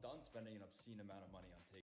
done spending an obscene amount of money on take.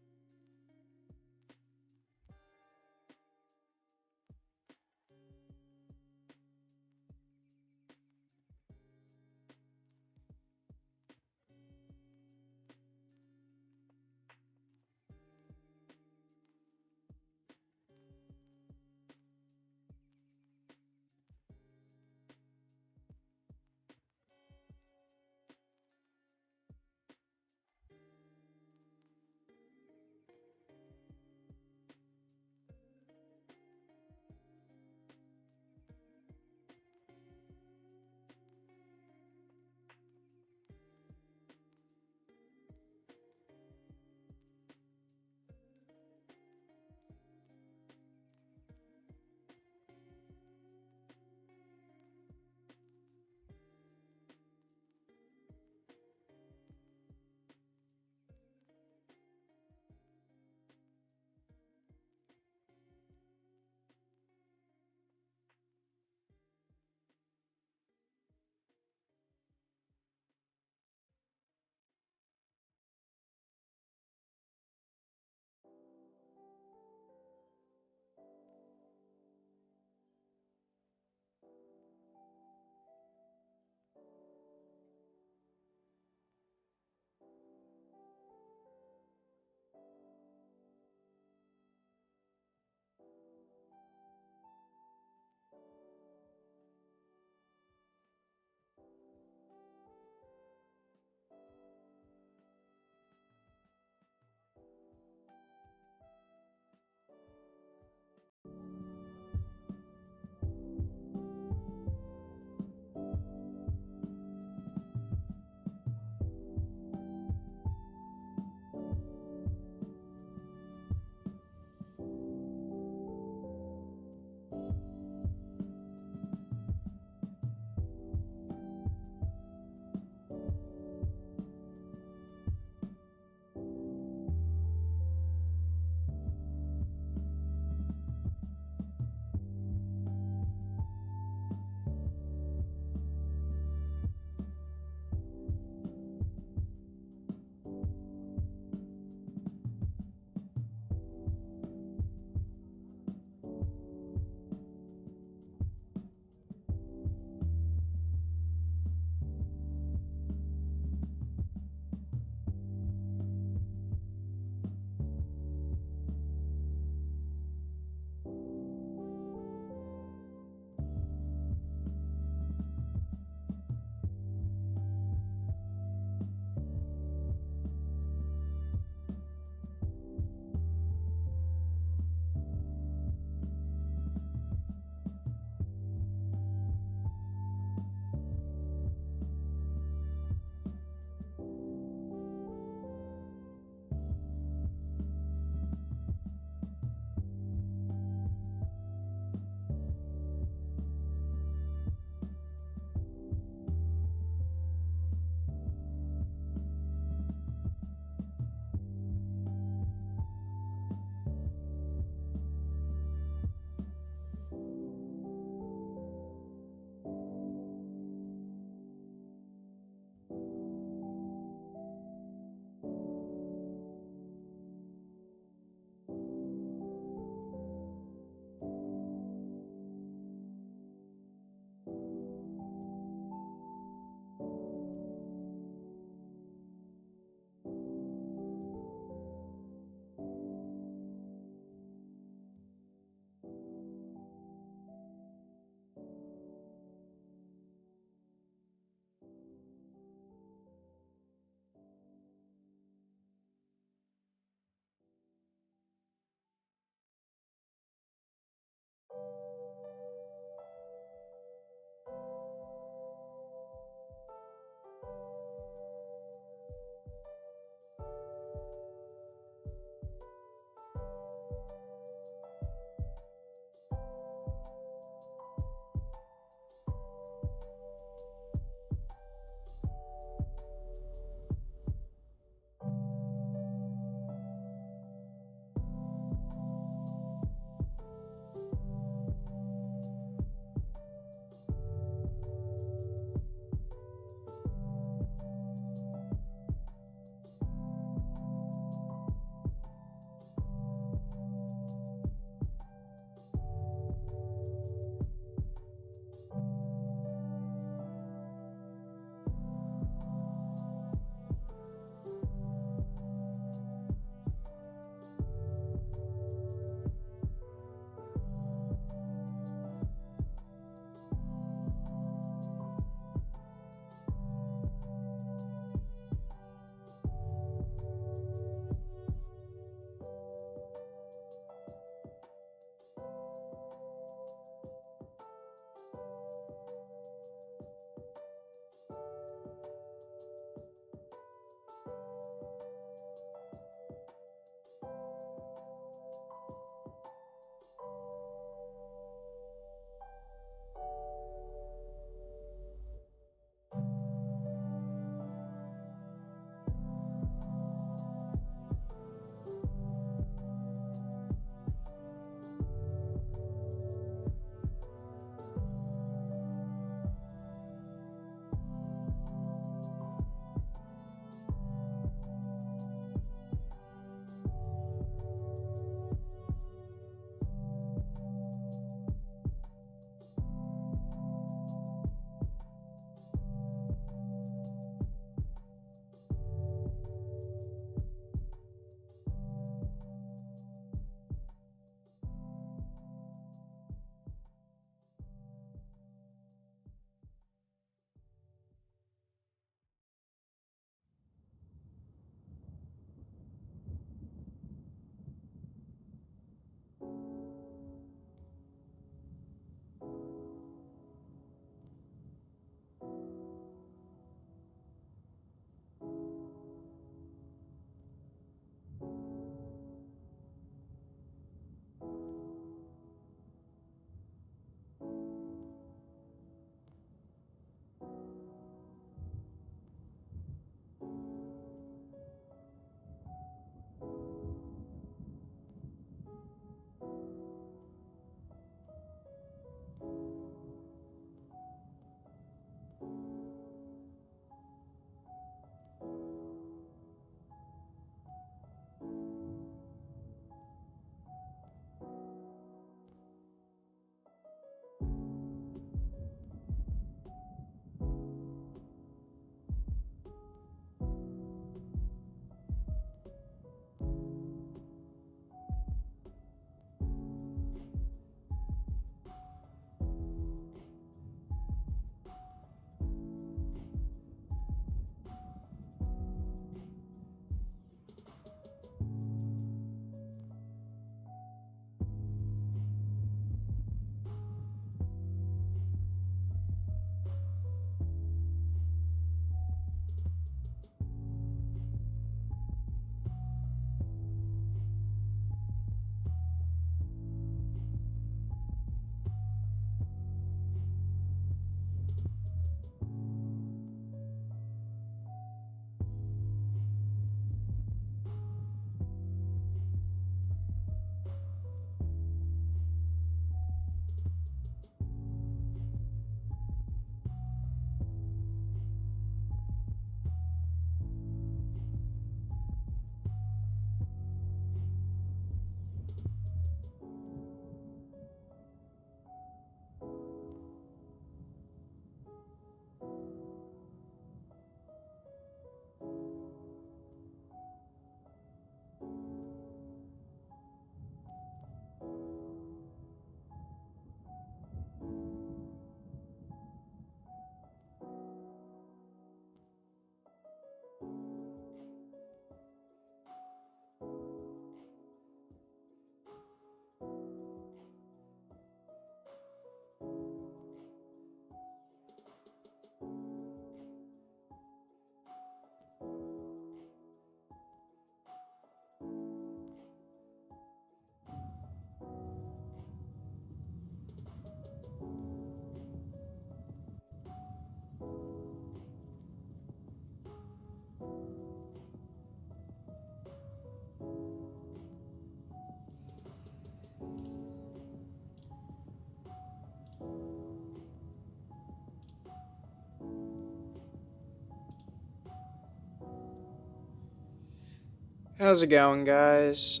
How's it going, guys?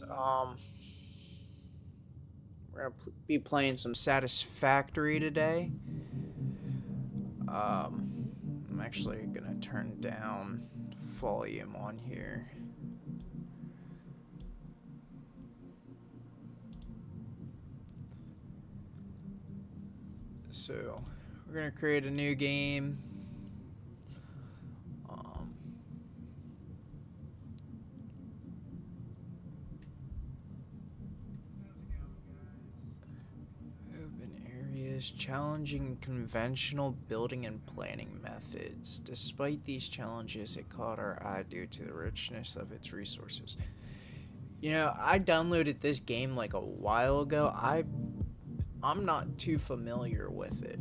We're gonna be playing some Satisfactory today. I'm actually gonna turn down volume on here. So, we're gonna create a new game. Open areas, challenging conventional building and planning methods. Despite these challenges, it caught our eye due to the richness of its resources. You know, I downloaded this game like a while ago. I'm not too familiar with it.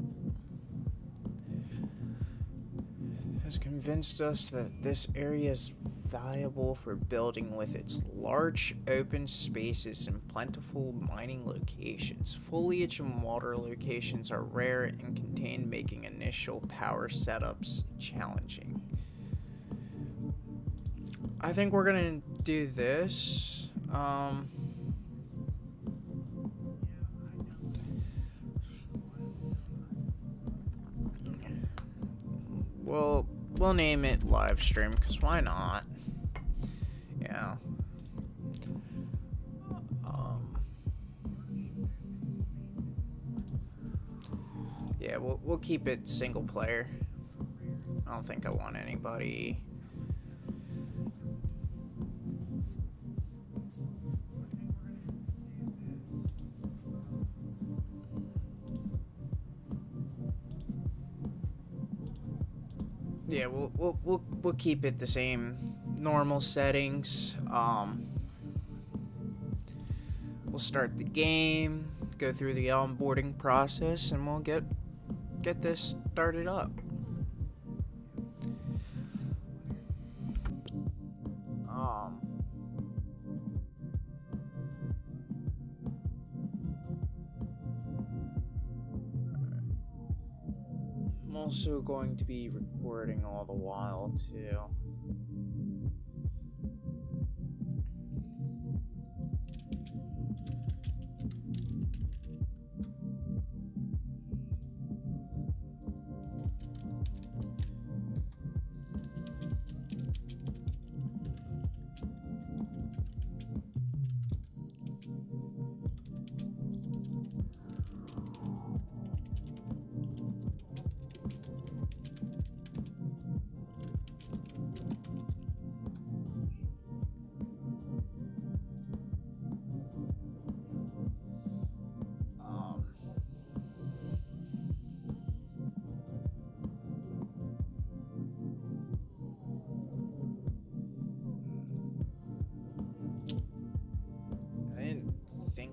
Has convinced us that this area is valuable for building with its large open spaces and plentiful mining locations. Foliage and water locations are rare and contained, making initial power setups challenging. I think we're gonna do this. We'll name it live stream, because why not? Yeah. Yeah, we'll keep it single player. I don't think I want anybody. Yeah, we'll keep it the same normal settings. We'll start the game, go through the onboarding process, and we'll get this started up. I'm also going to be recording all the while too.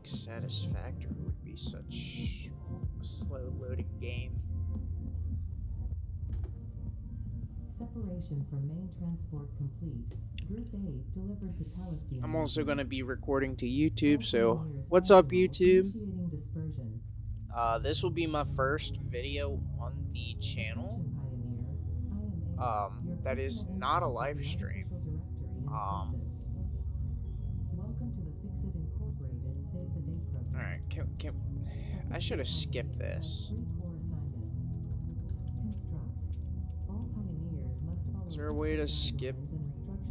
Satisfactory would be such a slow loading game. Separation from main transport complete. Group A delivered to Palestine. I'm also going to be recording to YouTube, so what's up, YouTube? This will be my first video on the channel. That is not a live stream. Alright, I should have skipped this. Is there a way to skip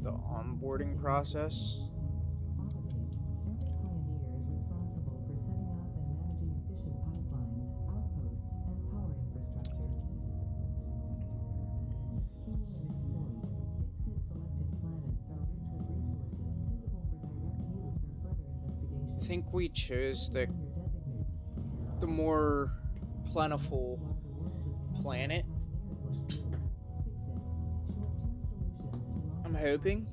the onboarding process? I think we chose the more plentiful planet. I'm hoping,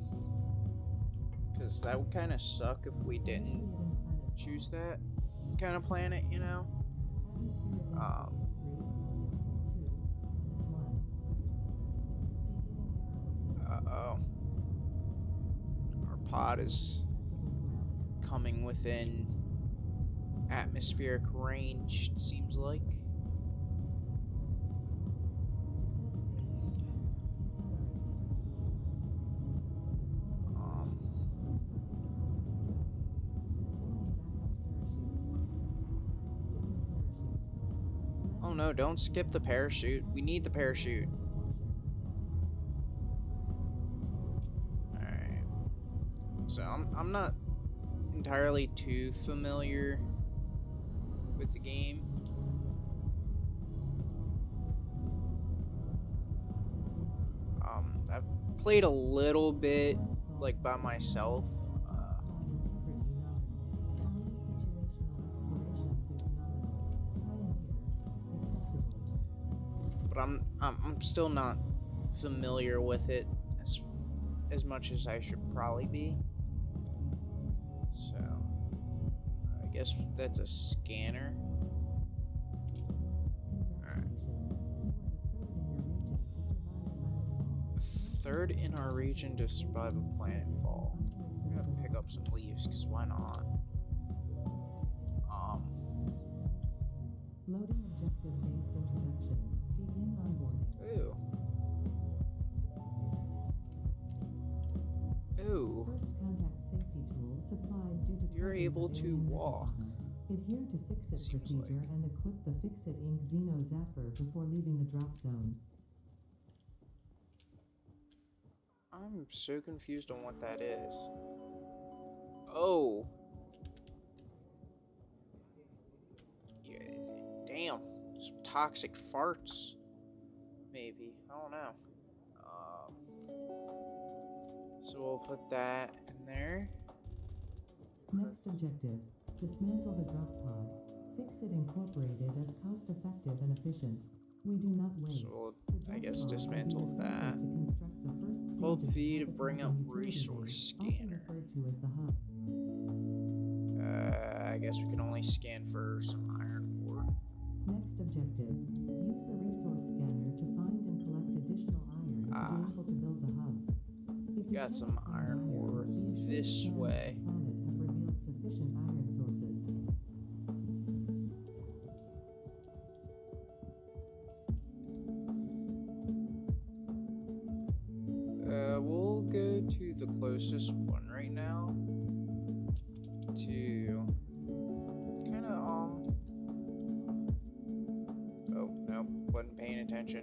because that would kind of suck if we didn't choose that kind of planet, you know? Uh-oh. Our pod is coming within atmospheric range, it seems like. no, don't skip the parachute. We need the parachute. Alright. So I'm not entirely too familiar with the game. I've played a little bit, like, by myself. But I'm still not familiar with it as much as I should probably be. So I guess that's a scanner. Third in our region to survive a planet fall. I'm gonna pick up some leaves, because why not? Loading objective-based introduction. Begin onboarding. Ooh. Ooh. First contact safety tool supplied due to You're able to walk. Adhere to fix-it Seems procedure like. and equip the fix-it ink Xeno Zapper before leaving the drop zone. I'm so confused on what that is. Oh. Yeah, damn. Some toxic farts. Maybe. I don't know. So we'll put that in there. Next objective. Dismantle the drop pod. Fix-it incorporated as cost-effective and efficient. We do not waste. So we'll, The drop I guess, pod will be dismantle assembled that. to construct the first Hold stage of V to habitat bring up and utility resource base, scanner. often referred to as the hub. I guess we can only scan for some iron ore. Next objective. Use the resource scanner to find and collect additional iron to be able to build the hub. If you Got cannot some find iron ore be assured this scans of way. the planet have revealed sufficient iron sources. We'll go to the closest one right now to kind of, oh, no, wasn't paying attention.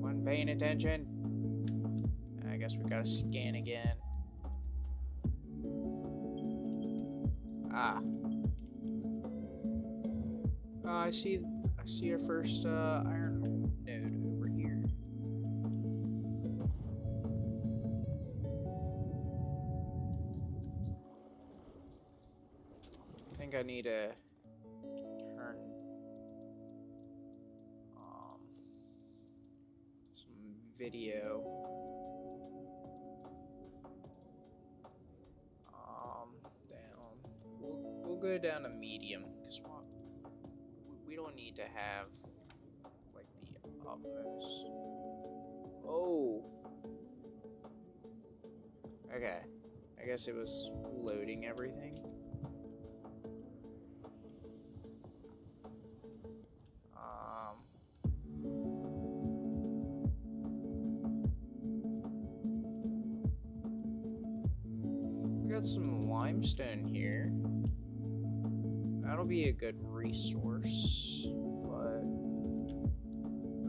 Wasn't paying attention. I guess we gotta scan again. I see our first, iron node over here. I think I need to turn some video down. We'll go down to medium because we don't need to have like the utmost. Oh. Okay. I guess it was loading everything. We got some limestone here. That'll be a good resource, but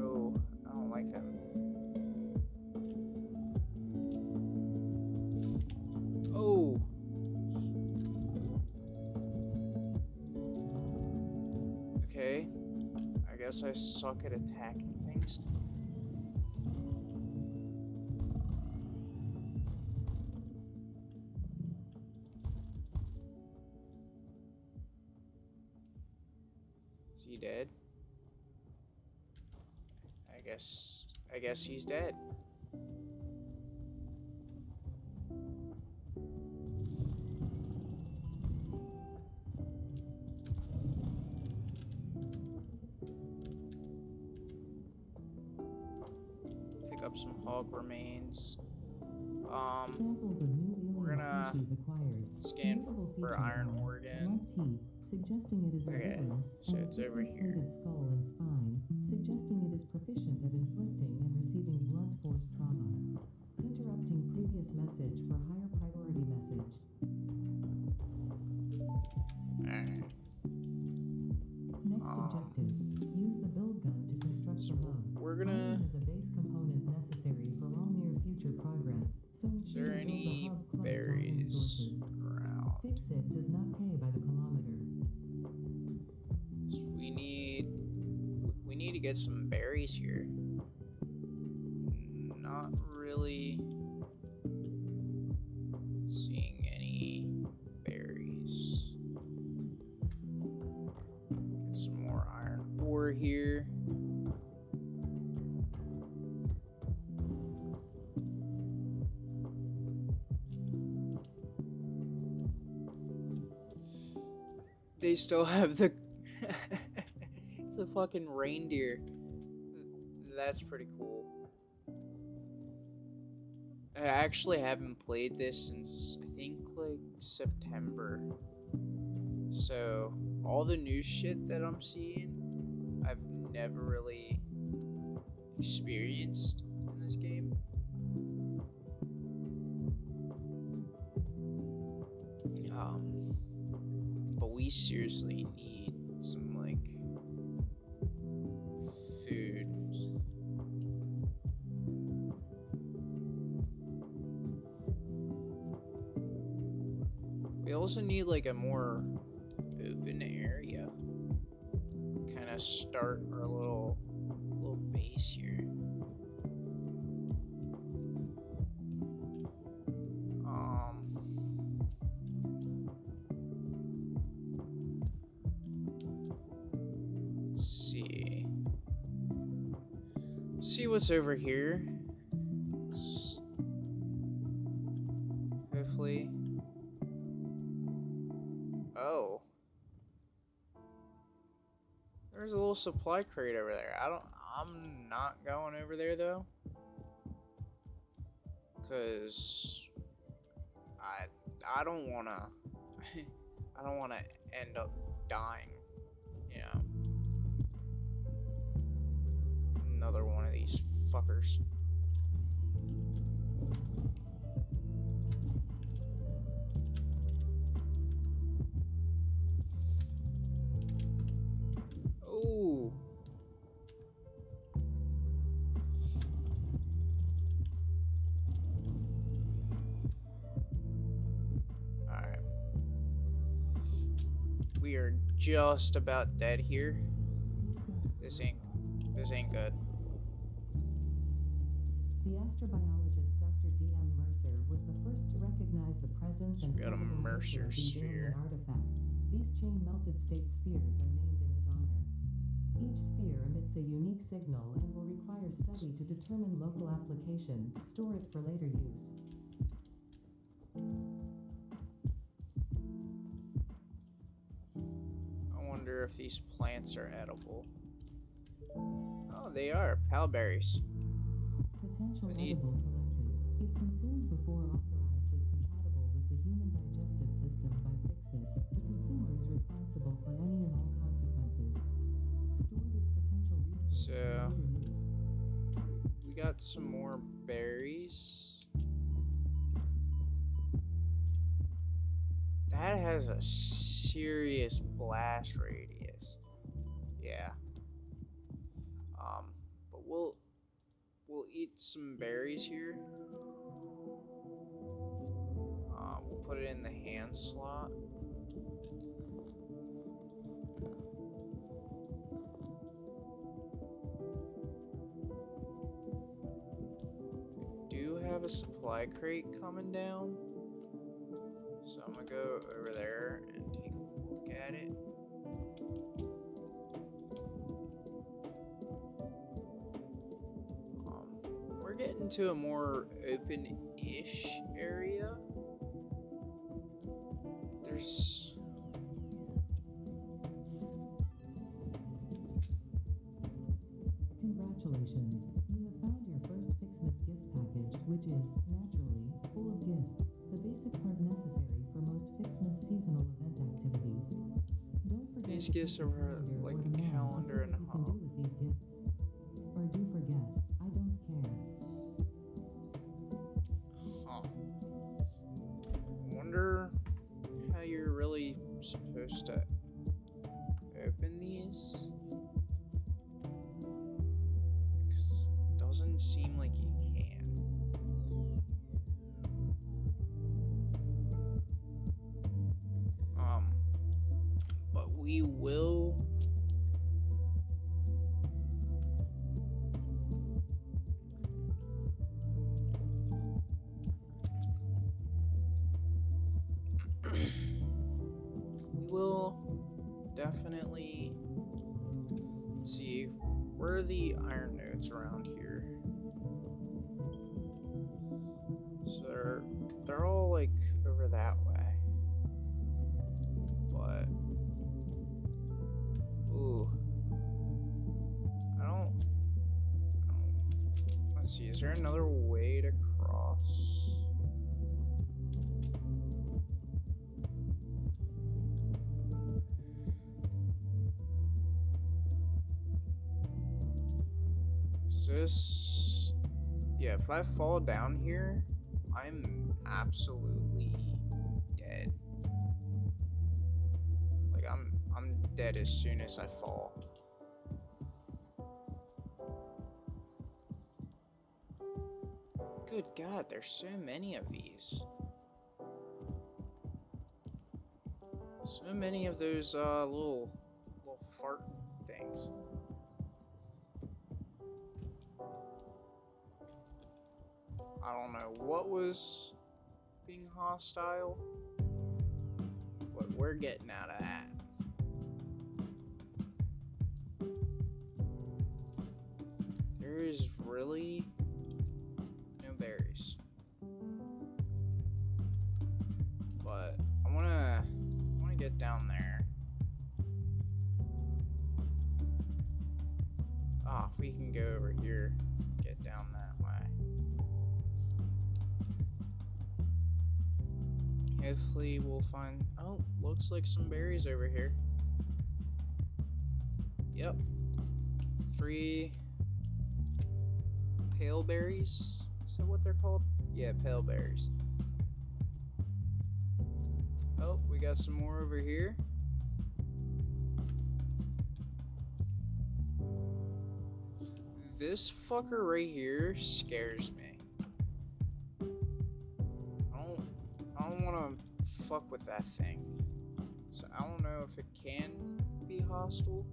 oh, I don't like them. Oh. Okay. I guess I suck at attacking things. Is he dead? I guess he's dead. Pick up some hog remains. Samples of new We're alien gonna species acquired. scan Notable for features iron are ore again. blunt teeth, suggesting it is Okay, herbivorous, so and it's over here. extended skull and spine, suggesting it is proficient at inflicting and receiving blunt force trauma. Interrupting previous message for higher priority message. Alright. Next objective. Charts So above. we're gonna. Iron is a base component necessary for all near future progress. So Is there ensure you build a any hub close to iron berries sources. around? Fix it does not pay by the kilometer. So we need to get some berries here. Not really seeing any berries. Get some more iron ore here. They still have the it's a fucking reindeer. That's pretty cool. I actually haven't played this since I think like September. So all the new shit that I'm seeing, I've never really experienced in this game. But we seriously need some like food. We also need like a more open area. Kind of start our little base here. Let's see what's over here. Hopefully. Oh. There's a little supply crate over there. I'm not going over there though. Cause I don't wanna end up dying, you know. Another one of these fuckers. Ooh. Alright. We are just about dead here. This ain't good. The astrobiologist Dr. D.M. Mercer was the first to recognize the presence and We got a physical nature Mercer of these sphere. alien artifacts. These chain-melted state spheres are named in his honor. Each sphere emits a unique signal and will require study to determine local application, store it for later use. I wonder if these plants are edible. Oh, they are. Palberries. Potential I need- edible collected. If consumed before authorized is compatible with the human digestive system by Fixit, the consumer is responsible for any and all consequences. Store this potential resource So- for later use. We got some more berries. That has a serious blast radius. Yeah. But we'll eat some berries here. We'll put it in the hand slot. We do have a supply crate coming down. So I'm gonna go over there and take a look at it. We're getting to a more open-ish area. There's... Congratulations, you have found your first Fixmas gift package, which is, naturally, full of gifts, the basic part necessary for most Fixmas seasonal event activities. Don't forget These to gifts check the are calendar like or the the mail to calendar see and what you can hub. do with these gifts. Or do forget, I don't care. Huh. I wonder how you're really supposed to open these. Doesn't seem like you can. But we will. We will definitely. Let's see, where are the iron nodes around here? So they're all like over that way. But ooh. I don't let's see, is there another way to cross? Is this... Yeah, if I fall down here, I'm absolutely dead. Like, I'm dead as soon as I fall. Good God, there's so many of these. So many of those little fart things. I don't know what was being hostile, but we're getting out of that. There is really no berries. But I wanna get down there. Ah, we can go over here, get down that way. Hopefully we'll find, oh, looks like some berries over here. Yep. 3 pale berries. Is that what they're called? Yeah, pale berries. Oh, we got some more over here. This fucker right here scares me. I don't want to fuck with that thing. So I don't know if it can be hostile.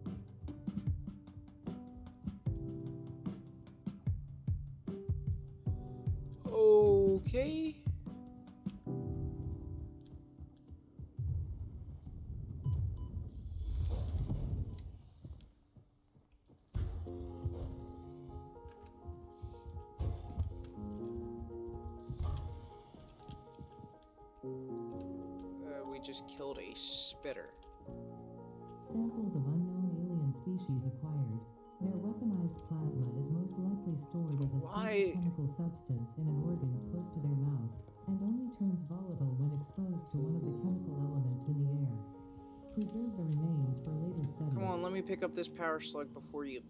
Okay. We just killed a spitter. Samples of unknown alien species acquired. Their weaponized plasma is most likely stored as a stable chemical substance in an organ close to their mouth, and only turns volatile when exposed to one of the chemical elements in the air. Preserve the remains for later study. Come on, let me pick up this power slug before you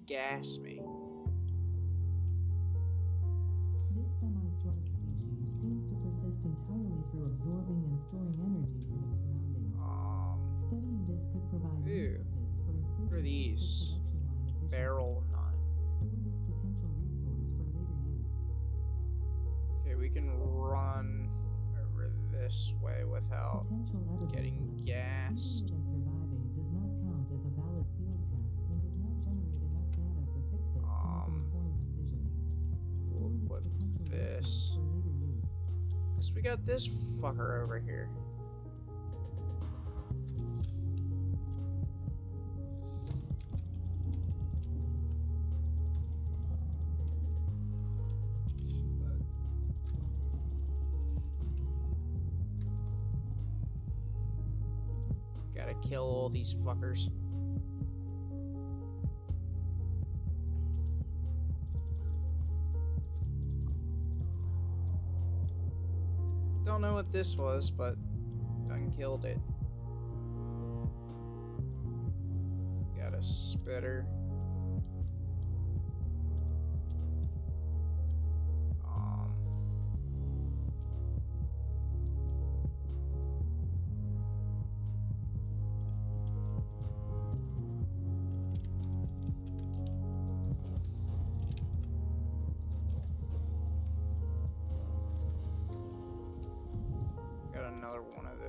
gas me. This semi-slug species seems to persist entirely through absorbing and storing energy from its surroundings. Studying this could provide Ew. methods for improving What are these? production line efficiency. Barrel nut. Store this potential resource for later use. Okay, we can run over this way without Potential edible getting elements. gassed. Eating it and surviving does not count as a valid field test and does not generate enough data for Fixit to make an informed decision. We'll Store put potential this. resource for later use. Cause we got this fucker over here. Gotta kill all these fuckers. Don't know what this was, but done killed it. Got a spitter.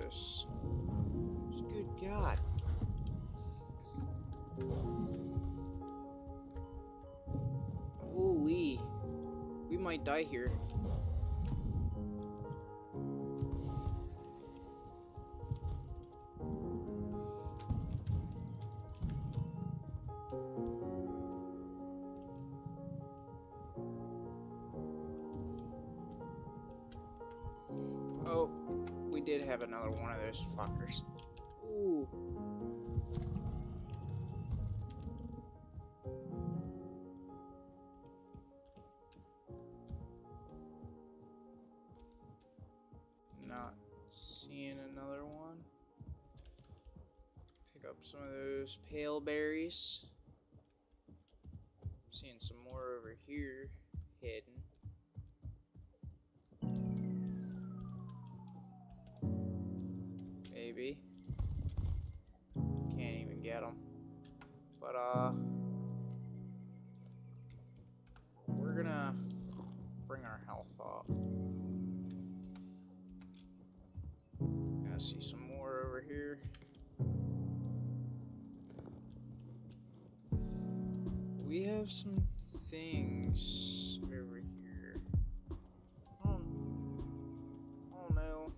this. Good God. Holy. We might die here. Oh, we did have another one of those fuckers. Ooh. Not seeing another one. Pick up some of those pale berries. Seeing some more over here hidden. Maybe. Can't even get them. But, we're gonna bring our health up. I see some more over here. We have some things over here. Oh no.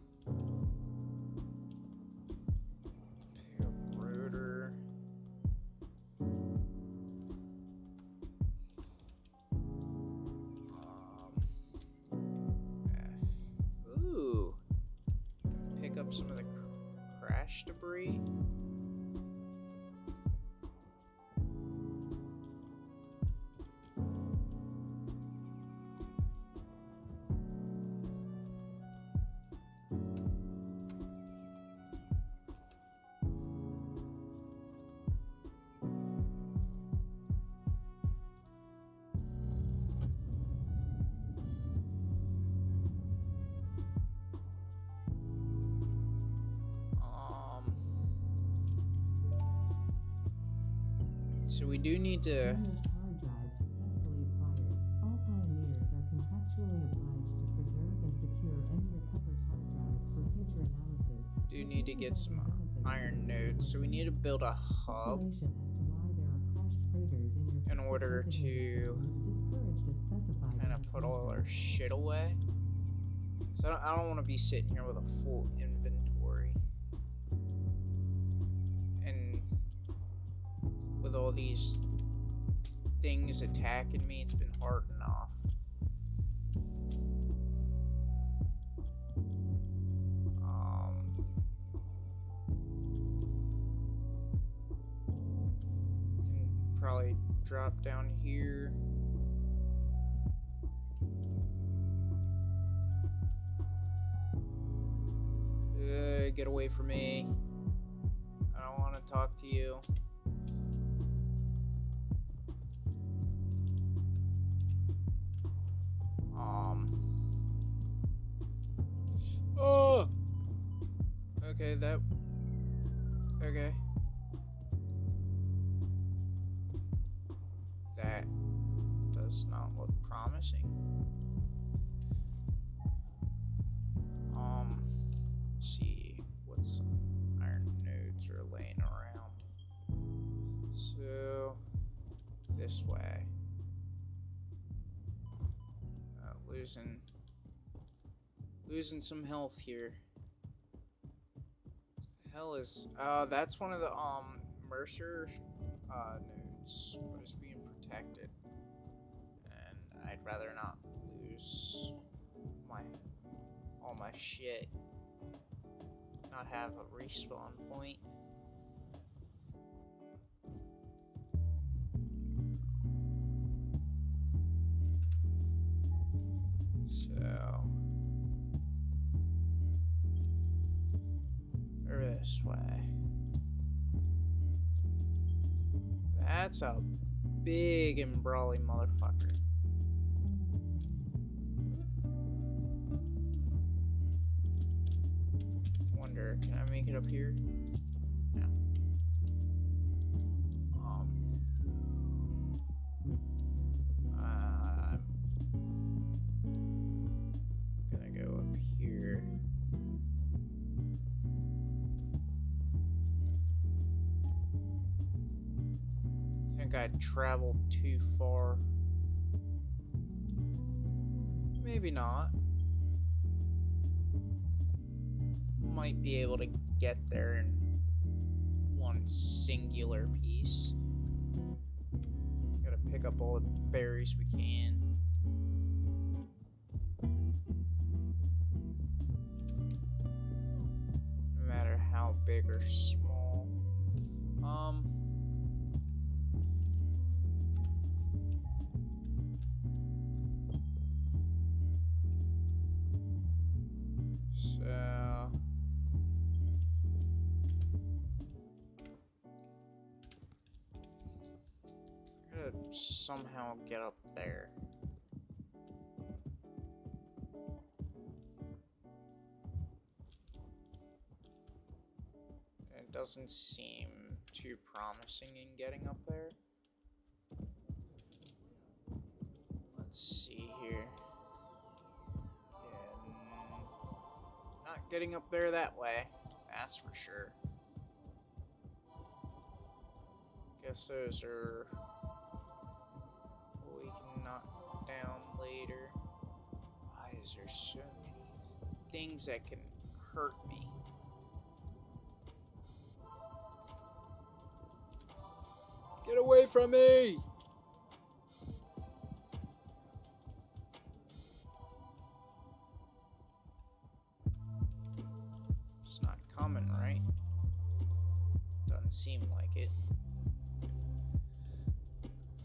Pick up rotor. F. Ooh. Can pick up some of the crash debris. So we do need to. Damaged hard drive successfully acquired. All pioneers are contractually obliged to preserve and secure any recovered hard drives for future analysis. Do need to get some iron nodes. So we need to build a hub Speculation as to why there are crashed freighters in your in order to discouraged as specified. kind of put all our shit away. So I don't want to be sitting here with a full inventory. And with all these things attacking me, it's been hard enough. Can probably drop down here. Get away from me. I don't want to talk to you. Oh! Okay, that... Okay. That does not look promising. Let's see what some iron nodes are laying around. So, this way. Losing some health here. What the hell is... that's one of the, Mercer, nodes. What is being protected. And I'd rather not lose all my shit. Not have a respawn point. So over this way. That's a big and brawly motherfucker. Wonder, can I make it up here? No. I'm gonna go up here. think I traveled too far. Maybe not. Might be able to get there in one singular piece. Gotta pick up all the berries we can. No matter how big or small. So gotta somehow get up there. It doesn't seem too promising in getting up there. Let's see here. Yeah, not getting up there that way, that's for sure. Guess those are what we can knock down later. Why is there so many things that can hurt me? Get away from me! It's not coming, right? Doesn't seem like it.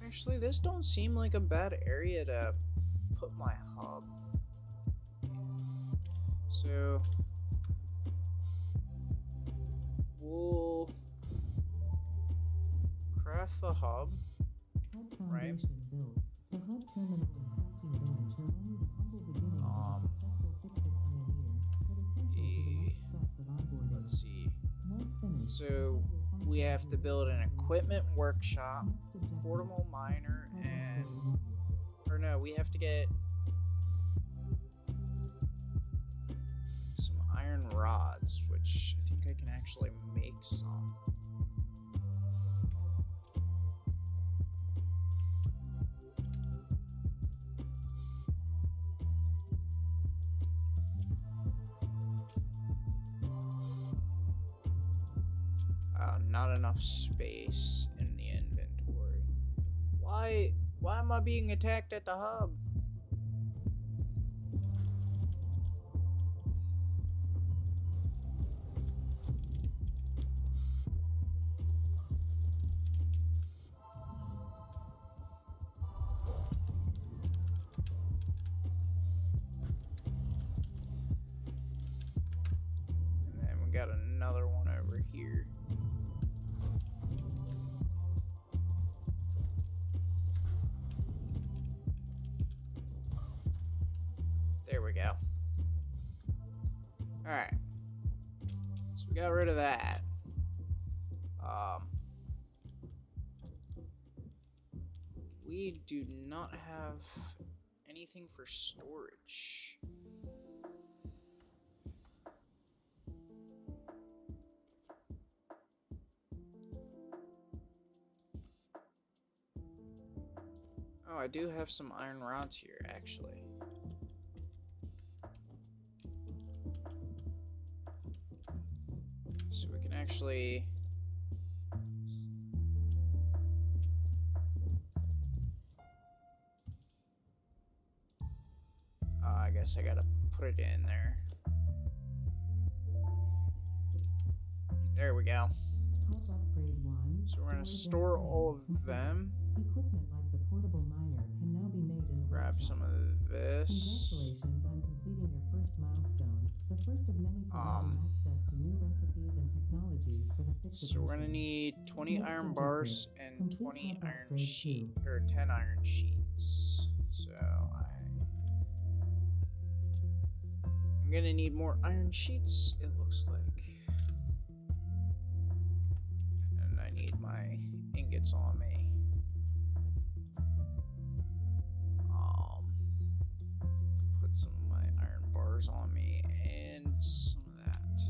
Actually, this don't seem like a bad area to put my hub. So we'll craft the hub, right? Built. The hub terminal and crafting bench are only the humble beginnings of a successful fix-it pioneer, but essential to the next steps of onboarding. Let's see. Once finished, So we have to build an equipment workshop, portable miner, and or no, we have to get some iron rods, which I think I can actually make some. Not enough space in the inventory. Why am I being attacked at the hub? And then we got another one over here. There we go. Alright. So we got rid of that. We do not have anything for storage. Oh, I do have some iron rods here, actually. So we can actually... I guess I gotta put it in there. There we go. So we're gonna store all of them. Equipment like the portable miner can now be made in the Grab some of this. Congratulations on completing your first milestone. The first of many providing access to new recipes and technologies for the fix-it. So we're gonna need 20 iron bars and 20 iron sheet or 10 iron sheets. So I'm gonna need more iron sheets, it looks like. And I need my ingots on me. Put some of my iron bars on me and some of that.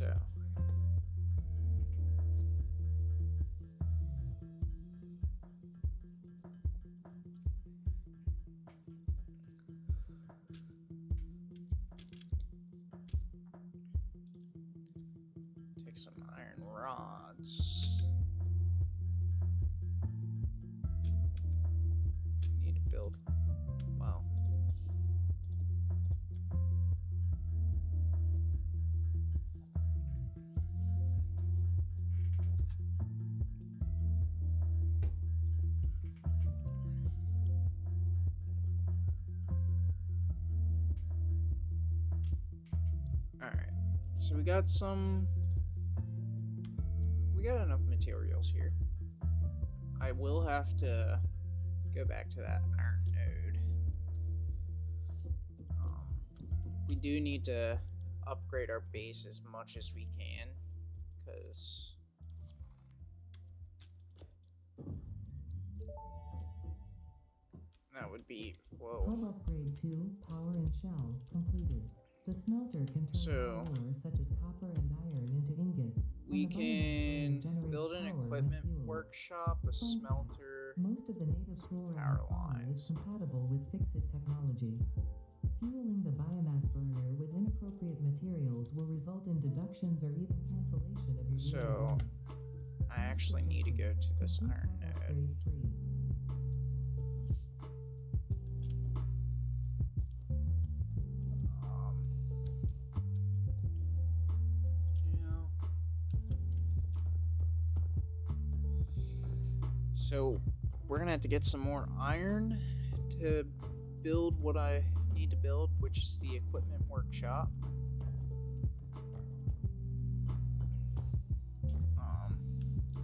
So. Take some iron rods. Need to build. Wow. Alright. So we got enough materials here. I will have to go back to that iron node. We do need to upgrade our base as much as we can, because that would be, whoa. Hub upgrade 2, power and shell, completed. The smelter can turn ore such as copper and iron into ingots. We and the biomass burner can generates build an power equipment and fuel. workshop, a smelter. Most of the native flora power and fauna lines. is compatible with fix-it technology. Fueling the biomass burner with inappropriate materials will result in deductions or even cancellation of your So, user rights. I actually need to go to this iron node. Upgrade 3. So we're gonna have to get some more iron to build what I need to build, which is the equipment workshop.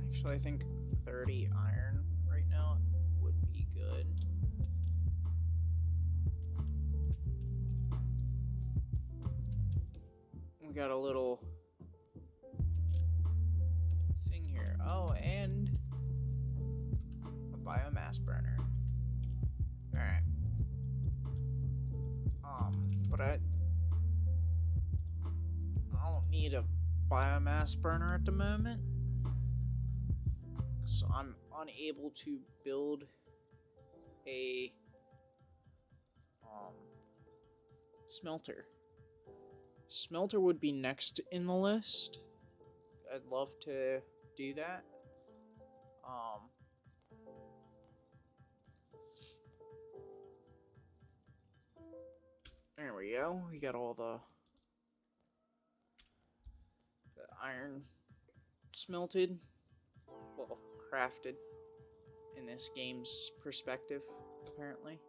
Actually, I think 30 iron right now would be good. We got a little thing here. Oh, and a biomass burner. Alright. But I don't need a biomass burner at the moment, so I'm unable to build a smelter. Smelter would be next in the list. I'd love to do that. There we go. We got all the iron smelted, well, crafted in this game's perspective, apparently.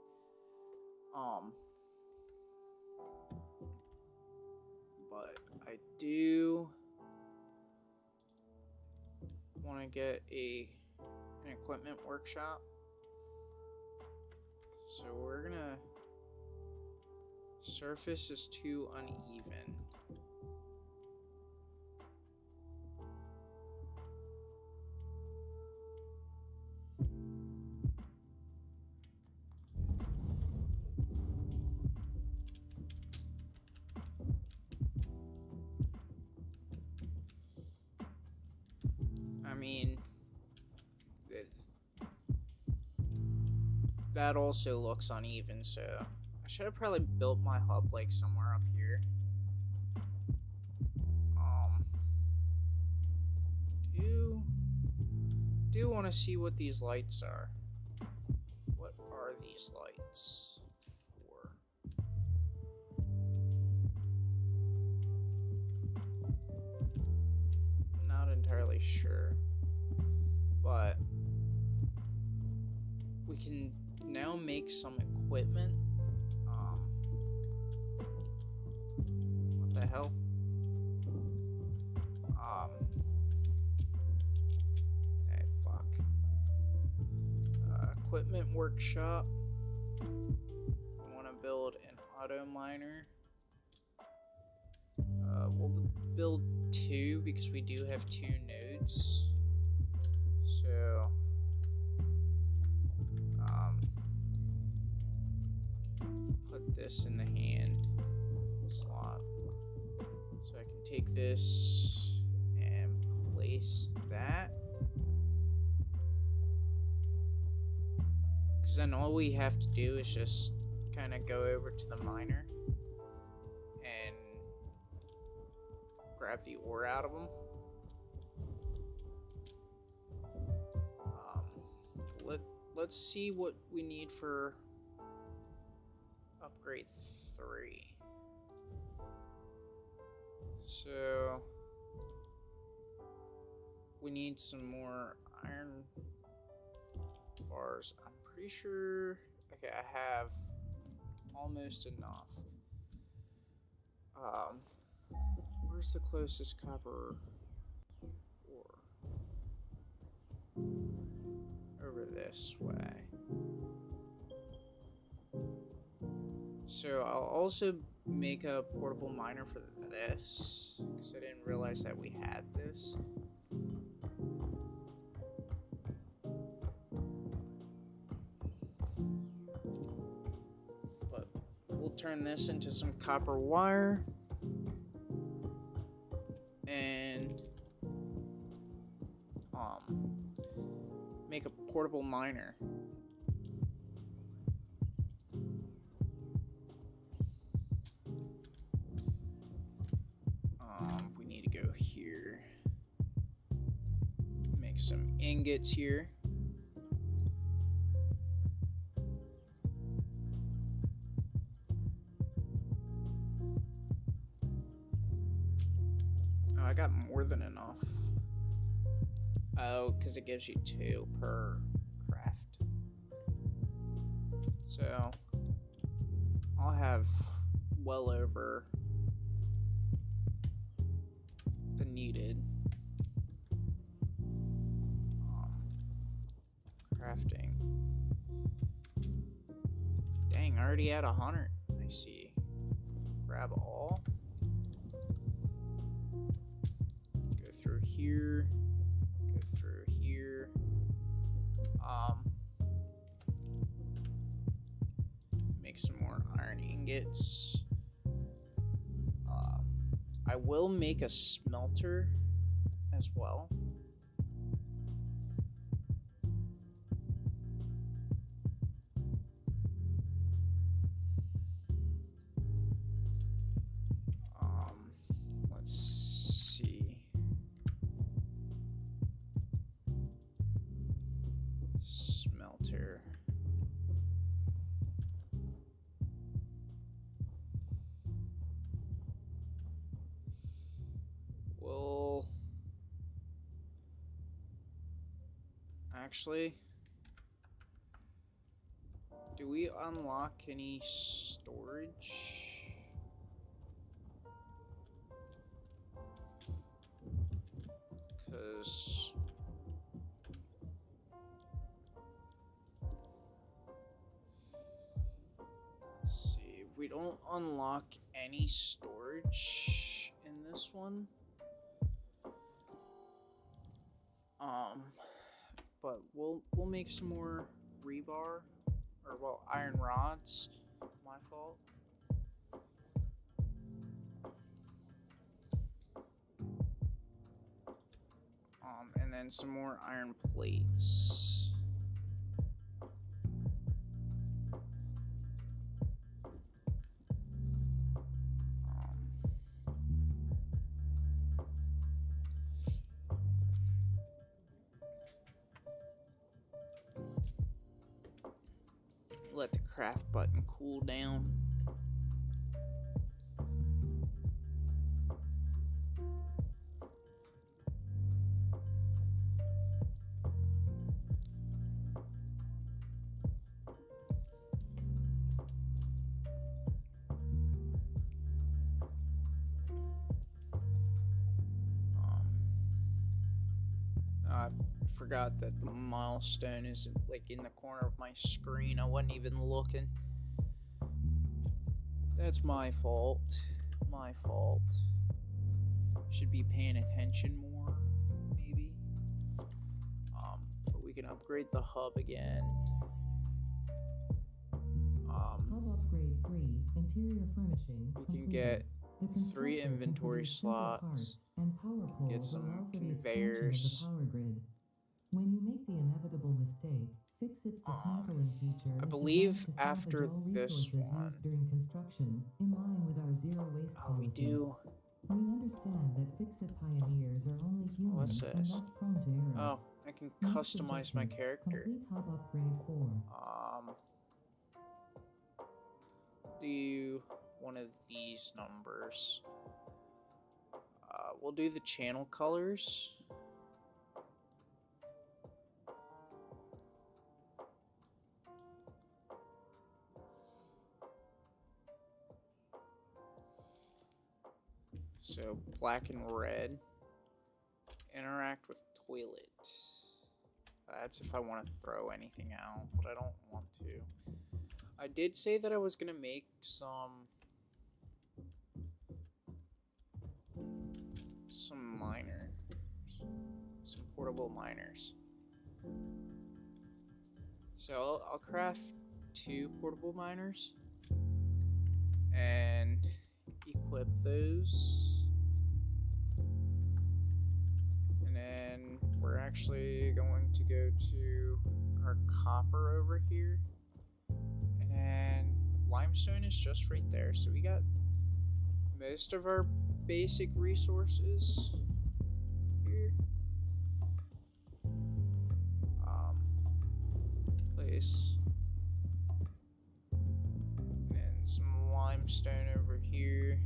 But I do want to get an equipment workshop, so we're gonna. Surface is too uneven. I mean, that also looks uneven, so I should have probably built my hub like somewhere up here. Do want to see what these lights are. What are these lights for? Not entirely sure, but we can now make some equipment. What the hell? Hey, fuck. Equipment workshop. I want to build an auto miner. We'll build 2 because we do have 2 nodes. So, put this in the hand slot. So I can take this and place that. Because then all we have to do is just kind of go over to the miner and grab the ore out of them. Let's see what we need for upgrade 3. So we need some more iron bars. I'm pretty sure. Okay, I have almost enough. Where's the closest copper ore? Over this way. So I'll also make a portable miner for this, because I didn't realize that we had this. But we'll turn this into some copper wire and make a portable miner. We need to go here. Make some ingots here. Oh, I got more than enough. Oh, because it gives you 2 per craft. So I'll have well over the needed crafting. Dang, I already had 100. I see. Grab all. Go through here. Go through here. Make some more iron ingots. I will make a smelter as well. Let's see. Smelter. Well, actually, do we unlock any storage? Because let's see, we don't unlock any storage in this one. But we'll make some more rebar, or well, iron rods. My fault. And then some more iron plates. Let the craft button cool down. I forgot that the milestone is like in the corner of my screen. I wasn't even looking. That's my fault. My fault. Should be paying attention more, maybe. But we can upgrade the hub again. Hub upgrade 3, interior furnishing. We can get The 3 constructor can inventory produce simple slots. parts, and power Get poles some allow for the expansion of the conveyors. power grid. When you make the inevitable mistake, Fix-It's dismantling feature I is believe designed to salvage after all this resources one, used during construction, in line with our zero waste oh, we policy. do. We understand that Fix-It pioneers are only human What's and this? thus prone to error. Oh, I can Not customize my suggested. character. Complete hub upgrade 4. Do one of these numbers. We'll do the channel colors. So black and red. Interact with toilet. That's if I want to throw anything out, but I don't want to. I did say that I was gonna make some miners, some portable miners. So I'll craft 2 portable miners and equip those. And then we're actually going to go to our copper over here. And then limestone is just right there. So we got most of our basic resources here. Place. And then some limestone over here.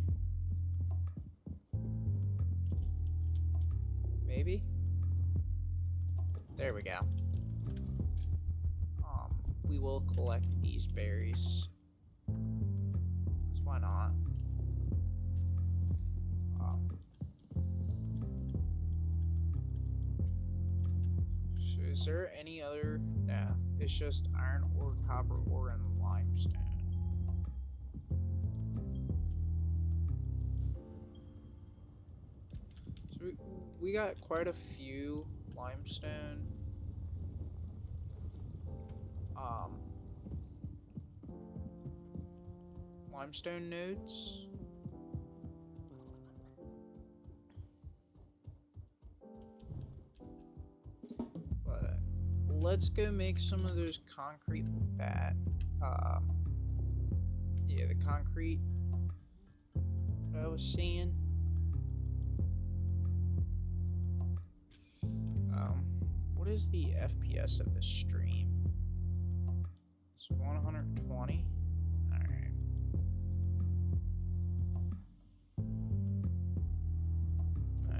Maybe? There we go. We will collect these berries. 'Cause why not? So is there any other? Nah, it's just iron ore, copper ore, and limestone. So we got quite a few limestone. Limestone nodes. But let's go make some of those concrete yeah, the concrete that I was seeing. What is the FPS of the stream? It's 120. Alright.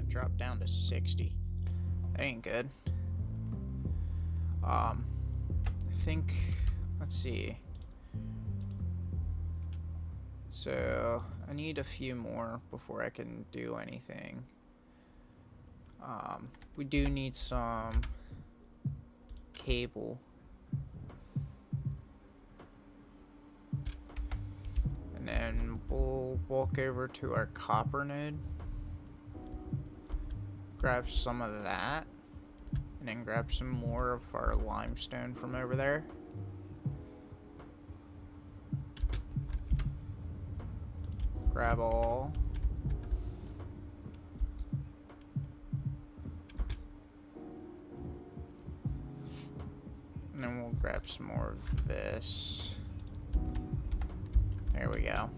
Drop down to 60. That ain't good. I think, let's see. So I need a few more before I can do anything. We do need some cable. And then we'll walk over to our copper node. Grab some of that. And then grab some more of our limestone from over there. Grab all. And then we'll grab some more of this. There we go.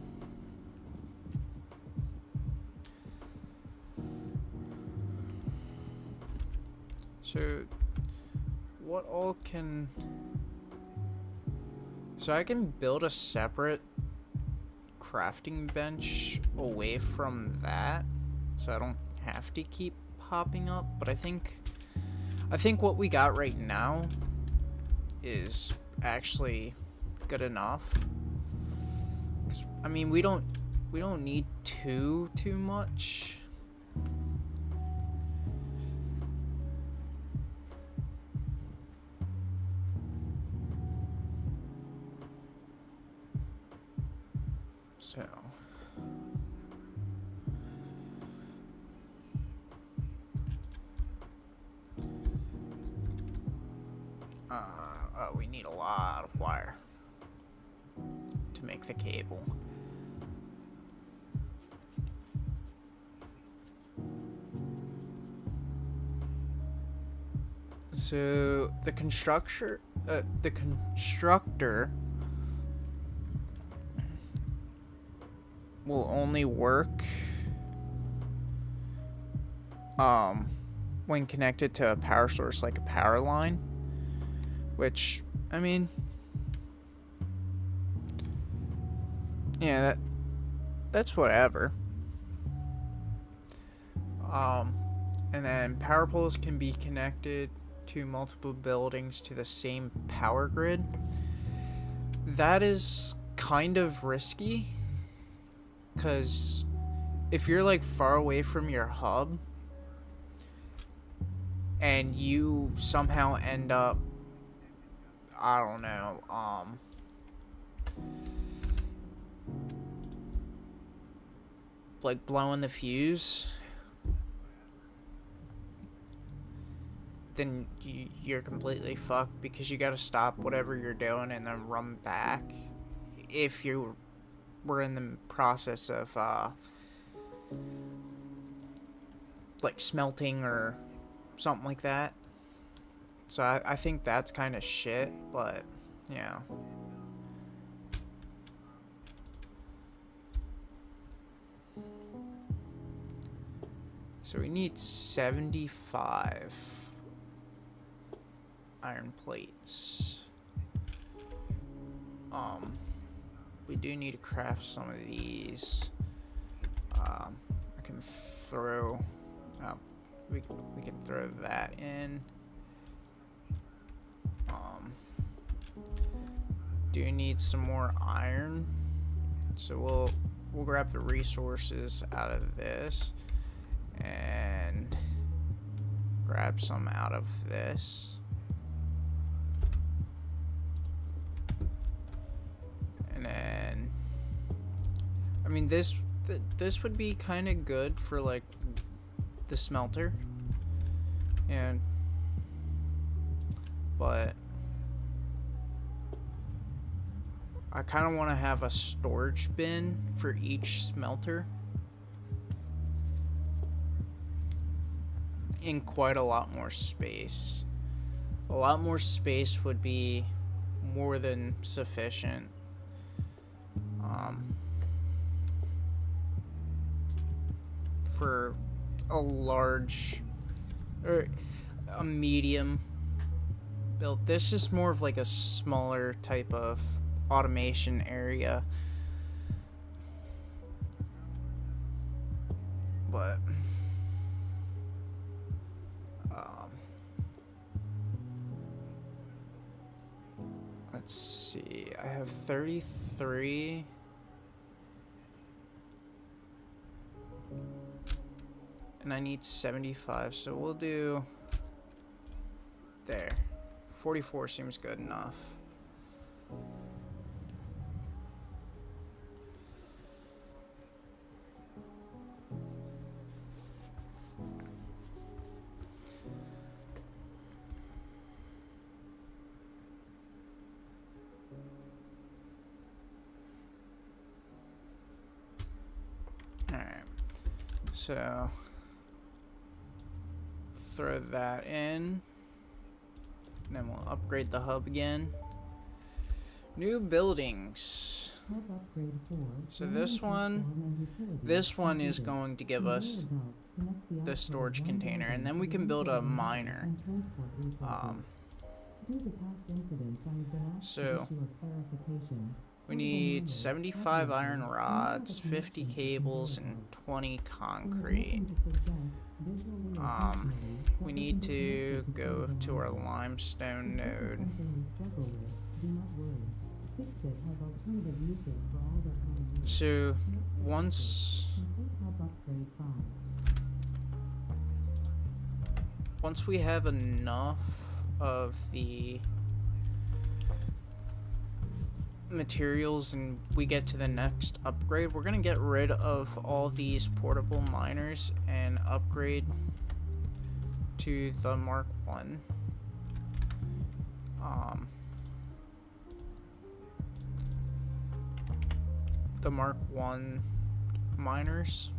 So, what all can... So I can build a separate crafting bench away from that, so I don't have to keep popping up, but I think what we got right now is actually good enough. 'Cause, I mean, we don't need too much. So we need a lot of wire to make the cable. So the constructor will only work when connected to a power source like a power line, which, I mean, yeah, that's whatever. And then power poles can be connected to multiple buildings to the same power grid. That is kind of risky, because if you're like far away from your hub and you somehow end up, I don't know, like blowing the fuse, then you're completely fucked, because you gotta stop whatever you're doing and then run back if you were in the process of like smelting or something like that. So I think that's kind of shit, but yeah. So we need 75 iron plates. We do need to craft some of these. I can throw. We can throw that in. Do need some more iron, so we'll grab the resources out of this and grab some out of this. And then, I mean, this would be kind of good for like the smelter, but I kind of want to have a storage bin for each smelter in quite a lot more space. A lot more space would be more than sufficient. For a large or a medium build. This is more of like a smaller type of automation area, but let's see, I have 33. And I need 75, so we'll do there. 44 seems good enough. Alright, so throw that in, and then we'll upgrade the hub again. New buildings. So this one is going to give us the storage container, and then we can build a miner. So we need 75 iron rods, 50 cables, and 20 concrete. We need to go to our limestone node. So once we have enough of the materials and we get to the next upgrade, we're gonna get rid of all these portable miners and upgrade to the Mark 1. The Mark 1 miners,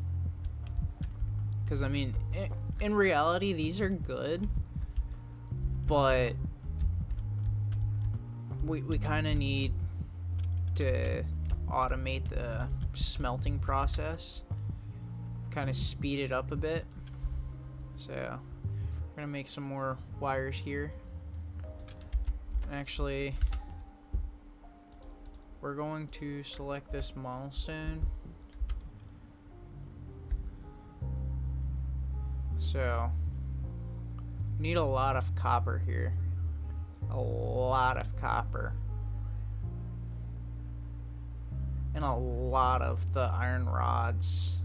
because I mean, in reality these are good, but we kind of need to automate the smelting process, kind of speed it up a bit. So we're gonna make some more wires here. Actually, we're going to select this milestone. So we need a lot of copper here. A lot of copper. And a lot of the iron rods.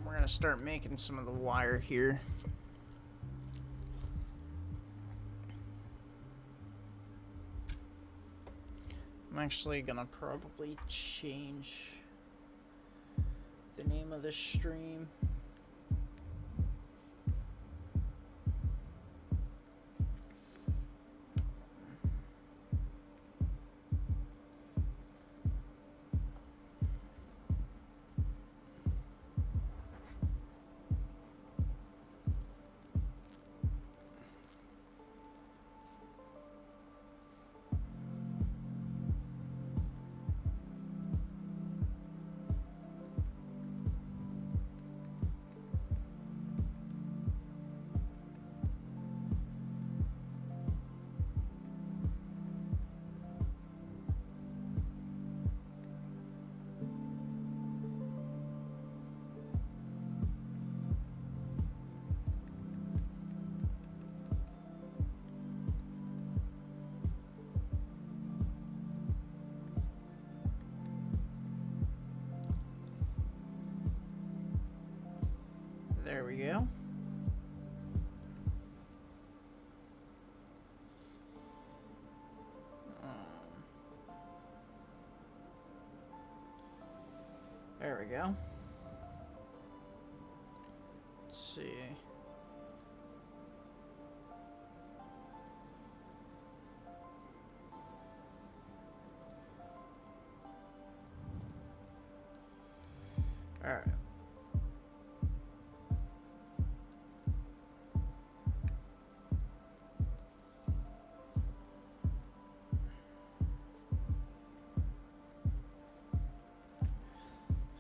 We're gonna start making some of the wire here. I'm actually gonna probably change the name of this stream. There we go. There we go. Let's see. All right.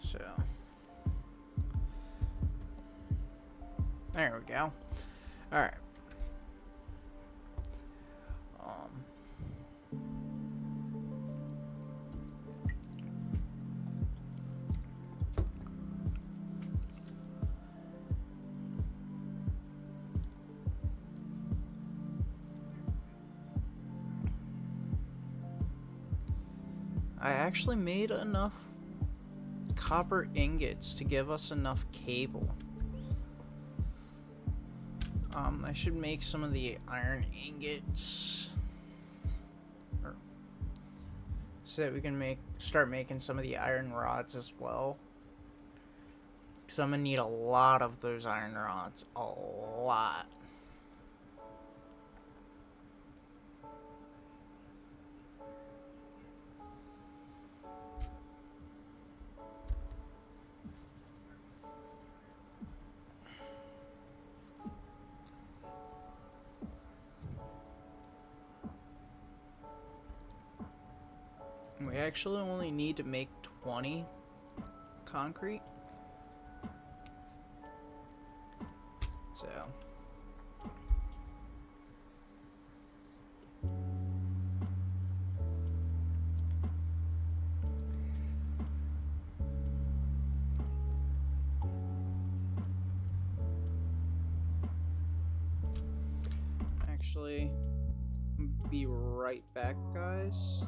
So there we go. All right. I actually made enough copper ingots to give us enough cable. I should make some of the iron ingots, so that we can start making some of the iron rods as well. Because I'm gonna need a lot of those iron rods, a lot. We actually only need to make 20 concrete. So actually, be right back, guys.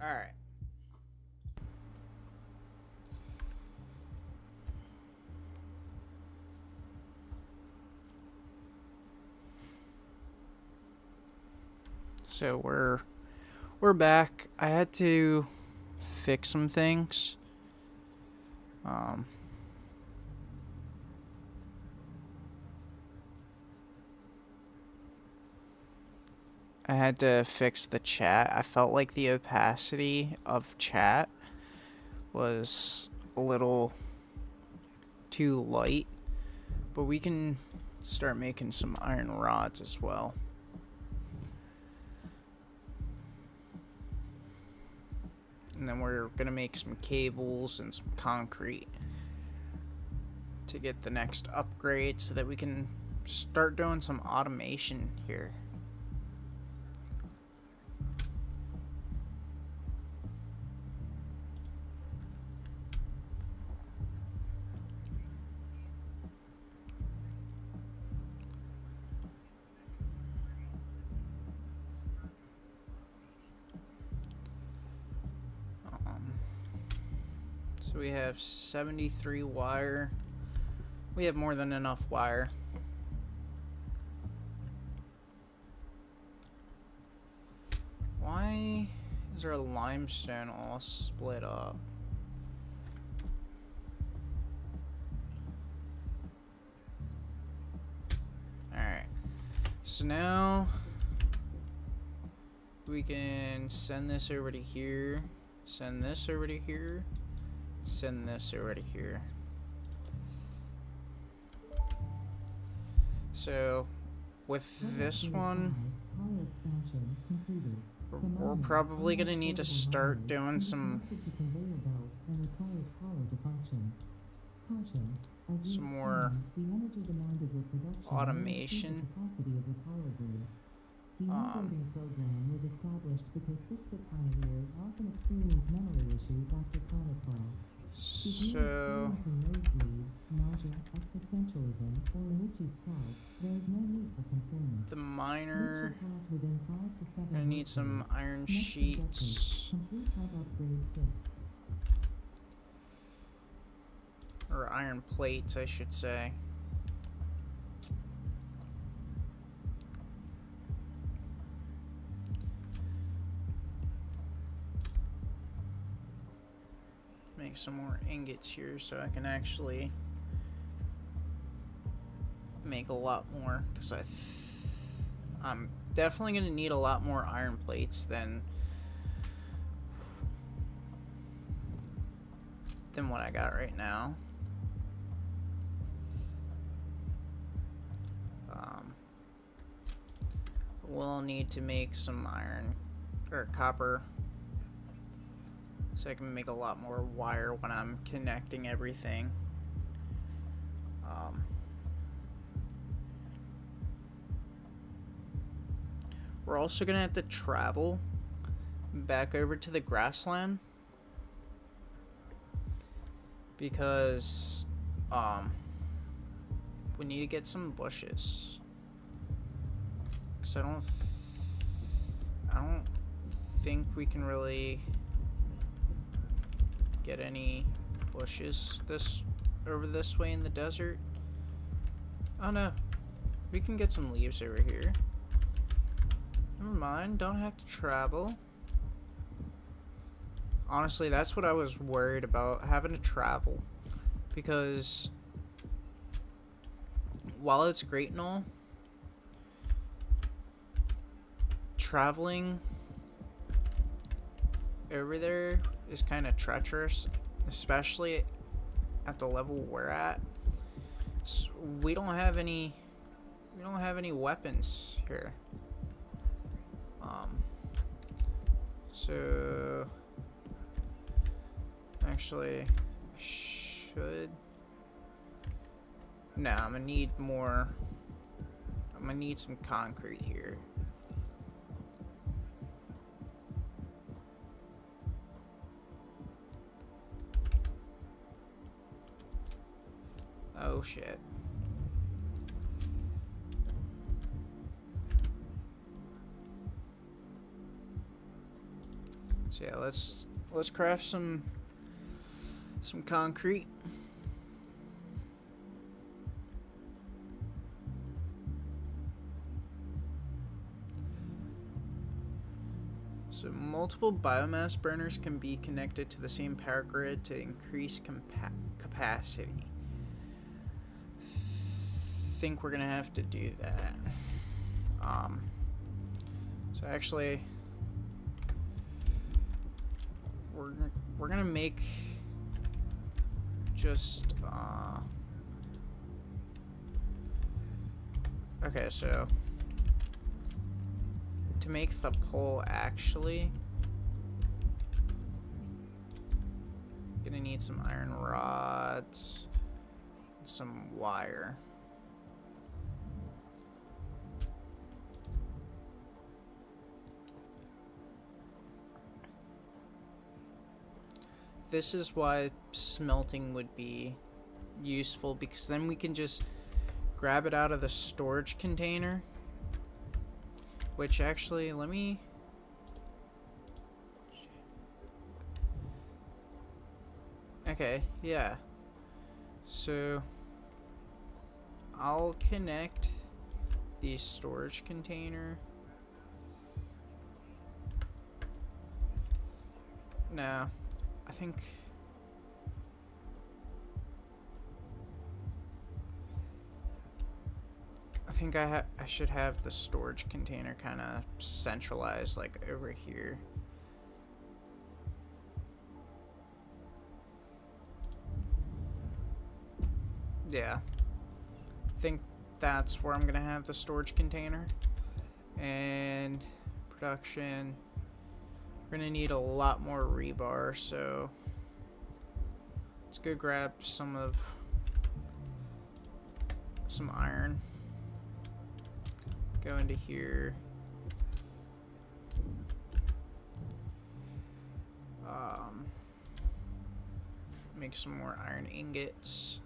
Alright. So we're back. I had to fix some things. I had to fix the chat. I felt like the opacity of chat was a little too light, but we can start making some iron rods as well. And then we're gonna make some cables and some concrete to get the next upgrade so that we can start doing some automation here. So we have 73 wire. We have more than enough wire. Why is our limestone all split up? Alright. So now we can send this over to here. Send this over to here. Send this over to here. So with this one, we're probably gonna need to start doing some more automation. The onboarding program was established because fix-it pioneers often experience memory issues after planet fall. If you're So experiencing nosebleeds, nausea, existentialism, or an itchy scalp, there is no need for concern. the miner, This should pass within 5 to 7 gonna need some workdays. iron Next objective, sheets complete hub upgrade 6. or iron plates, I should say. Make some more ingots here so I can actually make a lot more, because I'm definitely gonna need a lot more iron plates than what I got right now. We'll need to make some iron or copper so I can make a lot more wire when I'm connecting everything. We're also gonna have to travel back over to the grassland because we need to get some bushes. Cause I don't think we can really get any bushes over this way in the desert. Oh no, we can get some leaves over here. Never mind, don't have to travel. Honestly, that's what I was worried about, having to travel. Because while it's great and all, traveling over there is kind of treacherous, especially at the level we're at. So we don't have any weapons here. So actually I should. No, I'm gonna need more. I'm gonna need some concrete here. Oh shit. So So yeah, let's craft some concrete. So multiple biomass burners can be connected to the same power grid to increase capacity. Think we're gonna have to do that. So actually, we're gonna make just okay, so to make the pole, actually gonna need some iron rods and some wire. This is why smelting would be useful, because then we can just grab it out of the storage container. Which actually, let me... Okay, yeah. So I'll connect the storage container. No, I think I should have the storage container kind of centralized, like over here. Yeah, I think that's where I'm gonna have the storage container. And production, we're gonna need a lot more rebar, so let's go grab some iron. Go into here. Make some more iron ingots.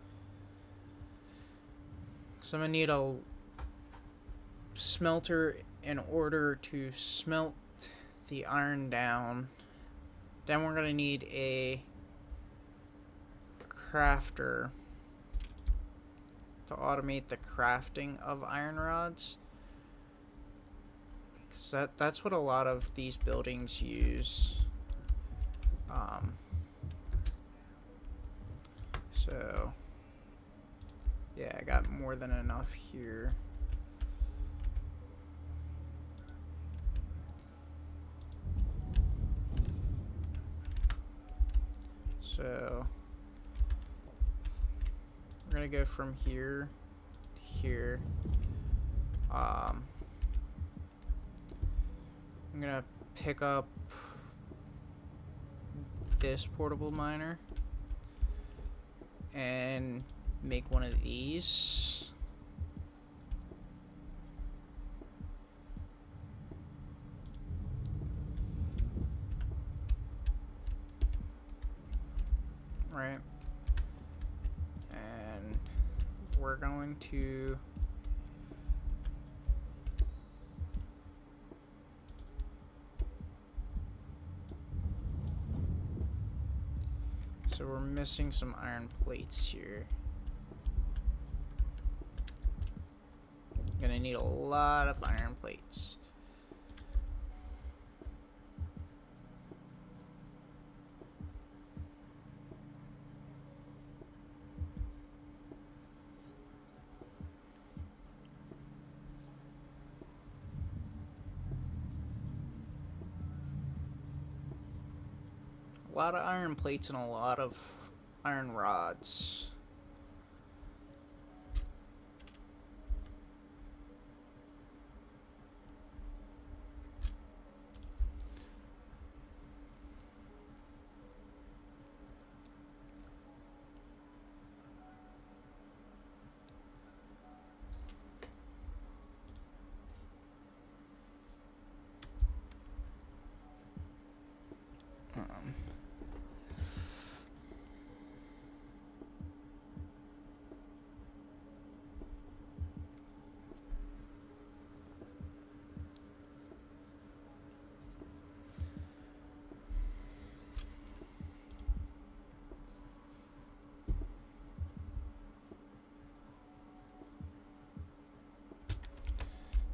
So I'm gonna need a smelter in order to smelt the iron down. Then we're gonna need a crafter to automate the crafting of iron rods. Because that's what a lot of these buildings use. So yeah, I got more than enough here. So we're gonna go from here to here. I'm gonna pick up this portable miner and make one of these. Right. And we're going to so we're missing some iron plates here. Gonna need a lot of iron plates. A lot of iron plates and a lot of iron rods.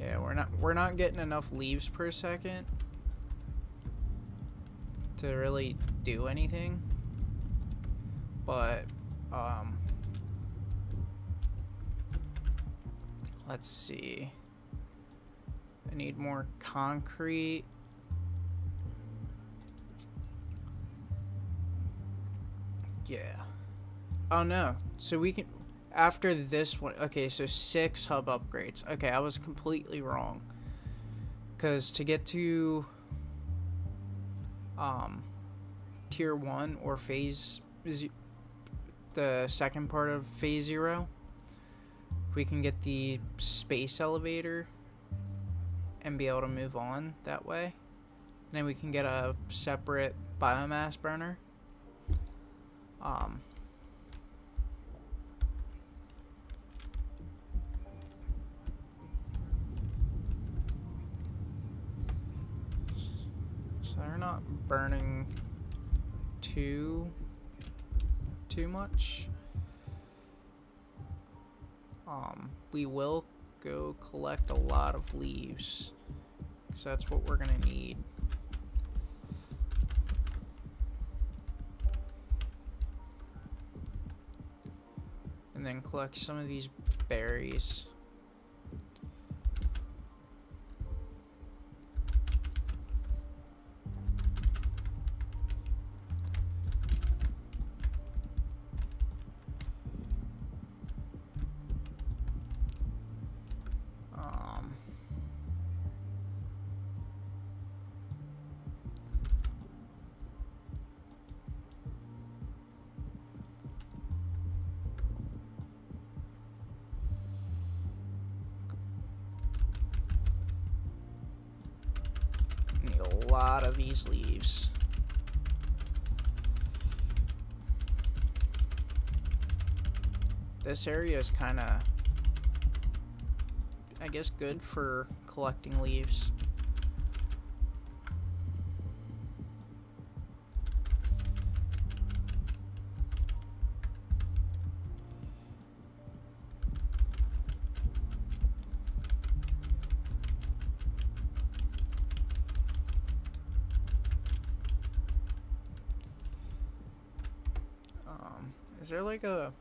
Yeah, we're not getting enough leaves per second to really do anything. But let's see. I need more concrete. Yeah. Oh no. So we can, after this one, okay, so 6 hub upgrades. Okay, I was completely wrong. Because to get to tier 1 or the second part of phase 0, we can get the space elevator and be able to move on that way. And then we can get a separate biomass burner. So they're not burning too much. We will go collect a lot of leaves, because that's what we're gonna need. And then collect some of these berries. Need a lot of these leaves. This area is kind of, I guess, good for collecting leaves. Is there like a...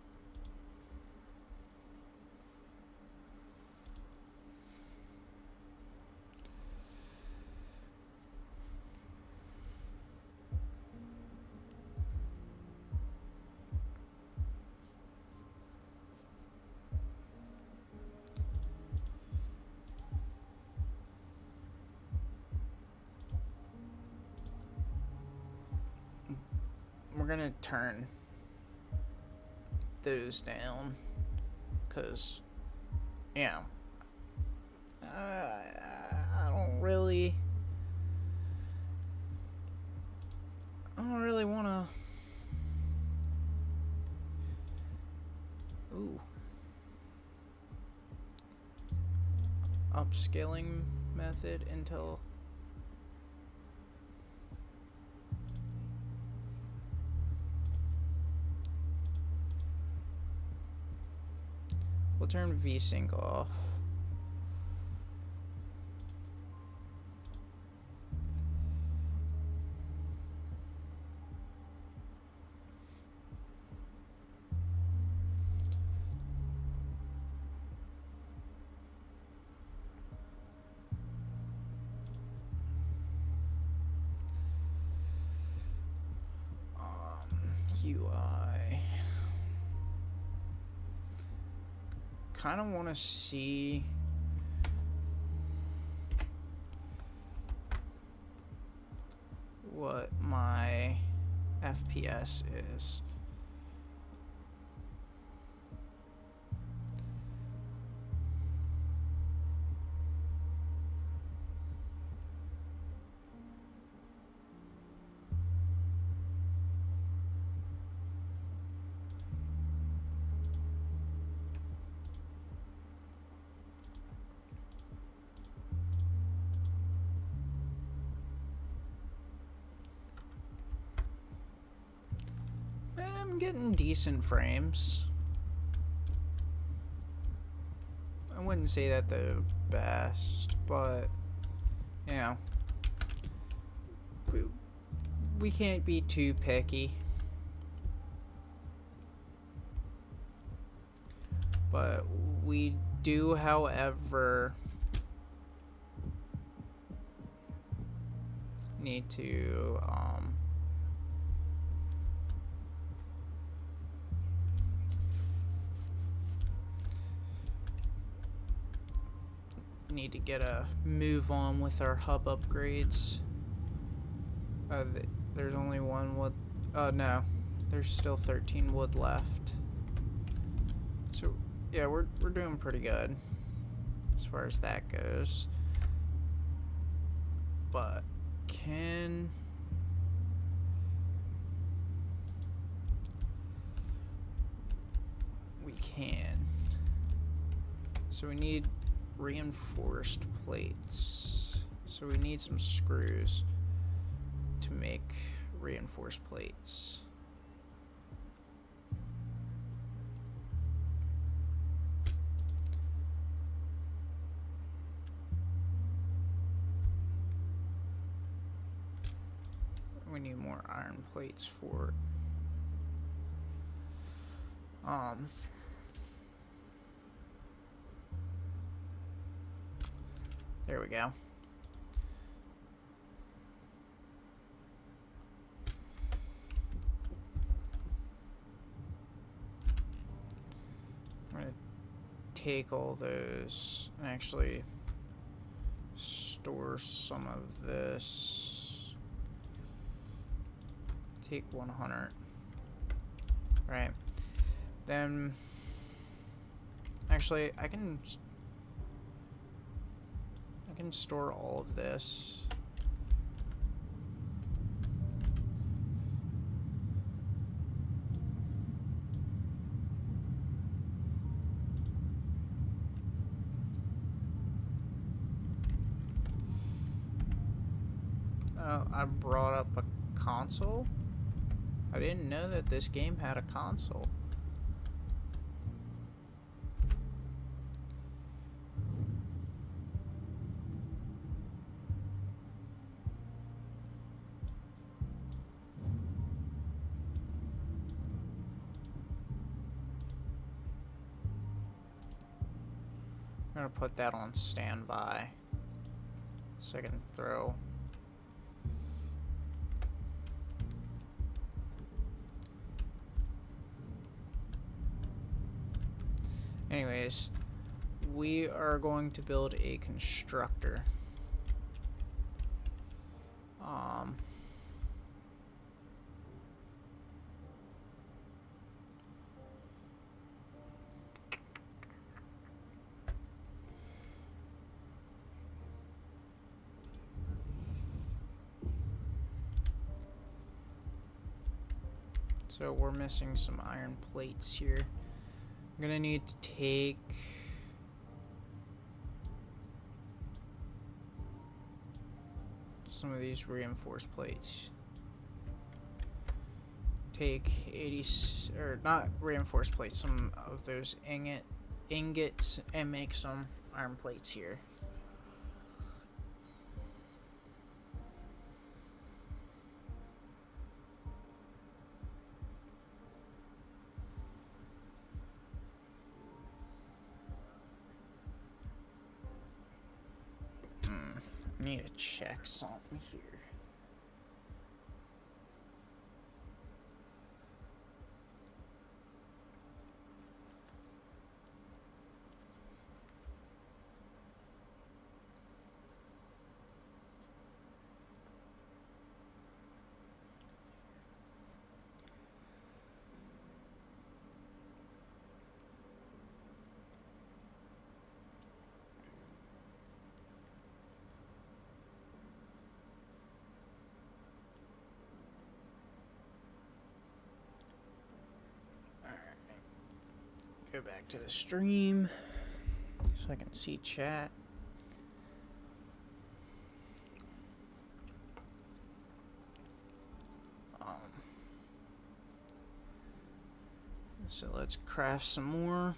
We're gonna turn those down, because, yeah, I don't really want to. Ooh. Upscaling method until... We'll turn VSync off. UI. Kind of want to see what my FPS is. I'm getting decent frames. I wouldn't wouldn't say that the best, but you know, we can't be too picky. But we do, however, need to get a move on with our hub upgrades. There's only one wood. No, there's still 13 wood left. So yeah, we're doing pretty good as far as that goes. But we can. So we need reinforced plates. So we need some screws to make reinforced plates. We need more iron plates for it. There we go. I'm gonna take all those and actually store some of this. Take 100. Right. Then actually I can store all of this. I brought up a console. I didn't know that this game had a console. I'm gonna put that on standby so I can throw. Anyways, we are going to build a constructor. So we're missing some iron plates here. I'm gonna need to take some of these reinforced plates. Take 80, or not reinforced plates, some of those ingots, and make some iron plates here. I need to check something here. Go back to the stream so I can see chat. So let's craft some more.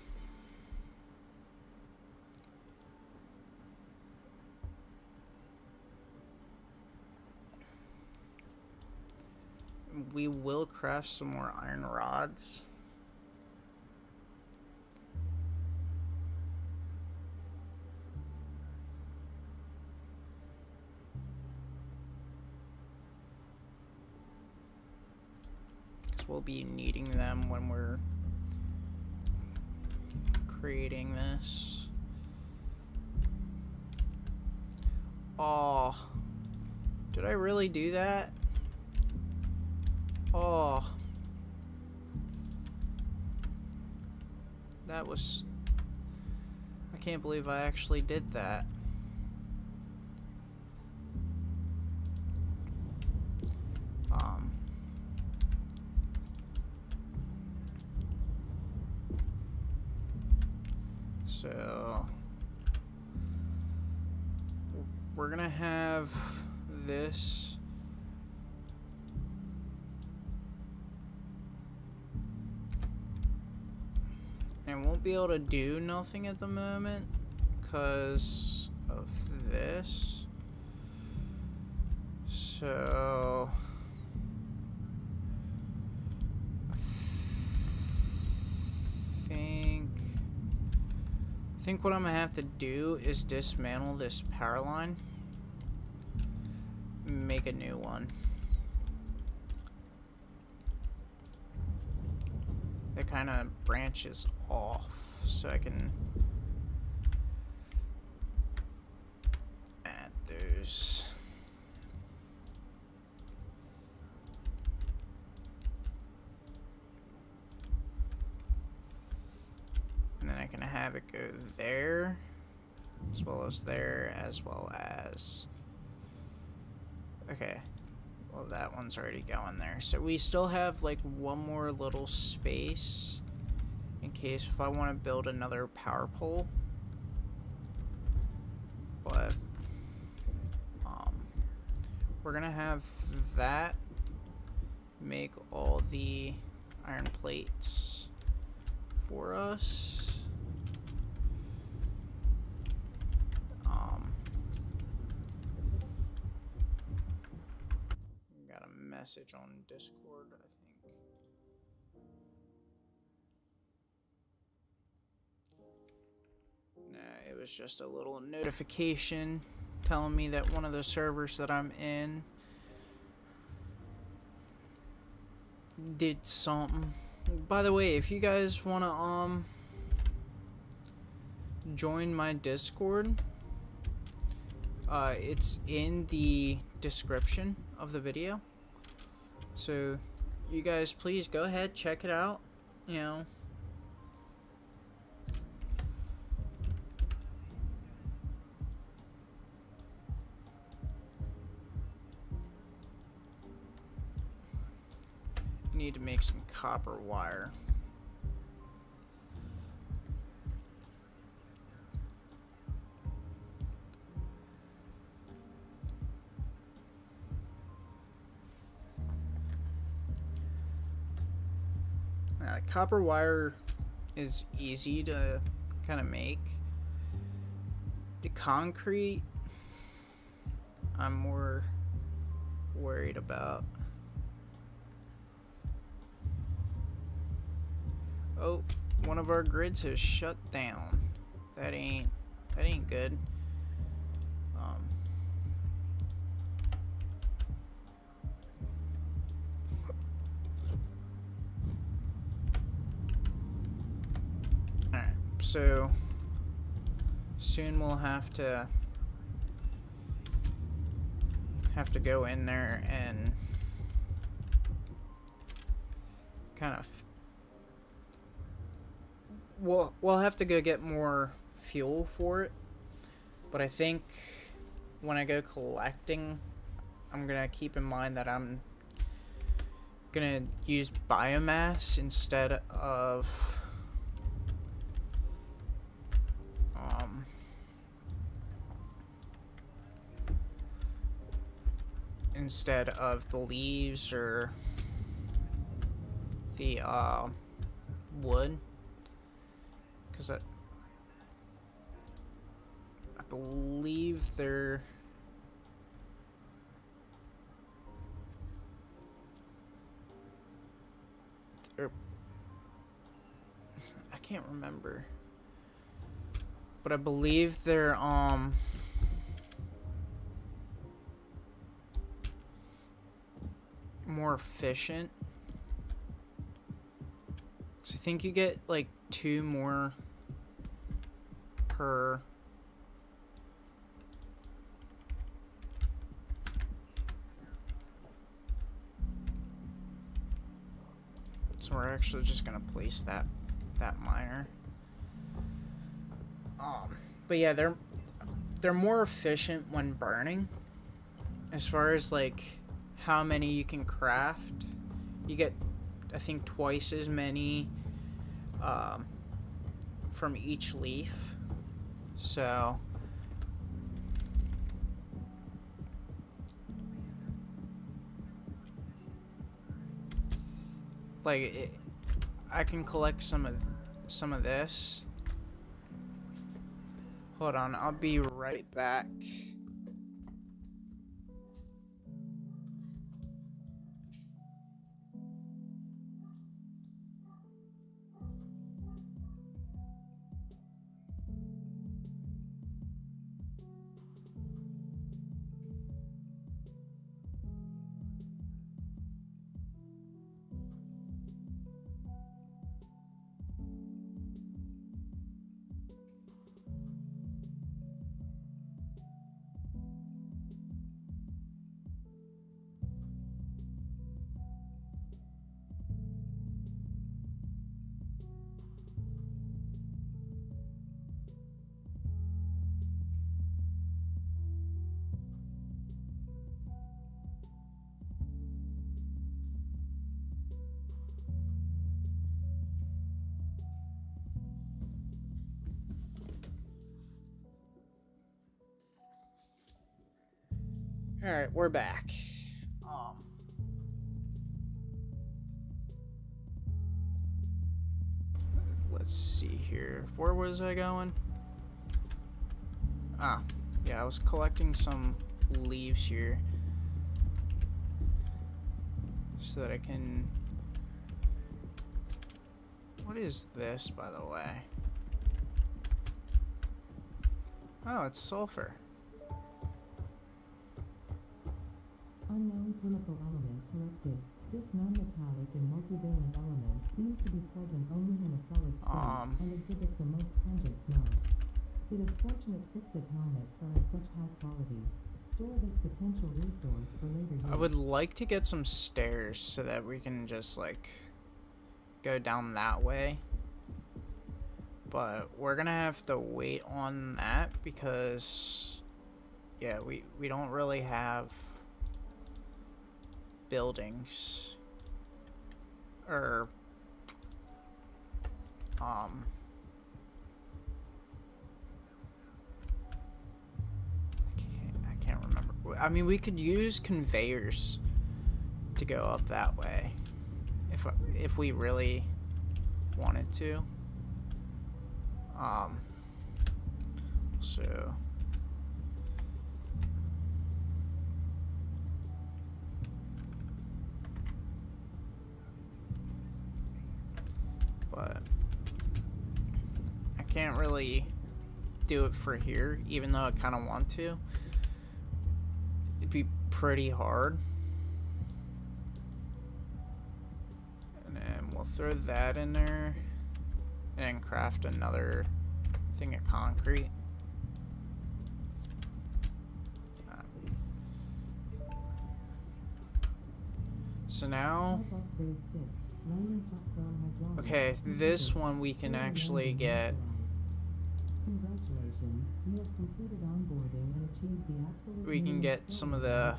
we will craft some more iron rods. Because we'll be needing them when we're creating this. Oh, did I really do that? Oh, that was, I can't believe I actually did that. So we're gonna have this. And won't be able to do nothing at the moment because of this. So I think what I'm gonna have to do is dismantle this power line, make a new one. It kind of branches off, so I can add those. And then I can have it go there, as well as there, as well as... Okay. Well, that one's already going there. So we still have like one more little space in case if I want to build another power pole. But we're gonna have that make all the iron plates for us. Got a message on Discord, I think. Nah, it was just a little notification telling me that one of the servers that I'm in did something. By the way, if you guys wanna join my Discord, it's in the description of the video. So you guys please go ahead, check it out, you know. Need to make some copper wire. Copper wire is easy to kind of make. The concrete, I'm more worried about. Oh, one of our grids has shut down. That ain't good. Alright, so soon we'll have to go in there and kind of we'll have to go get more fuel for it, but I think when I go collecting, I'm gonna keep in mind that I'm gonna use biomass instead of the leaves or the wood, because I believe they're or I can't remember, but I believe they're more efficient. So I think you get like 2 more per so we're actually just gonna place that miner. But yeah, they're more efficient when burning. As far as like how many you can craft, you get I think twice as many from each leaf. So like I can collect some of this. Hold on, I'll be right back. All right, we're back. Let's see here. Where was I going? Ah, yeah, I was collecting some leaves here so that I can. What is this, by the way? Oh, it's sulfur. Unknown chemical element collected. This non-metallic and multivalent element seems to be present only in a solid state and exhibits a most pungent smell. It is fortunate fixit helmets are of such high quality. Store this potential resource for later use. I would like to get some stairs so that we can just like go down that way. But we're gonna have to wait on that because yeah, we don't really have buildings or I can't remember. I mean, we could use conveyors to go up that way if we really wanted to. So but I can't really do it for here, even though I kind of want to. It'd be pretty hard. And then we'll throw that in there and then craft another thing of concrete. So now, okay, this one we can actually get. Congratulations, you have completed onboarding and achieved the absolute. We can get some of the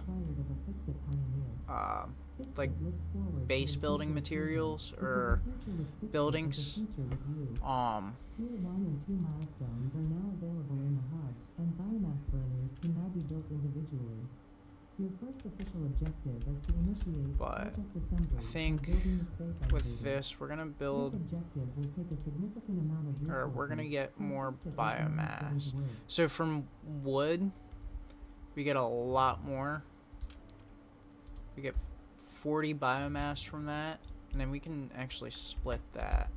like base building materials or buildings. Tier 1 and 2 milestones are now available in the hub, and biomass burners can now be built individually. Your first official objective is to initiate But project assembly I think and building the space with elevator. this we're gonna This build, objective will take a significant amount of or we're gonna resources, get so more fix it before you start biomass. the work. So from wood, we get a lot more. We get 40 biomass from that, And then we can actually split that.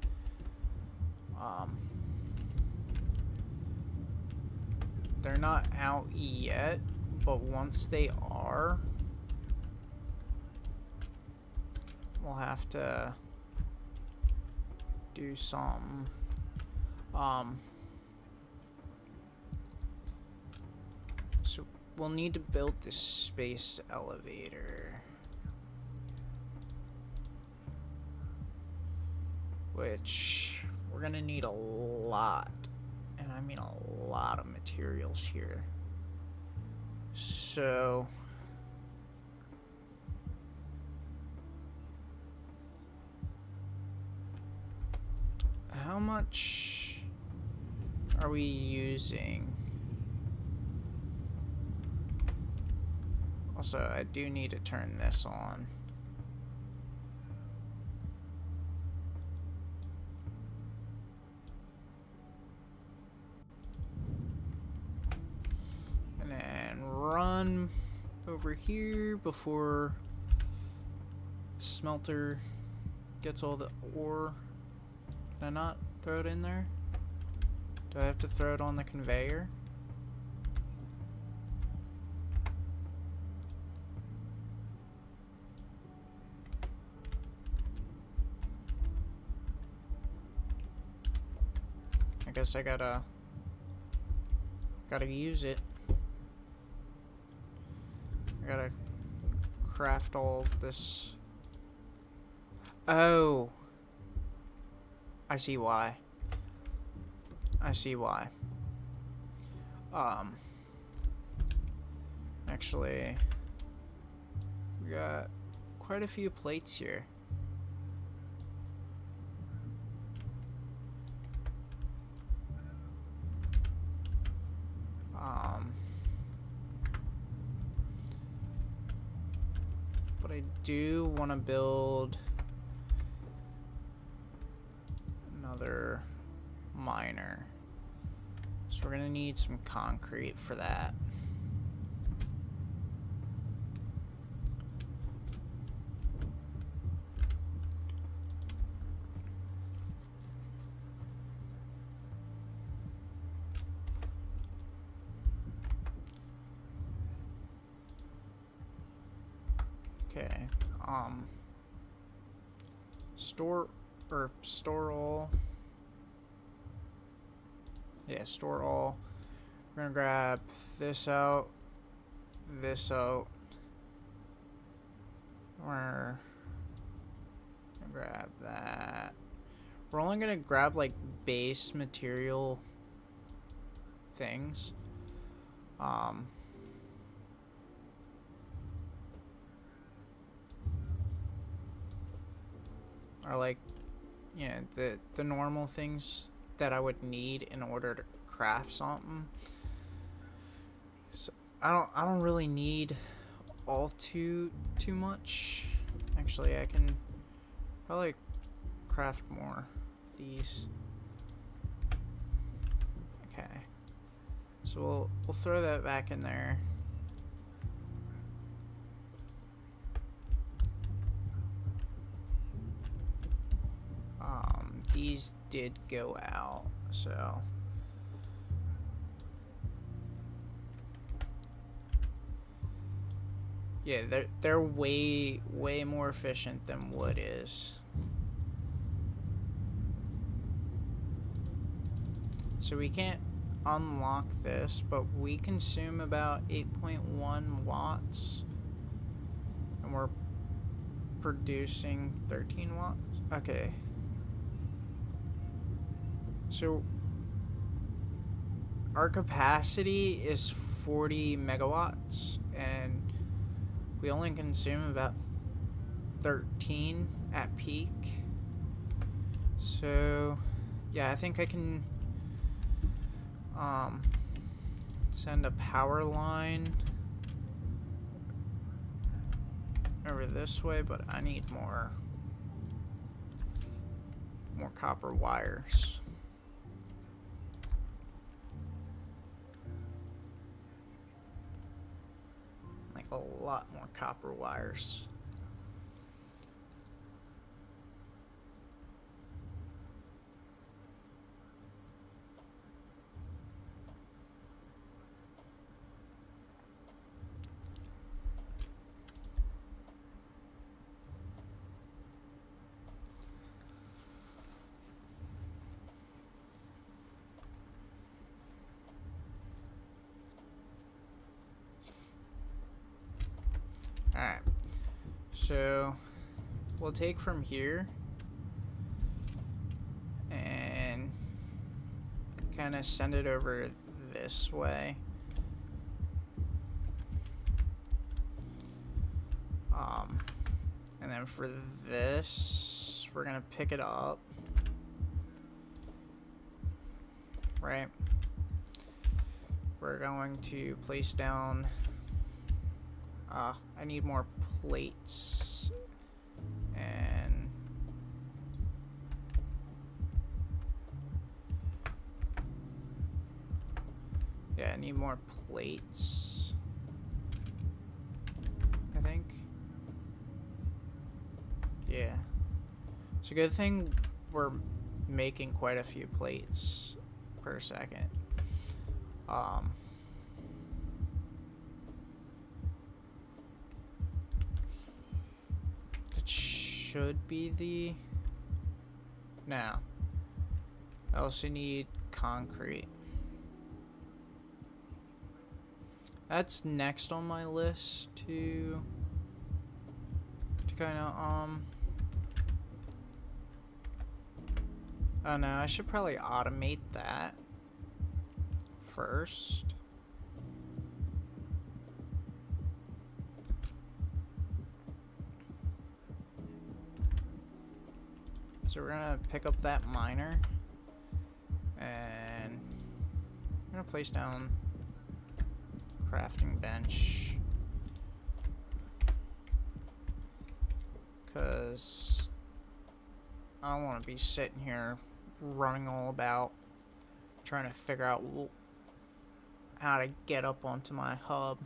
They're not out yet, but once they are, we'll have to do some so we'll need to build this space elevator, which we're gonna need a lot, and I mean a lot of materials here. So how much are we using? Also, I do need to turn this on. And then run over here before the smelter gets all the ore. Can I not throw it in there? Do I have to throw it on the conveyor? I guess I gotta use it. I gotta craft all of this. Oh, I see why. I see why. Actually, we got quite a few plates here. But I do want to build another miner. So we're gonna need some concrete for that. Okay, store all. Yeah, store all. We're gonna grab this out, this out. We're gonna grab that. We're only gonna grab like base material things. Are like, yeah, the normal things that I would need in order to craft something. So I don't really need all too much. Actually, I can probably craft more of these. Okay, so we'll throw that back in there. These did go out, so yeah, they're way more efficient than wood is. So we can't unlock this, but we consume about 8.1 watts, and we're producing 13 watts. Okay. So our capacity is 40 megawatts, and we only consume about 13 at peak. So yeah, I think I can send a power line over this way, but I need more copper wires. Like a lot more copper wires. So we'll take from here and kind of send it over this way. And then for this, we're gonna pick it up, right? We're going to place down, I need more plates, and yeah, I need more plates, I think. Yeah. It's a good thing we're making quite a few plates per second. That should be the... No. I also need concrete. That's next on my list to kind of, oh no, I should probably automate that first. So we're gonna pick up that miner and I'm gonna place down crafting bench, because I don't want to be sitting here running all about trying to figure out how to get up onto my hub.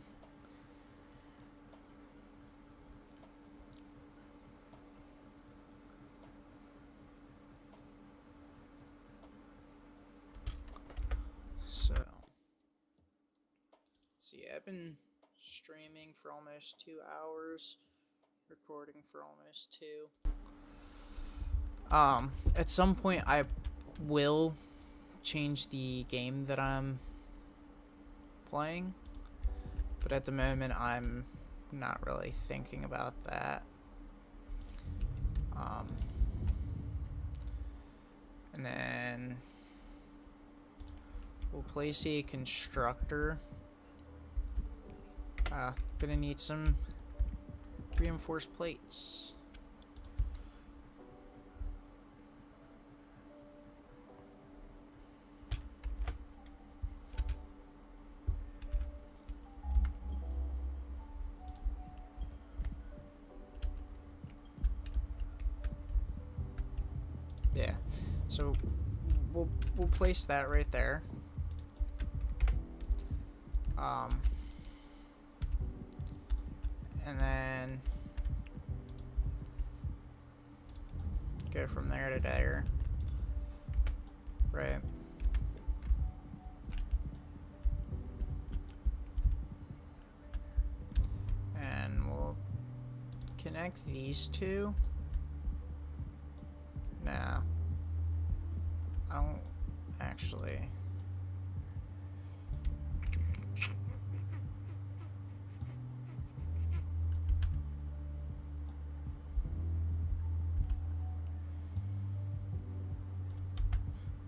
So, let's see, I've been streaming for almost 2 hours, recording for almost 2. At some point I will change the game that I'm playing, but at the moment I'm not really thinking about that. And then we'll place a constructor. Gonna need some reinforced plates. Yeah, so we'll place that right there. And then go from there to there, right? And we'll connect these two. Nah, I don't actually.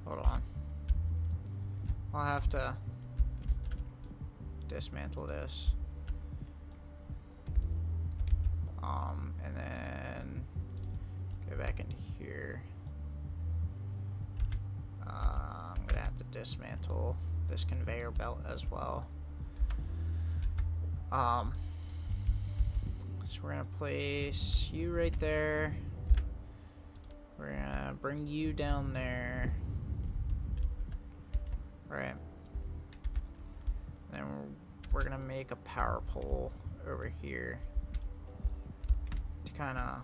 Hold on. I'll have to dismantle this. And then go back into here. I'm gonna have to dismantle this conveyor belt as well. So we're gonna place you right there. We're gonna bring you down there. Right. Then we're gonna make a power pole over here to kind of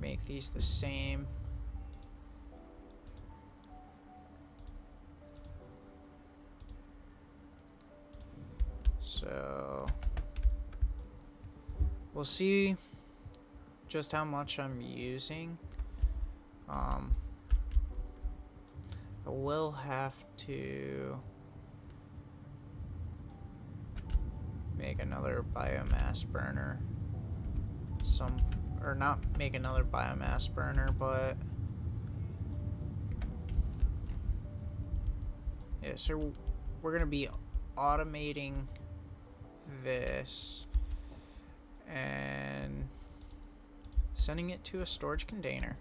make these the same. So we'll see just how much I'm using. I will have to make another biomass burner. some, or not make another biomass burner, but yeah, so we're gonna be automating this and sending it to a storage container.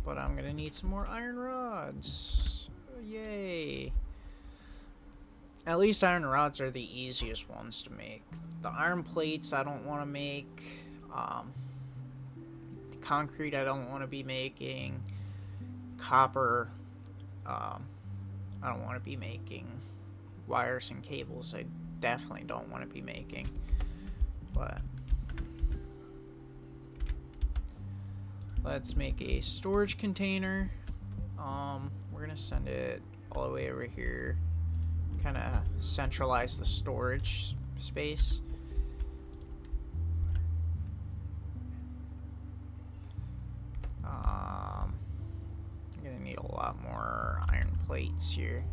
But I'm gonna need some more iron rods. Yay. At least iron rods are the easiest ones to make. The iron plates I don't want to make. Concrete I don't want to be making. Copper I don't want to be making. Wires and cables I definitely don't want to be making. But let's make a storage container. We're gonna send it all the way over here. Kind of centralize the storage space. I'm gonna need a lot more iron plates here.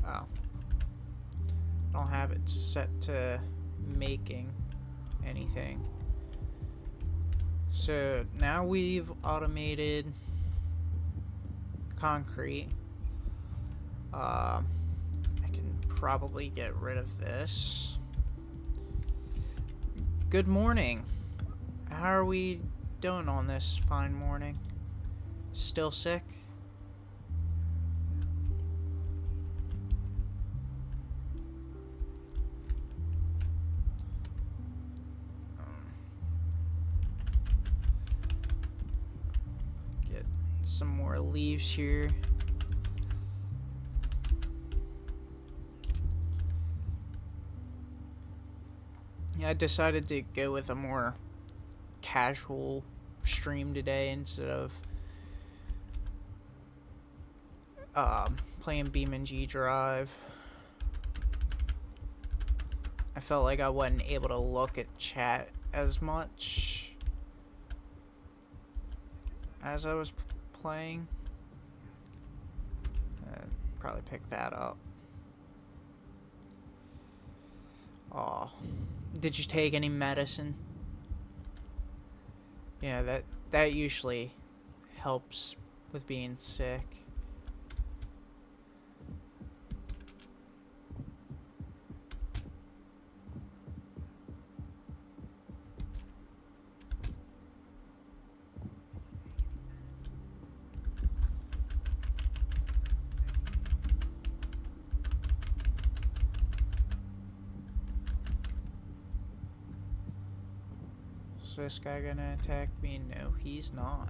Oh. Don't have it set to making anything. So now we've automated concrete. I can probably get rid of this. Good morning. How are we doing on this fine morning? Still sick? Some more leaves here. Yeah, I decided to go with a more casual stream today instead of playing BeamNG Drive. I felt like I wasn't able to look at chat as much as I was playing. Probably pick that up. Oh, did you take any medicine? Yeah, that usually helps with being sick. This guy gonna attack me? No, he's not.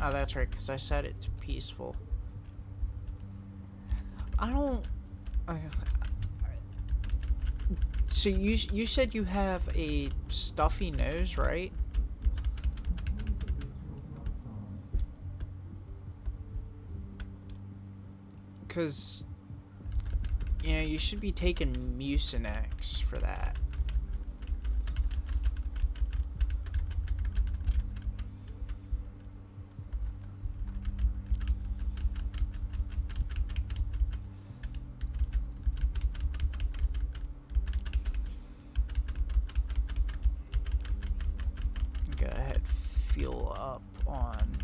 Oh, that's right, because I set it to peaceful. I don't... So you said you have a stuffy nose, right? Because, you know, you should be taking Mucinex for that. Go ahead, fuel up on...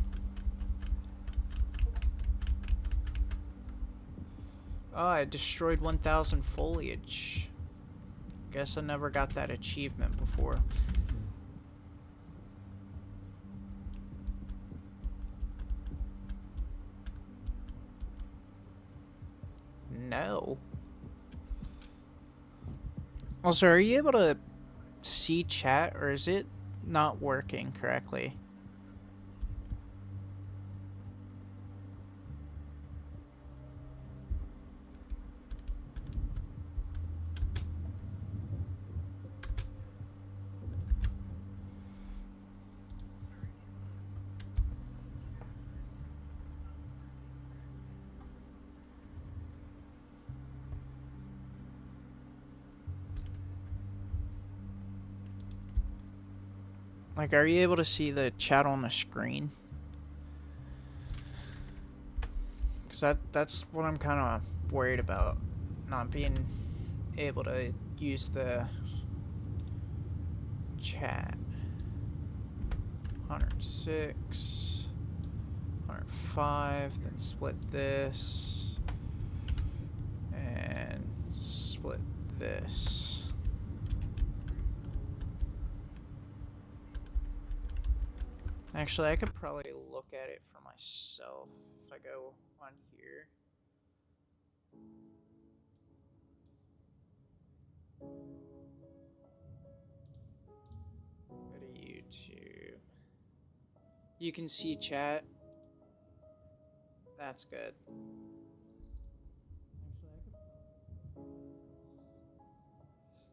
Oh, I destroyed 1,000 foliage. Guess I never got that achievement before. No. Also, are you able to see chat, or is it not working correctly? Like, are you able to see the chat on the screen? Because that's what I'm kind of worried about. Not being able to use the chat. 106, 105, then split this, and split this. Actually, I could probably look at it for myself if I go on here. Go to YouTube. You can see chat. That's good.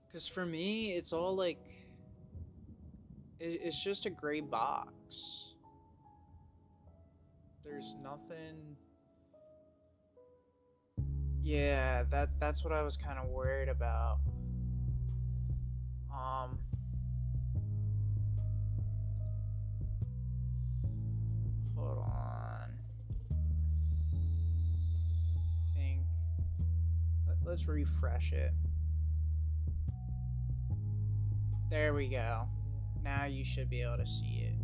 Because for me, it's all like... It's just a gray box. There's nothing... Yeah, that's what I was kind of worried about. Hold on. Let's refresh it. There we go. Now you should be able to see it.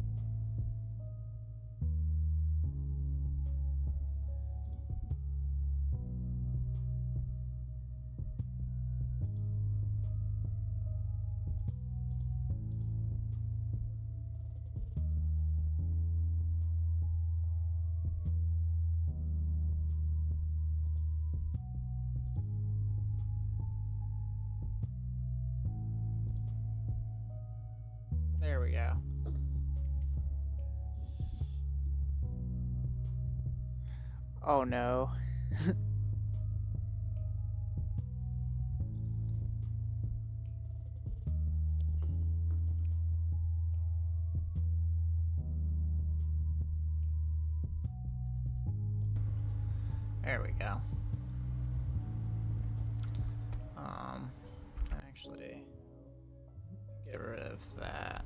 There we go. Oh no. There we go. Actually, get rid of that.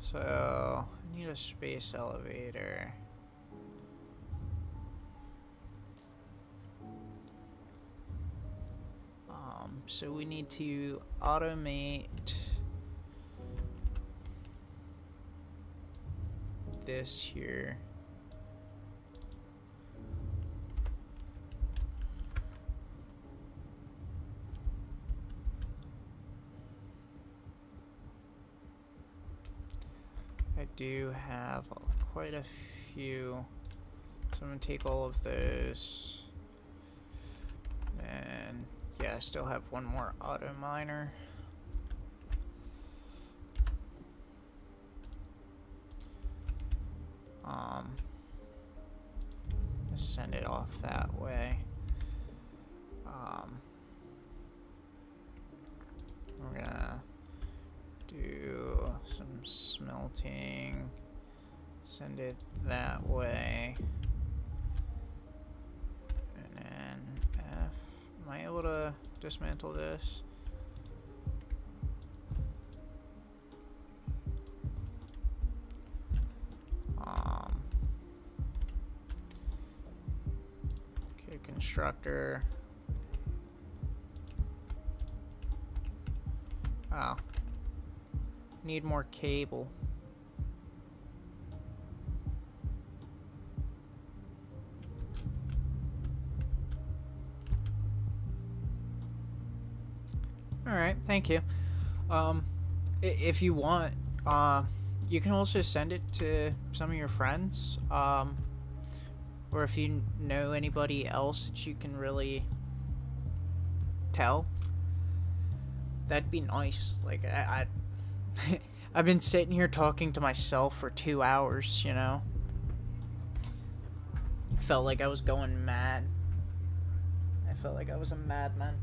So I need a space elevator. So we need to automate this here. I do have quite a few, so I'm gonna take all of those, and yeah, I still have one more auto miner. Just send it off that way. We're gonna do some smelting, send it that way, and then F. Am I able to dismantle this? Okay, constructor. Oh. Need more cable. Alright, thank you. If you want, you can also send it to some of your friends, or if you know anybody else that you can really tell, that'd be nice. Like, I've been sitting here talking to myself for 2 hours, you know? Felt like I was going mad. I felt like I was a madman.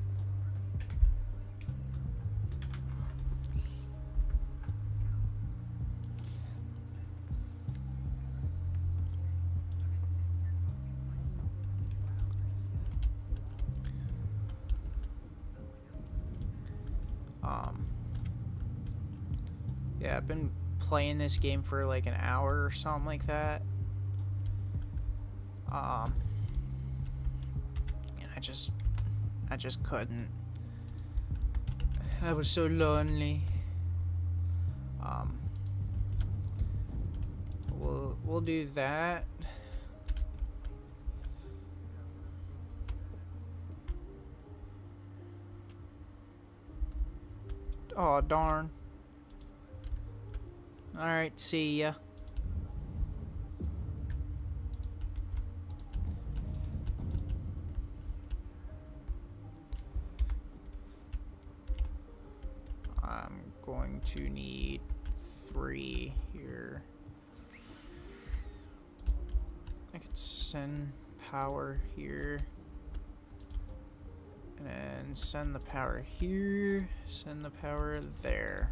Yeah, I've been playing this game for like an hour or something like that. And I just couldn't. I was so lonely. We'll do that. Oh darn. Alright, see ya. I'm going to need 3 here. I could send power here. And then send the power here. Send the power there.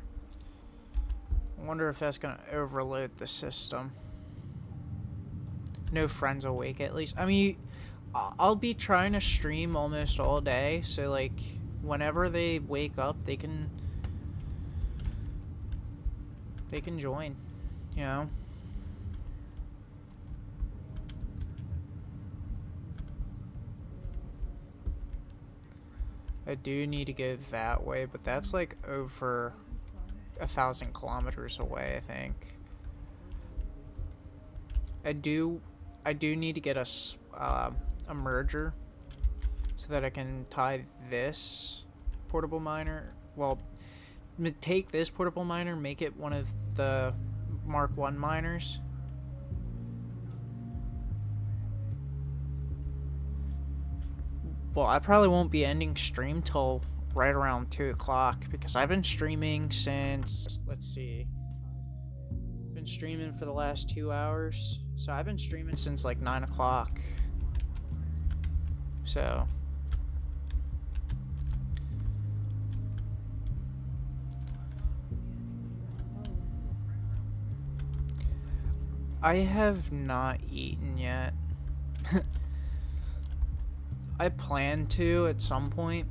I wonder if that's gonna overload the system. No friends awake at least. I mean, I'll be trying to stream almost all day, so like whenever they wake up, they can join, you know. I do need to go that way, but that's like over 1,000 kilometers away, I think. I do need to get a merger so that I can tie this portable miner. Well, take this portable miner, make it one of the Mark 1 miners. Well, I probably won't be ending stream till right around 2 o'clock because I've been streaming since, let's see, been streaming for the last 2 hours. So I've been streaming since like 9 o'clock. So I have not eaten yet. I plan to at some point,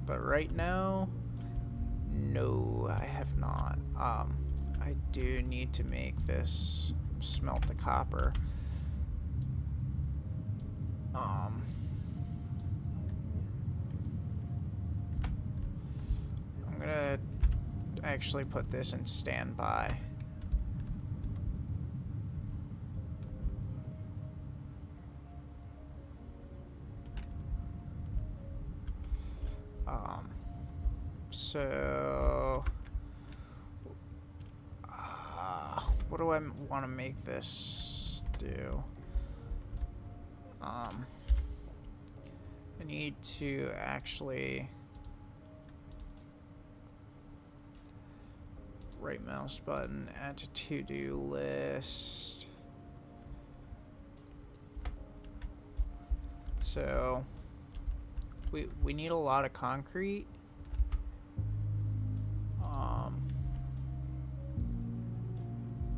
but right now, no, I have not. I do need to make this smelt the copper. I'm gonna actually put this in standby. So what do I want to make this do? I need to actually right mouse button, add to to-do list. So we need a lot of concrete.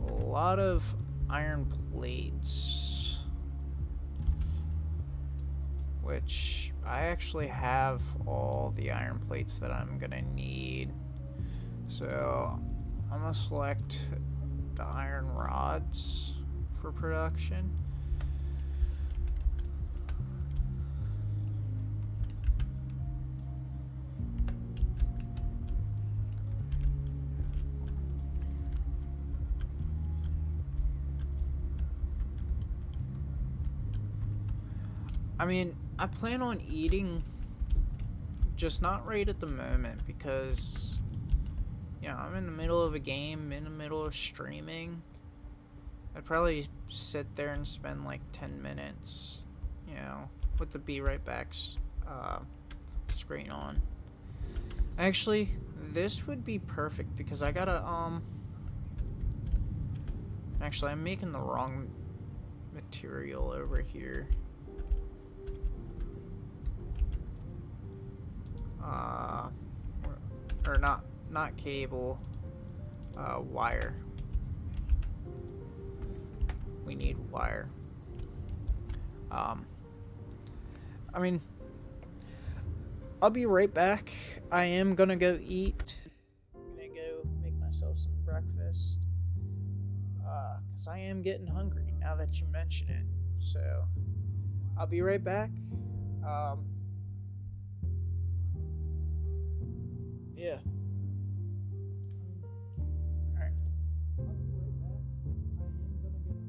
A lot of iron plates, which I actually have all the iron plates that I'm gonna need. So I'm gonna select the iron rods for production. I mean, I plan on eating, just not right at the moment because, you know, I'm in the middle of a game, in the middle of streaming. I'd probably sit there and spend like 10 minutes, you know, with the be right back's screen on. Actually, this would be perfect because I gotta, actually, I'm making the wrong material over here. Or not cable, wire. We need wire. I mean, I'll be right back. I am gonna go eat. I'm gonna go make myself Because I am getting hungry now that you mention it. So, I'll be right back. Yeah. Alright. I'll be right back. I am gonna get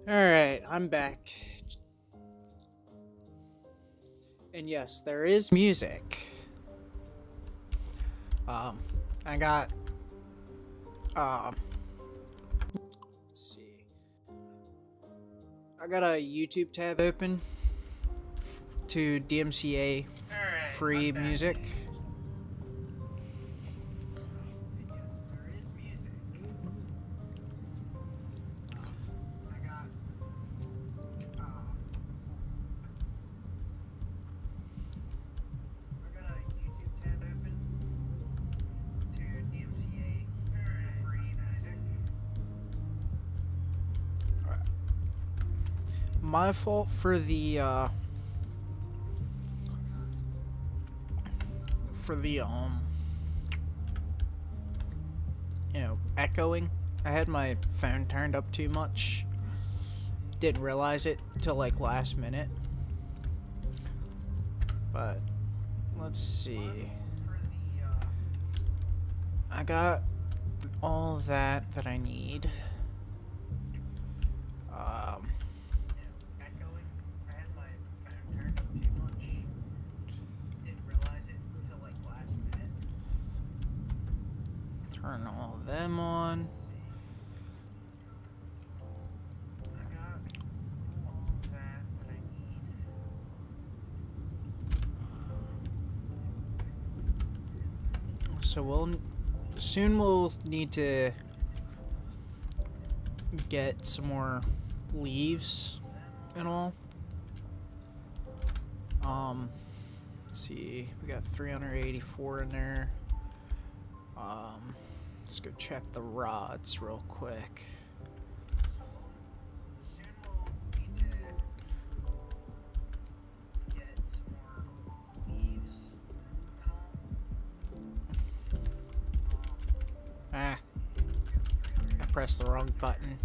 Alright, I'm back. And yes, there is music. I got, let's see. I got a YouTube tab open to DMCA free music. My fault for the echoing. I had my phone turned up too much. Didn't realize it till like last minute. But let's see. I got all that I need. Echoing. I had my phone turned up too much. Didn't realize it until like last minute. Turn all them on. I got all that I need. So we'll soon we'll need to get some more leaves and all. Let's see, we got 384 in there. Let's go check the rods real quick. Soon we'll need to get some more leaves and all. I pressed the wrong button.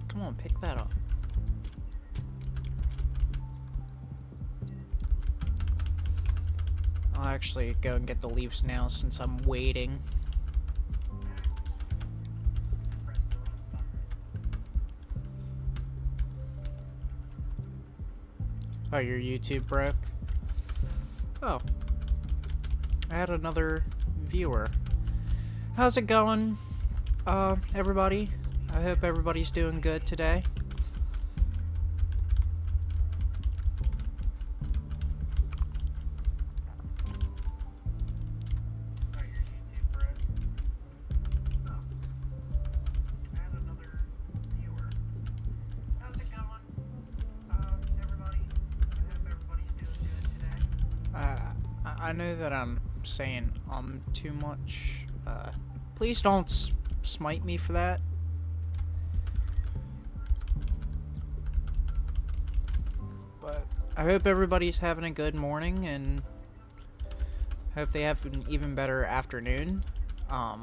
Come on, pick that up. I'll actually go and get the leaves now since I'm waiting. Oh, your YouTube broke? Oh. I had another viewer. How's it going, everybody? I hope everybody's doing good today. I know that I'm saying too much. Please don't smite me for that. But I hope everybody's having a good morning and hope they have an even better afternoon. I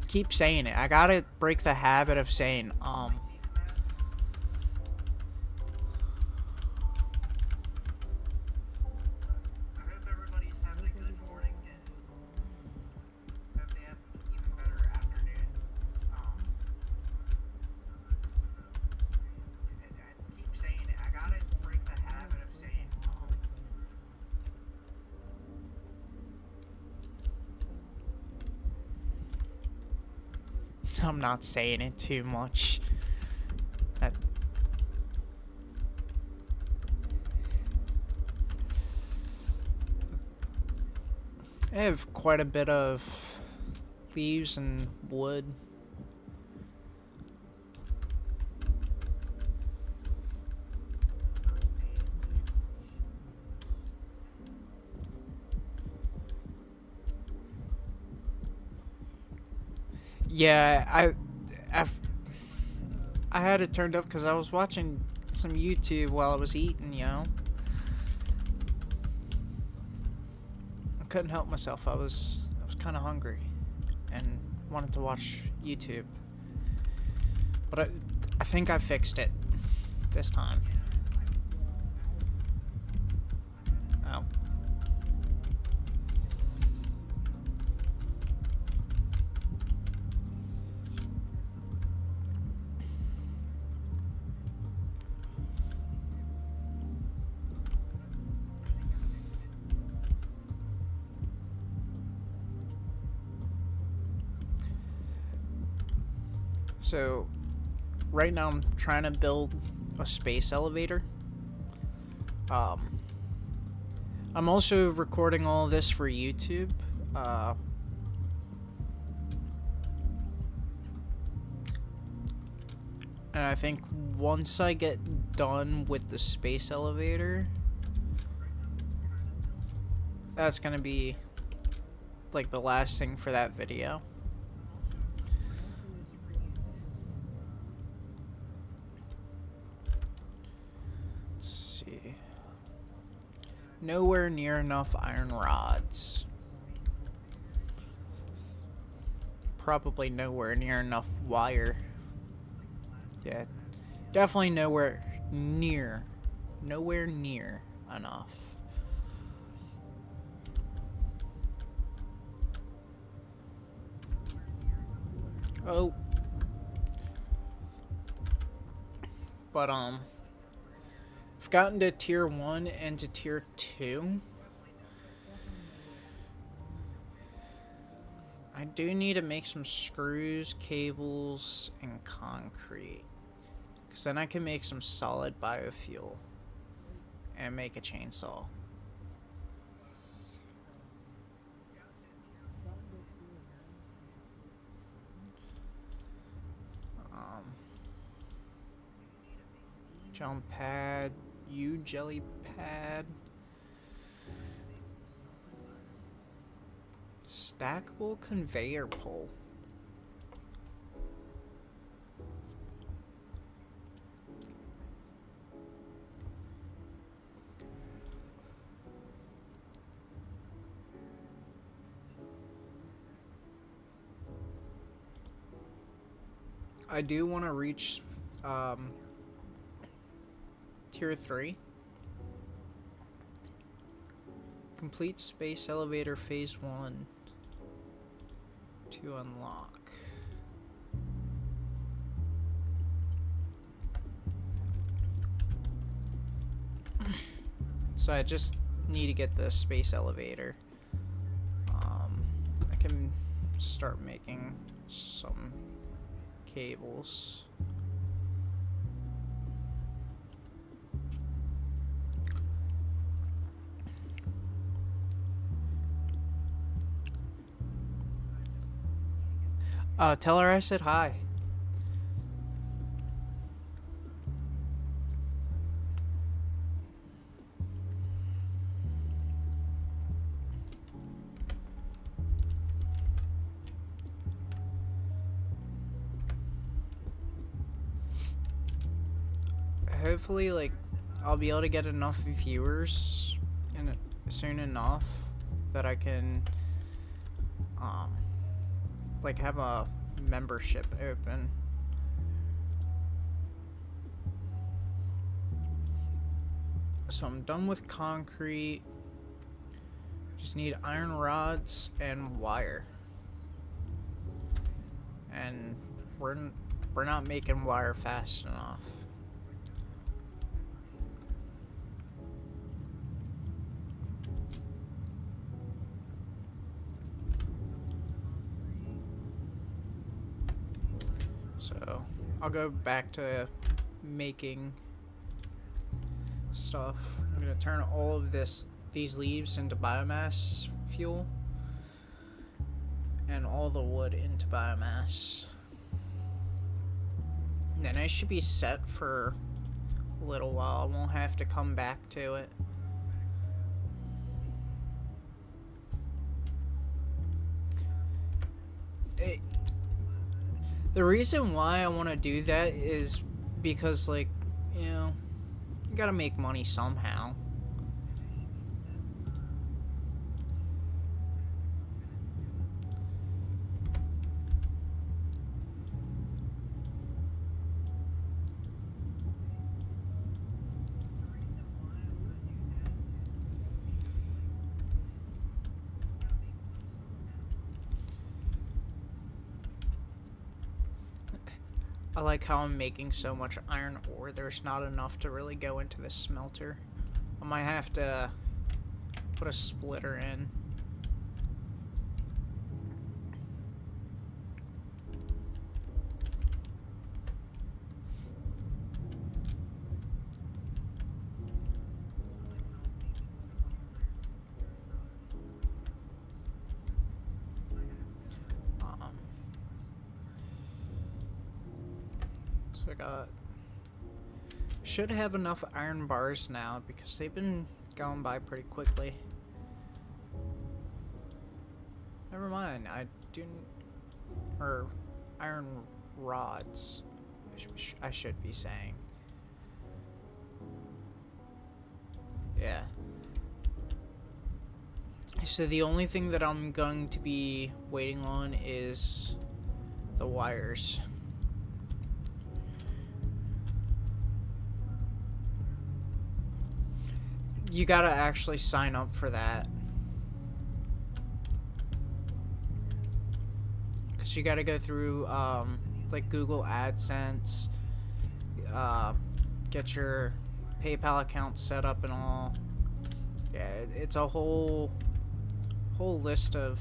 keep saying it. I gotta break the habit of saying I'm not saying it too much. I have quite a bit of leaves and wood. Yeah, I had it turned up because I was watching some YouTube while I was eating, you know. I couldn't help myself. I was kind of hungry and wanted to watch YouTube. But I think I fixed it this time. Oh. So, right now I'm trying to build a space elevator. I'm also recording all of this for YouTube. And I think once I get done with the space elevator, that's gonna be like the last thing for that video. Nowhere near enough iron rods. Probably nowhere near enough wire. Yeah, definitely nowhere near enough. Oh. But I've gotten to tier 1 and to tier 2. I do need to make some screws, cables, and concrete. Because then I can make some solid biofuel and make a chainsaw. Jump pad, jelly pad. Stackable conveyor pole. I do want to reach Tier 3. Complete space elevator phase 1 to unlock. So I just need to get the space elevator. I can start making some cables. Tell her I said hi. Hopefully, like, I'll be able to get enough viewers soon enough that I can, like, have a membership open. So I'm done with concrete. Just need iron rods and wire. And we're not making wire fast enough. So I'll go back to making stuff. I'm gonna turn all of these leaves into biomass fuel and all the wood into biomass. And then I should be set for a little while. I won't have to come back to it. The reason why I want to do that is because, like, you know, you gotta make money somehow. I like how I'm making so much iron ore. There's not enough to really go into the smelter. I might have to put a splitter in. So I should have enough iron bars now because they've been going by pretty quickly. Never mind, or iron rods, I should be saying. Yeah. So the only thing that I'm going to be waiting on is the wires. You gotta actually sign up for that. Because you gotta go through, like, Google AdSense, get your PayPal account set up and all. Yeah, it's a whole list of,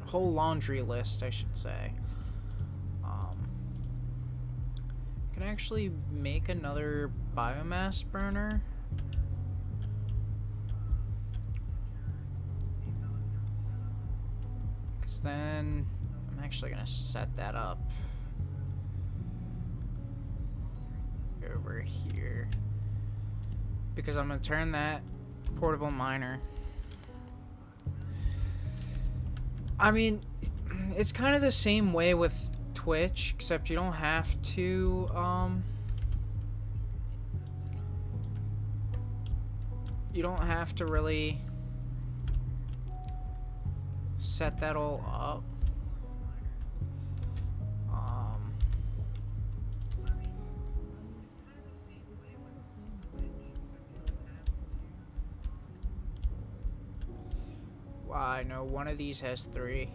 whole laundry list, I should say. I can actually make another biomass burner. Because then I'm actually going to set that up over here. Because I'm going to turn that portable miner. I mean, it's kind of the same way with Twitch, except you don't have to, you don't have to really set that all up. Wow, I know one of these has 3.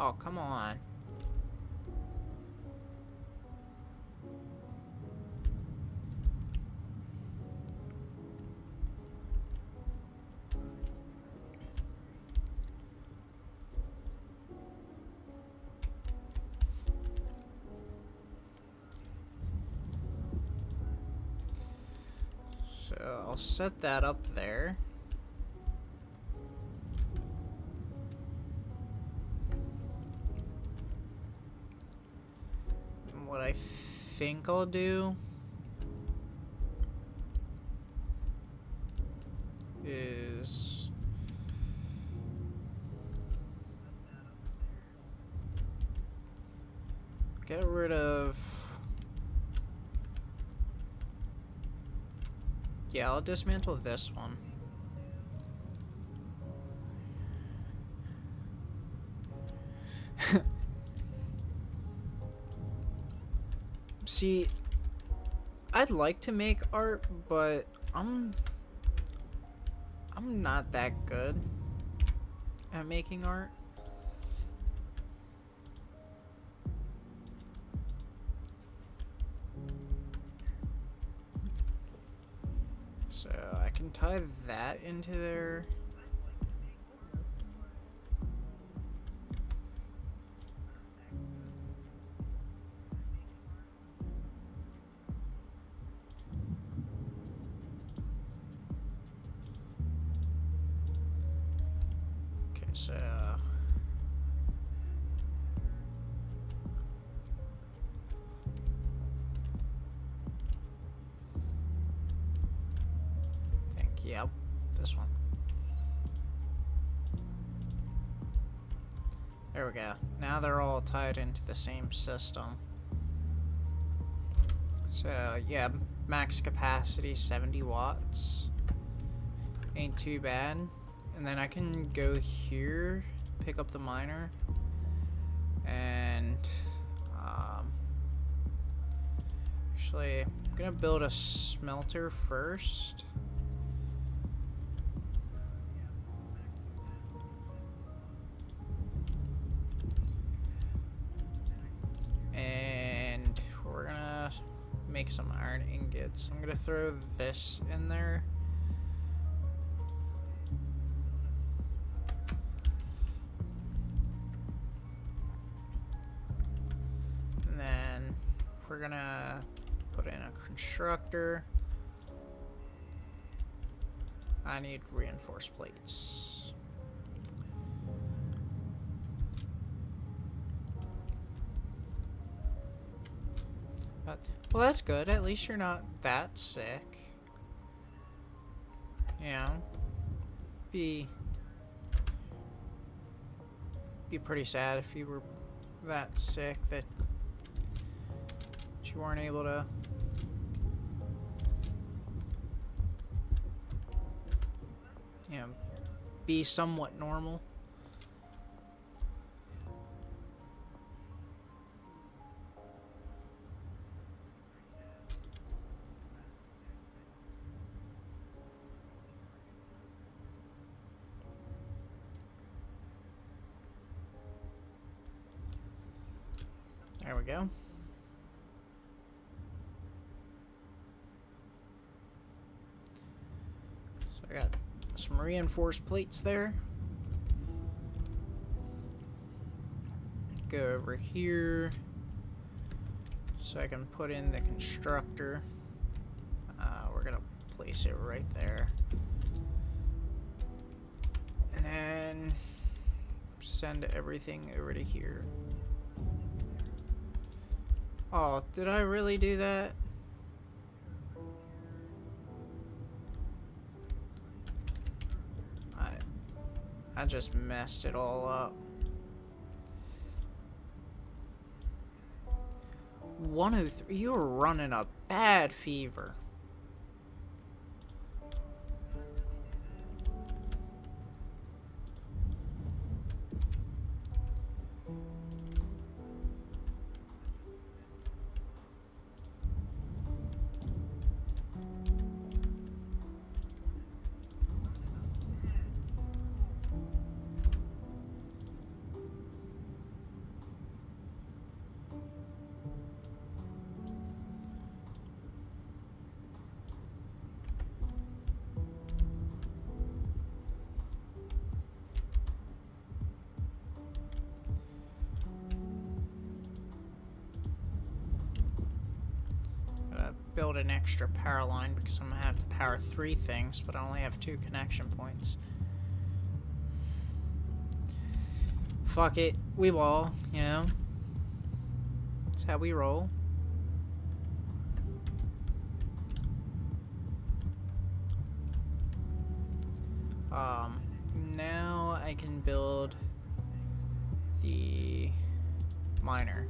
Oh, come on. So I'll set that up there. What I think I'll do is get rid of, yeah, I'll dismantle this one. See, I'd like to make art, but I'm not that good at making art. So I can tie that into there. So yep, this one. There we go. Now they're all tied into the same system. So yeah, max capacity 70 watts. Ain't too bad. And then I can go here, pick up the miner, and actually I'm gonna build a smelter first. And we're gonna make some iron ingots. I'm gonna throw this in there. We're gonna put in a constructor. I need reinforced plates. Well, that's good. At least you're not that sick. You know, be pretty sad if you were that sick that you weren't able to be somewhat normal. There we go. So I got some reinforced plates there. go over here so I can put in the constructor. We're gonna place it right there. And then send everything over to here. Oh, did I really do that? I just messed it all up. 103, you were running a bad fever. Build an extra power line because I'm gonna have to power 3 things, but I only have 2 connection points. Fuck it, we ball, you know? That's how we roll. Now I can build the miner.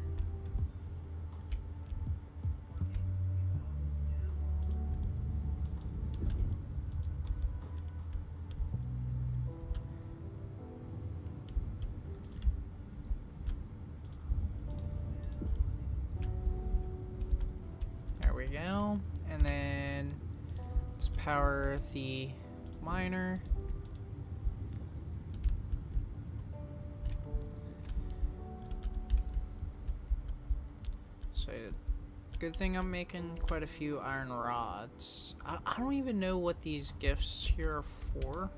There we go. And then let's power the miner. So, good thing I'm making quite a few iron rods. I don't even know what these gifts here are for.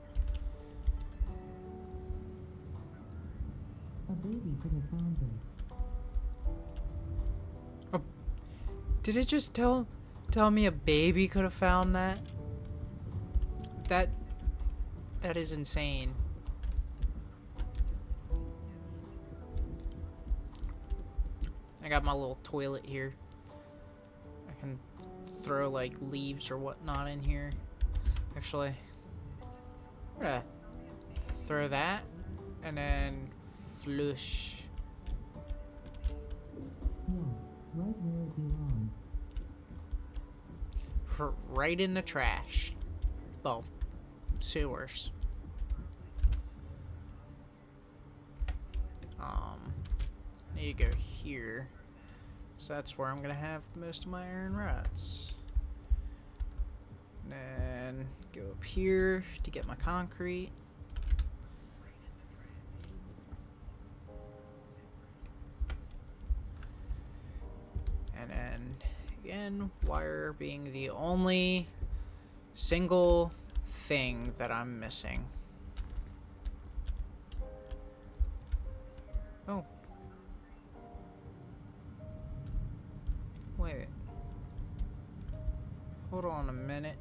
A baby could have found this. Did it just tell me a baby could have found that? That is insane. I got my little toilet here. I can throw like leaves or whatnot in here. Actually, I'm gonna throw that and then flush. Yes, right where it belongs. Right in the trash. Well, sewers. I need to go here. So that's where I'm gonna have most of my iron rods. And then go up here to get my concrete. And then again, wire being the only single thing that I'm missing. Oh. Wait. Hold on a minute.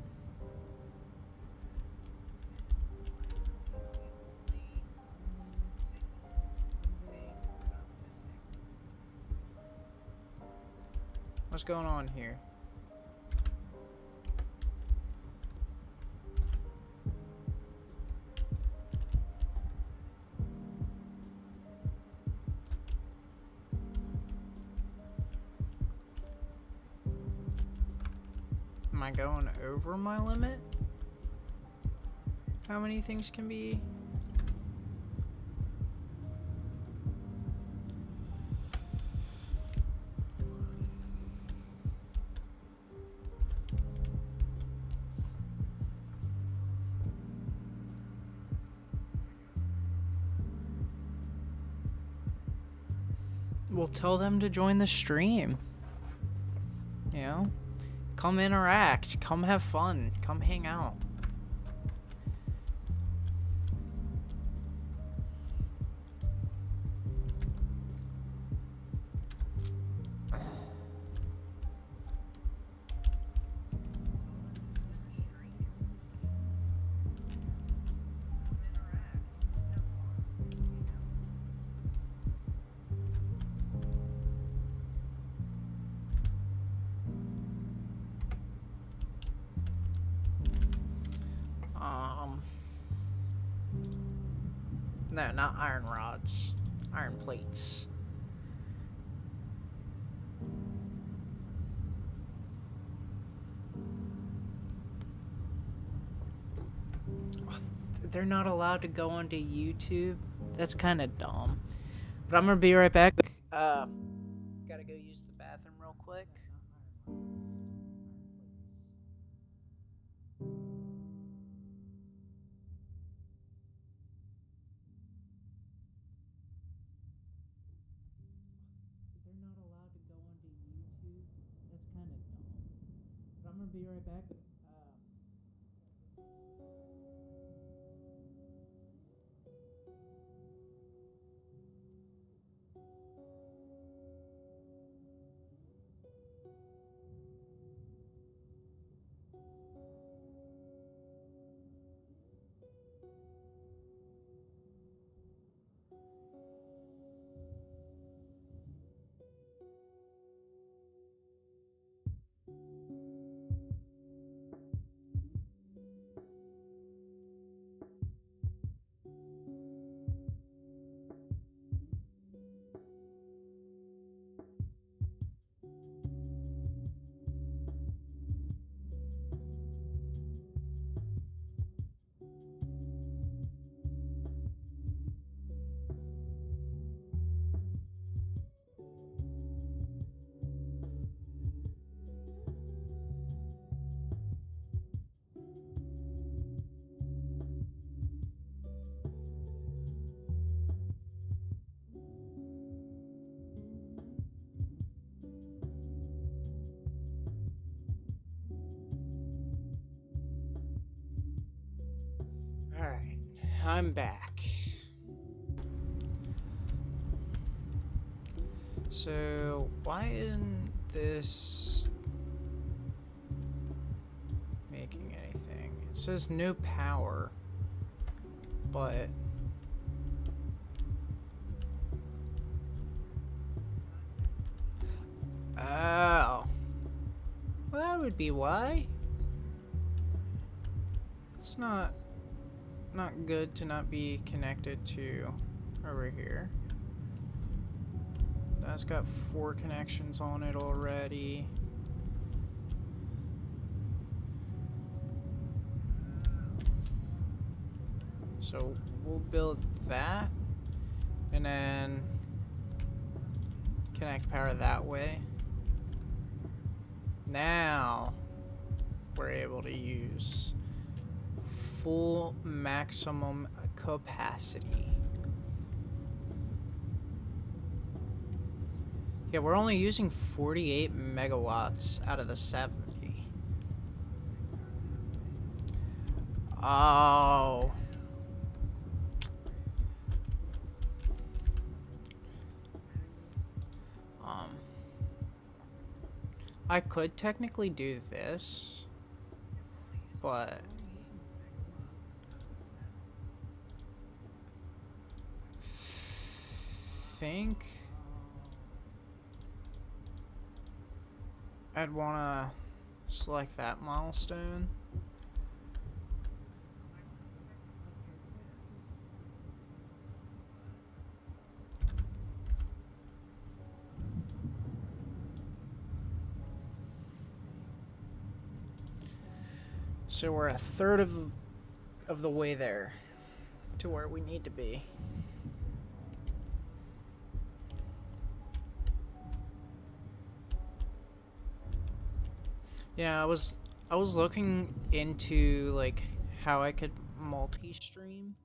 What's going on here? Am I going over my limit? How many things can be? We'll tell them to join the stream. You know? Come interact. Come have fun. Come hang out. No, not iron rods. Iron plates. They're not allowed to go onto YouTube? That's kind of dumb. But I'm gonna be right back. Gotta go use the bathroom real quick. They're not allowed to go onto YouTube? That's kind of dumb. But I'm gonna be right back. Alright, I'm back. So, why isn't this making anything? It says no power, but oh, well, that would be why. It's not good to not be connected to over here. That's got 4 connections on it already. So we'll build that and then connect power that way. Now we're able to use full maximum capacity. Yeah, we're only using 48 megawatts out of the 70. Oh. I could technically do this, but think I'd want to select that milestone. So we're a third of the way there to where we need to be. Yeah, I was looking into like how I could multi-stream.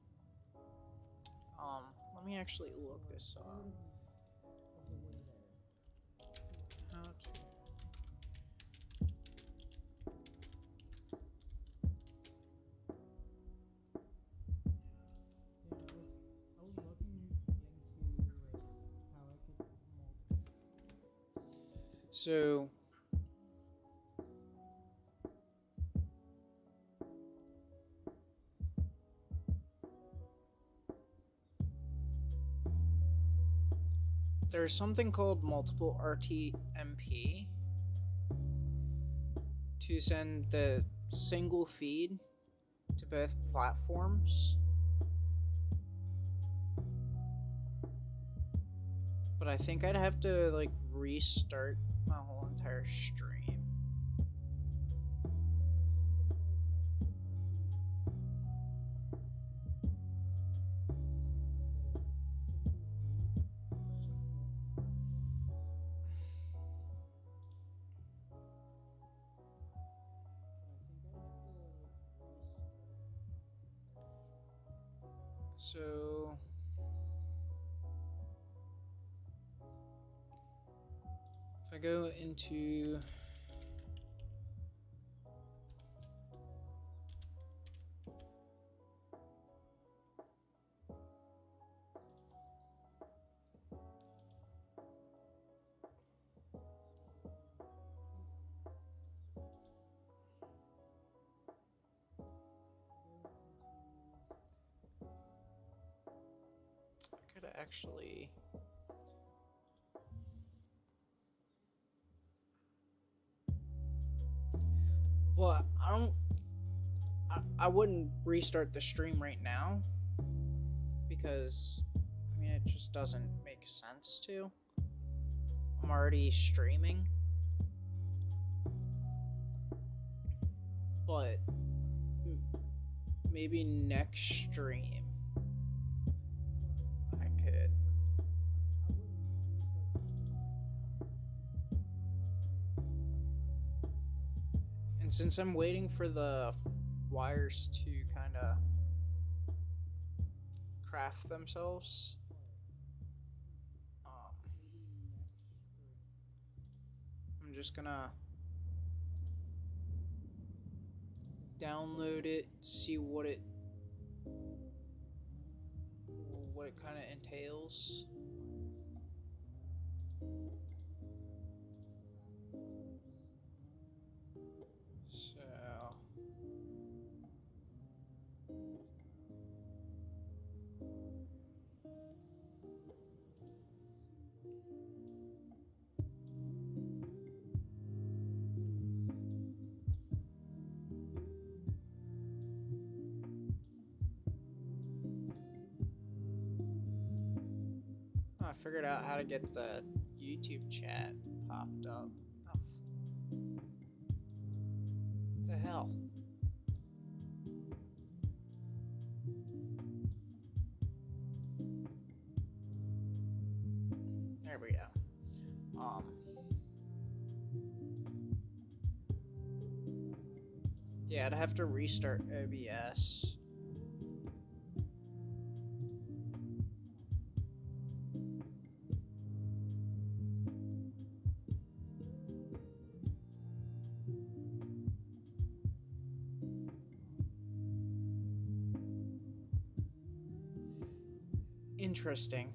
Let me actually look this up. How to So there's something called multiple RTMP to send the single feed to both platforms. But I think I'd have to like restart my whole entire stream. So if I go into I could actually well, I wouldn't restart the stream right now because I mean it just doesn't make sense to. I'm already streaming. But maybe next stream I could. And since I'm waiting for the wires to kind of craft themselves, I'm just gonna download it, see what it kind of entails. So I figured out how to get the YouTube chat popped up. Oh, what the hell? There we go. Yeah, I'd have to restart OBS. Interesting.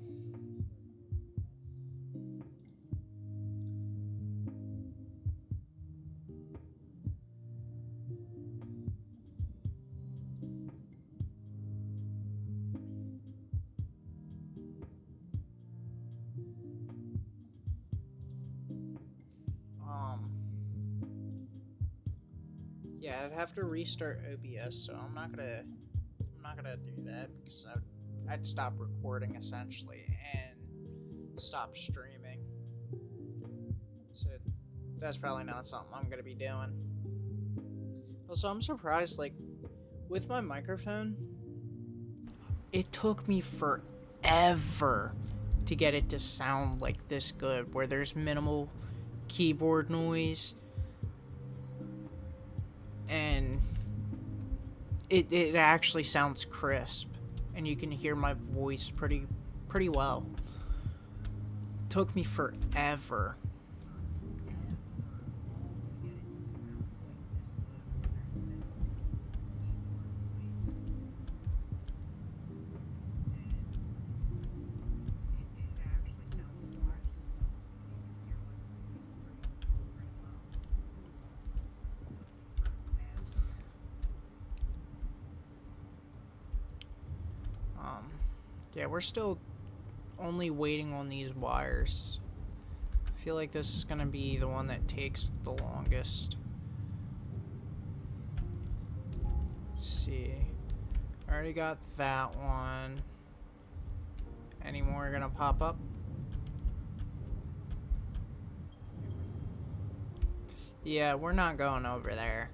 Yeah, I'd have to restart OBS, so I'm not gonna do that because I'd stop recording essentially and stop streaming. So that's probably not something I'm gonna be doing. Also, I'm surprised, like, with my microphone, it took me forever to get it to sound like this good, where there's minimal keyboard noise and it actually sounds crisp and you can hear my voice pretty well. It took me forever. Yeah, we're still only waiting on these wires. I feel like this is gonna be the one that takes the longest. Let's see. I already got that one. Any more gonna pop up? Yeah, we're not going over there.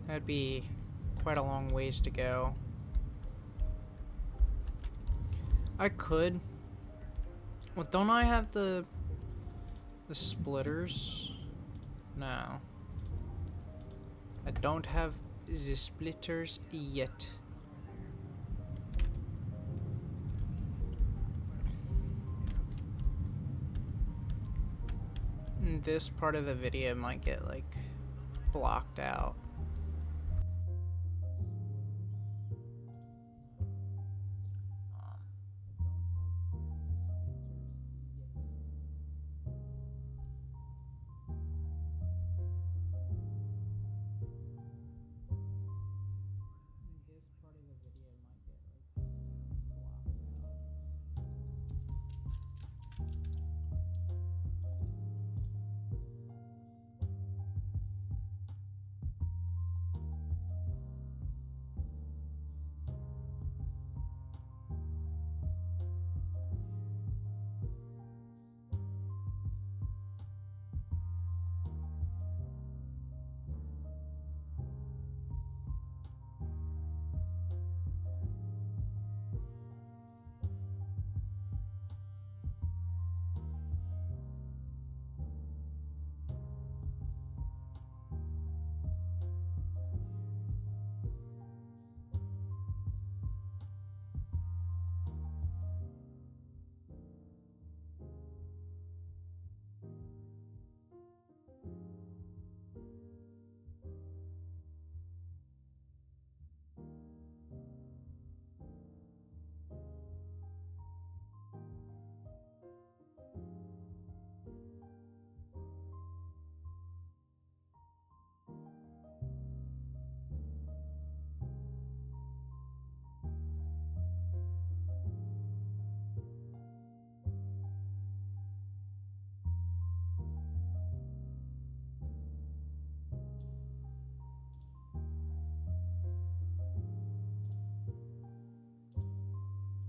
That'd be quite a long ways to go. I could. Well, don't I have the splitters? No. I don't have the splitters yet. This part of the video might get like blocked out. This part of the video might get like blocked out.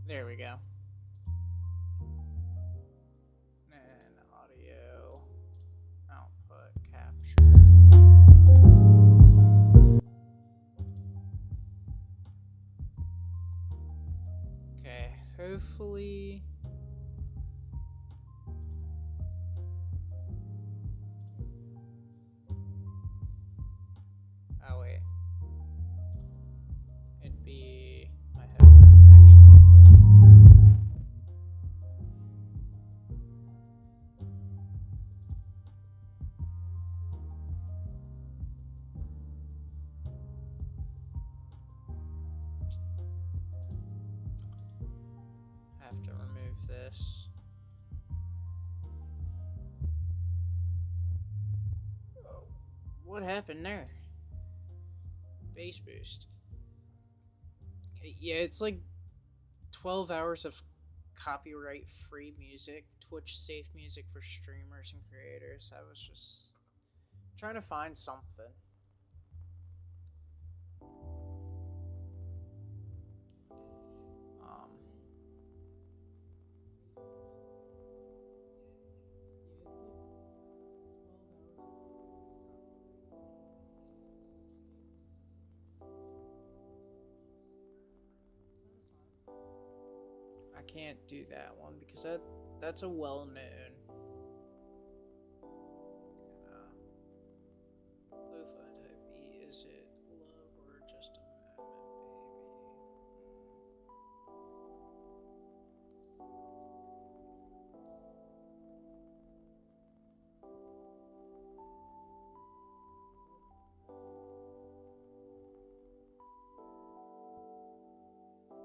There we go. And audio output capture. Okay, hopefully. Oh, wait. It'd be my headphones, actually. Have to remove this. Oh, what happened there? Bass boost. Yeah, it's like 12 hours of copyright free music, Twitch safe music for streamers and creators. I was just trying to find something. I can't do that one because that's a well-known lo-fi type beat. Is it love or just a moment, baby?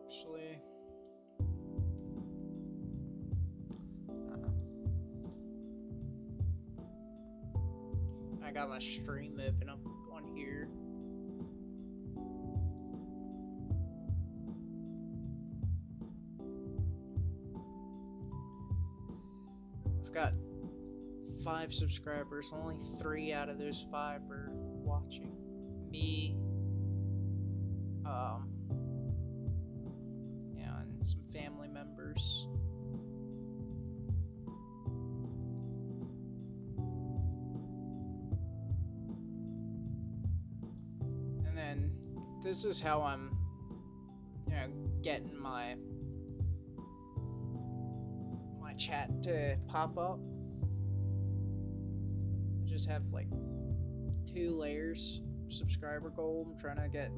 Actually, I got my stream open up on here. I've got 5 subscribers. Only 3 out of those 5 are watching. Me, and some family members. this is how I'm, getting my chat to pop up. I just have like 2 layers subscriber goal. I'm trying to get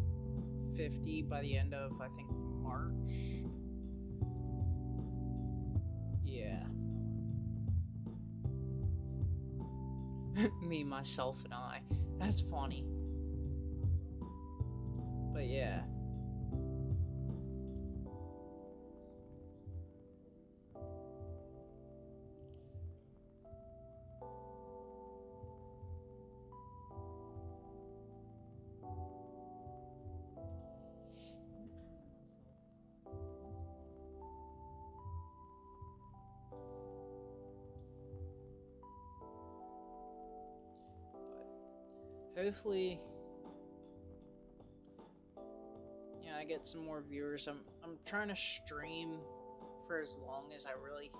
50 by the end of, I think, March. Yeah. Me, myself, and I. That's funny. But yeah. Hopefully, I get some more viewers. I'm trying to stream for as long as I really can.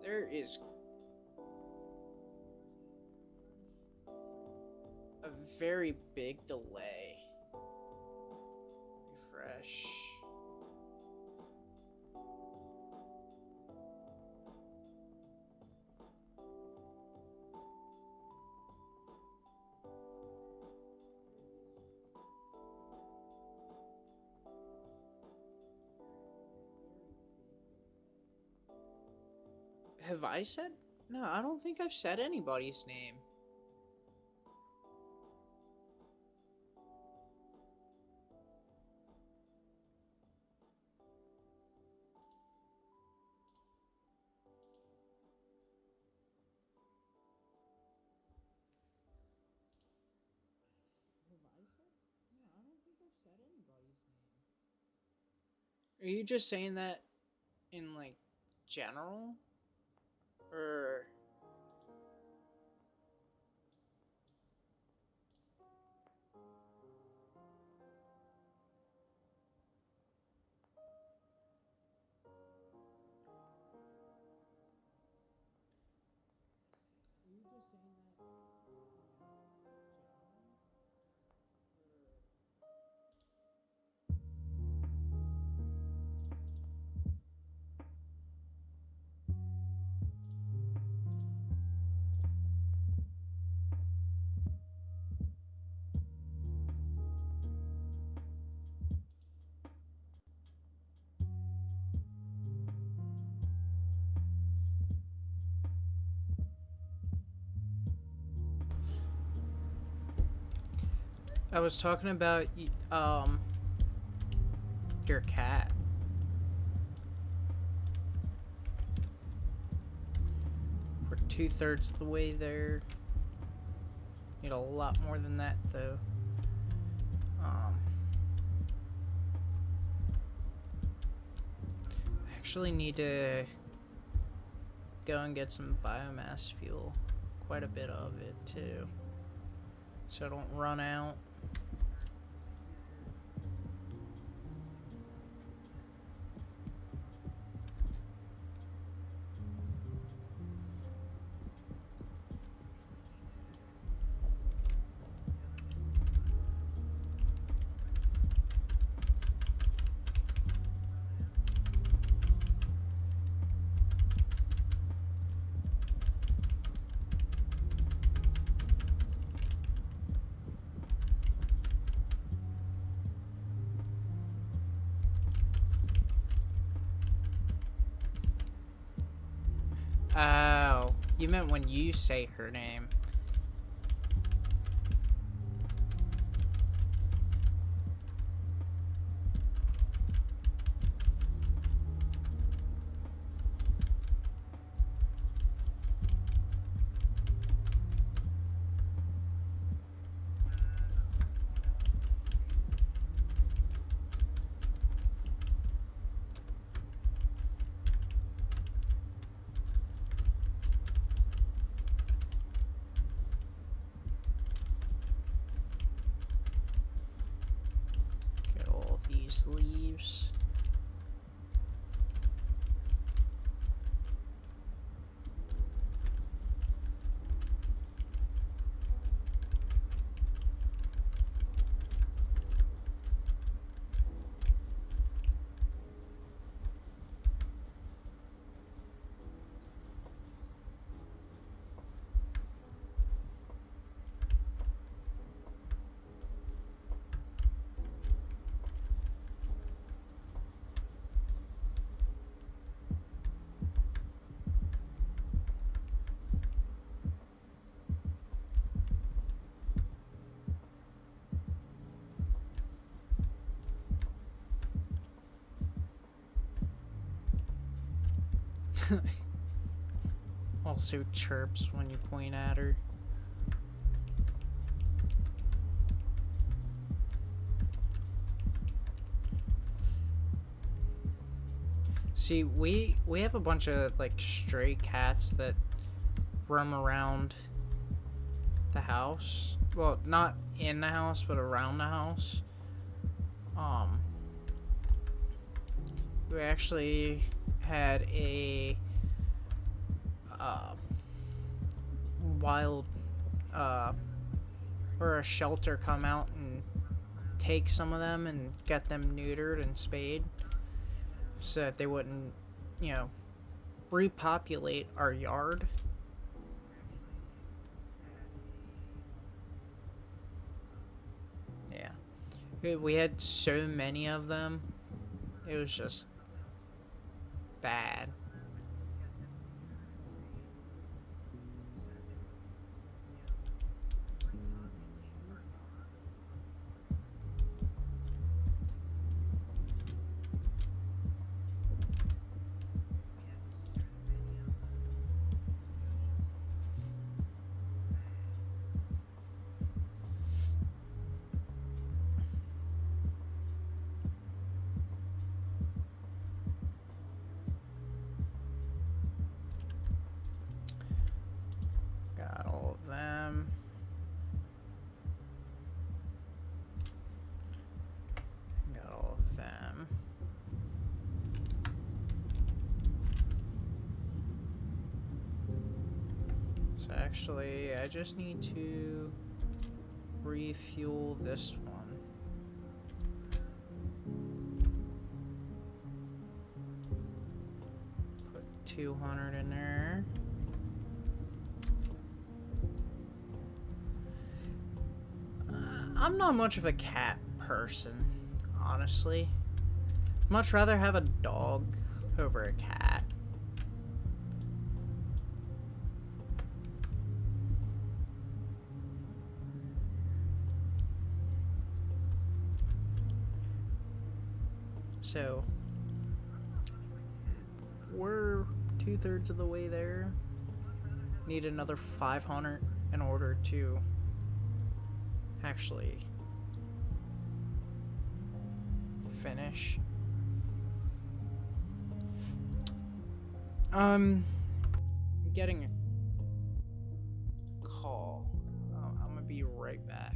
There is a very big delay. Refresh. Have I said? No, I don't think I've said anybody's name. Are you just saying that in, like, general? Or... I was talking about, your cat. We're 2/3 of the way there. Need a lot more than that, though. I actually need to go and get some biomass fuel. Quite a bit of it, too. So I don't run out. Oh, you meant when you say her name. these leaves. Also chirps when you point at her. See, we have a bunch of like stray cats that roam around the house. Well, not in the house, but around the house. We actually had a wild or a shelter come out and take some of them and get them neutered and spayed so that they wouldn't, you know, repopulate our yard. Yeah. We had so many of them. It was just bad. Got all of them. Got all of them. So actually, I just need to refuel this one. Put 200 in there. I'm not much of a cat person, honestly. Much rather have a dog over a cat. So, we're 2/3 of the way there. Need another 500 in order to actually finish. I'm getting a call. I'm gonna be right back.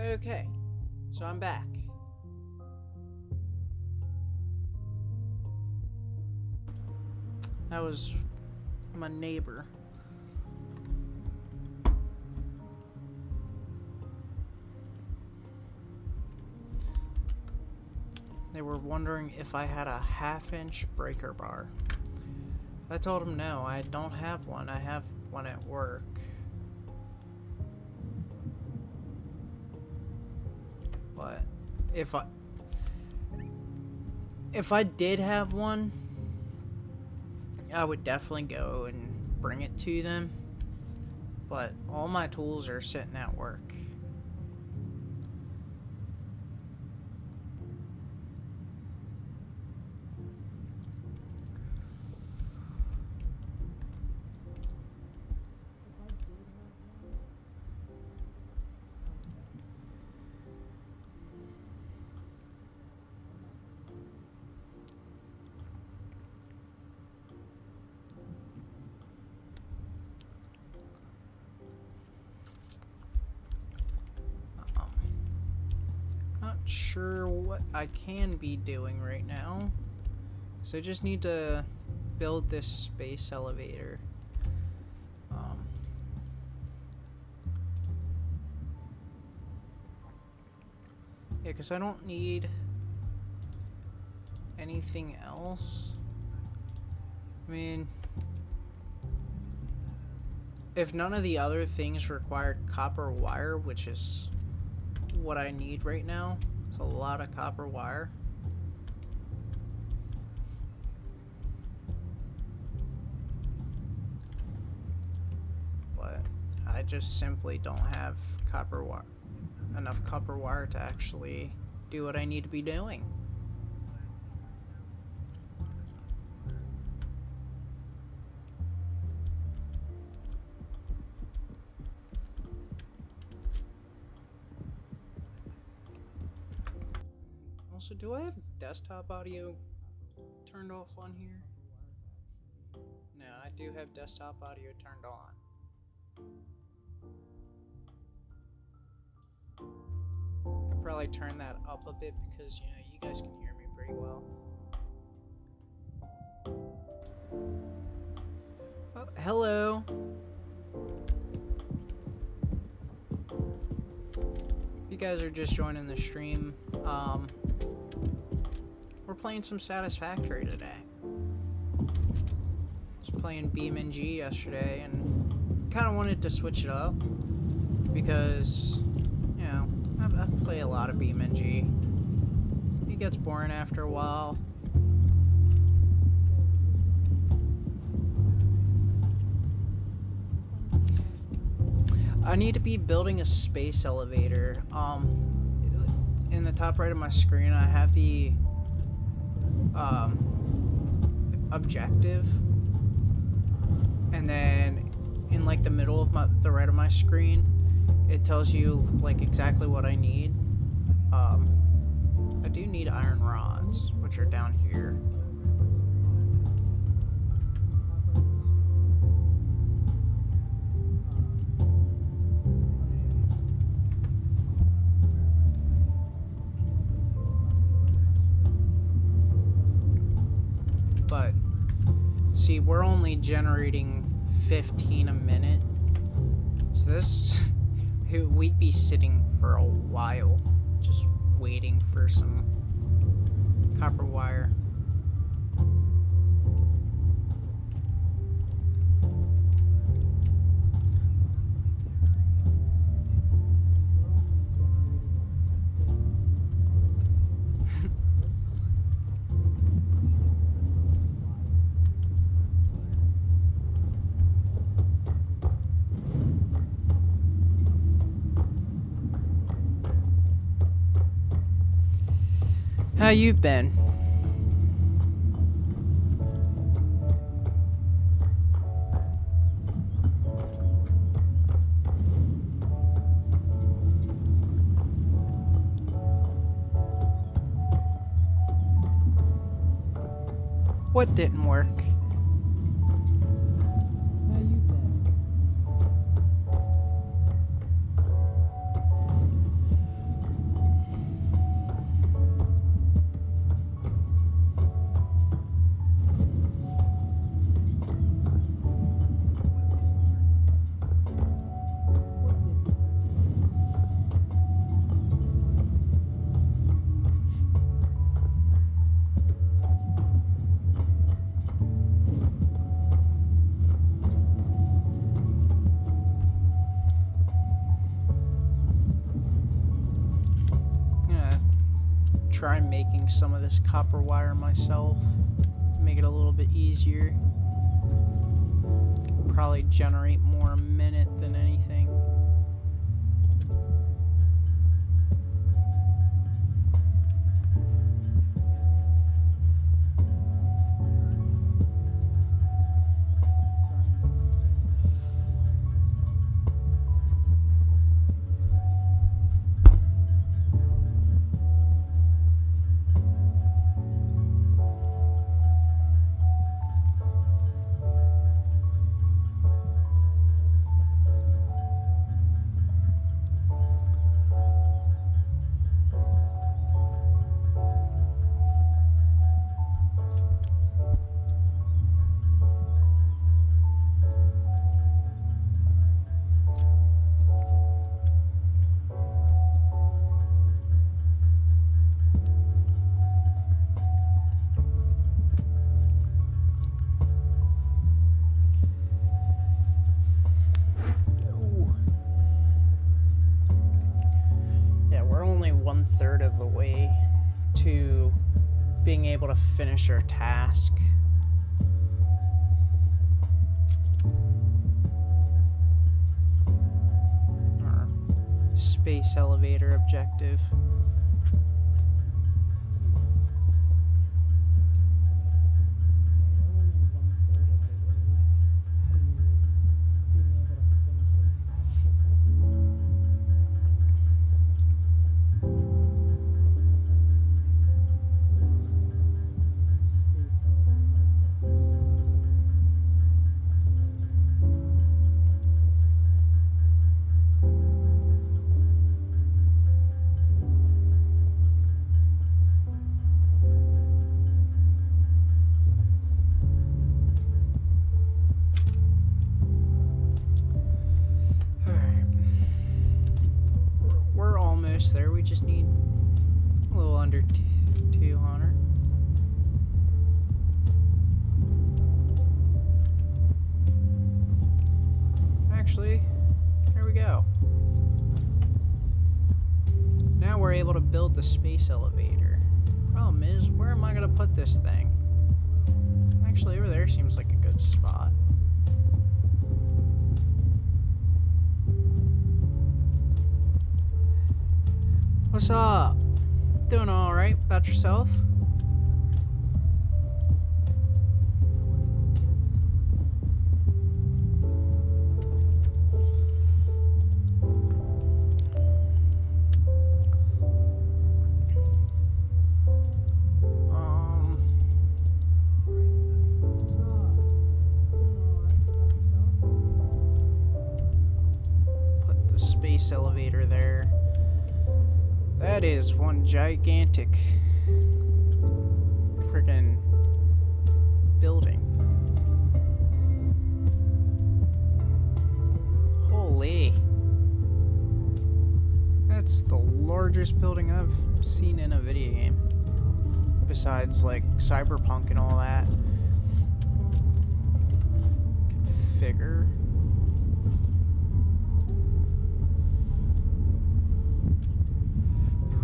Okay, so I'm back. That was my neighbor. They were wondering if I had a 1/2-inch breaker bar. I told them no, I don't have one. I have one at work. But if I did have one, I would definitely go and bring it to them. But all my tools are sitting at work. Not sure what I can be doing right now, so I just need to build this space elevator. Yeah, because I don't need anything else. I mean, if none of the other things required copper wire, which is what I need right now, it's a lot of copper wire. But I just simply don't have enough copper wire to actually do what I need to be doing. Also, do I have desktop audio turned off on here? No, I do have desktop audio turned on. I could probably turn that up a bit because, you know, you guys can hear me pretty well. Oh, hello. If you guys are just joining the stream, we're playing some Satisfactory today. Was playing BeamNG yesterday and kind of wanted to switch it up because, you know, I play a lot of BeamNG. It gets boring after a while. I need to be building a space elevator. In the top right of my screen, I have the objective, and then in like the middle of the right of my screen, it tells you like exactly what I need. I do need iron rods, which are down here. But see, we're only generating 15 a minute, so this we'd be sitting for a while just waiting for some copper wire. How you been? What didn't work? How you been? try making some of this copper wire myself. Make it a little bit easier. Probably generate more a minute than anything. One-third of the way to being able to finish our task. Our space elevator objective. There, we just need a little under 200. Actually, there we go. Now we're able to build the space elevator. Problem is, where am I going to put this thing? Actually, over there seems like a good spot. What's up? Doing alright? About yourself? Put the space elevator there. That is one gigantic freaking building. Holy. That's the largest building I've seen in a video game. Besides, like, Cyberpunk and all that. Configure.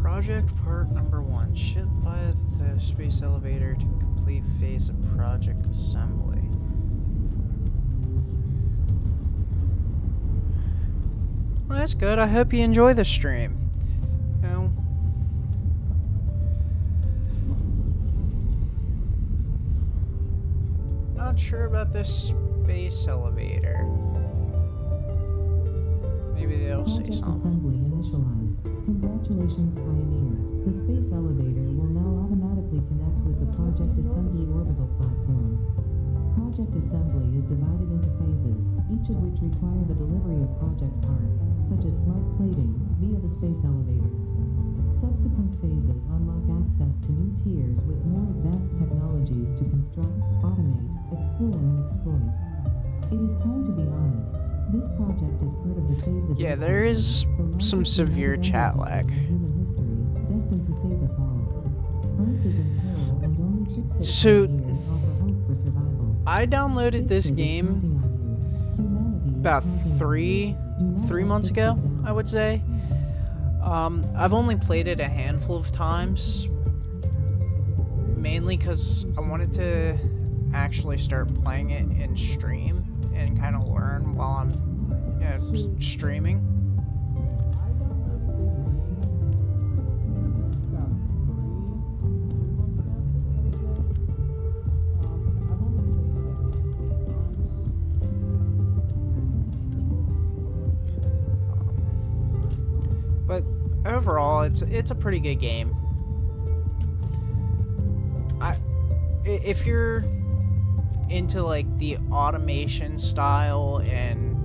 Project part number 1. Ship by the space elevator to complete phase of project assembly. Well, that's good. I hope you enjoy the stream. You know, not sure about this space elevator. Maybe they'll say something. Assembly initialized. Congratulations, Pioneer. The space elevator will now automatically connect with the Project Assembly orbital platform. Project Assembly is divided into phases, each of which require the delivery of project parts, such as smart plating, via the space elevator. Subsequent phases unlock access to new tiers with more advanced technologies to construct, automate, explore, and exploit. It is time to be honest. This project is part of the Save the Yeah, there is some severe chat lag. Human history, destined to save us all. Earth is in peril and only 6 So, years offer hope for survival. I downloaded this game about three months ago, I would say. I've only played it a handful of times, mainly because I wanted to actually start playing it in stream and kind of learn while I'm, you know, streaming. But overall, it's a pretty good game. If you're into like the automation style and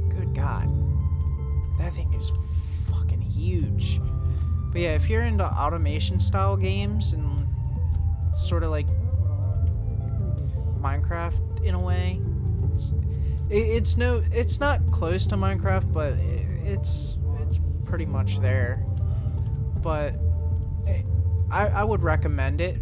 good God, that thing is fucking huge. But yeah, if you're into automation style games and sort of like Minecraft in a way, it's not close to Minecraft, but it's pretty much there. But I would recommend it.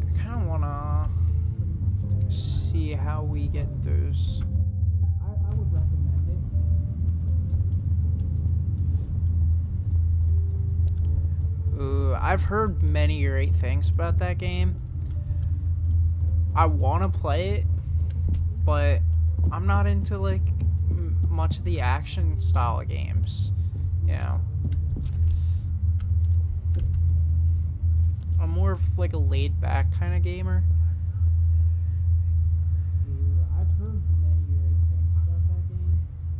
I kind of want to see how we get those. I would recommend it. Ooh, I've heard many great things about that game. I want to play it, but I'm not into like much of the action style of games, you know. I'm more of like a laid back kind of gamer. I've heard many great things about that game.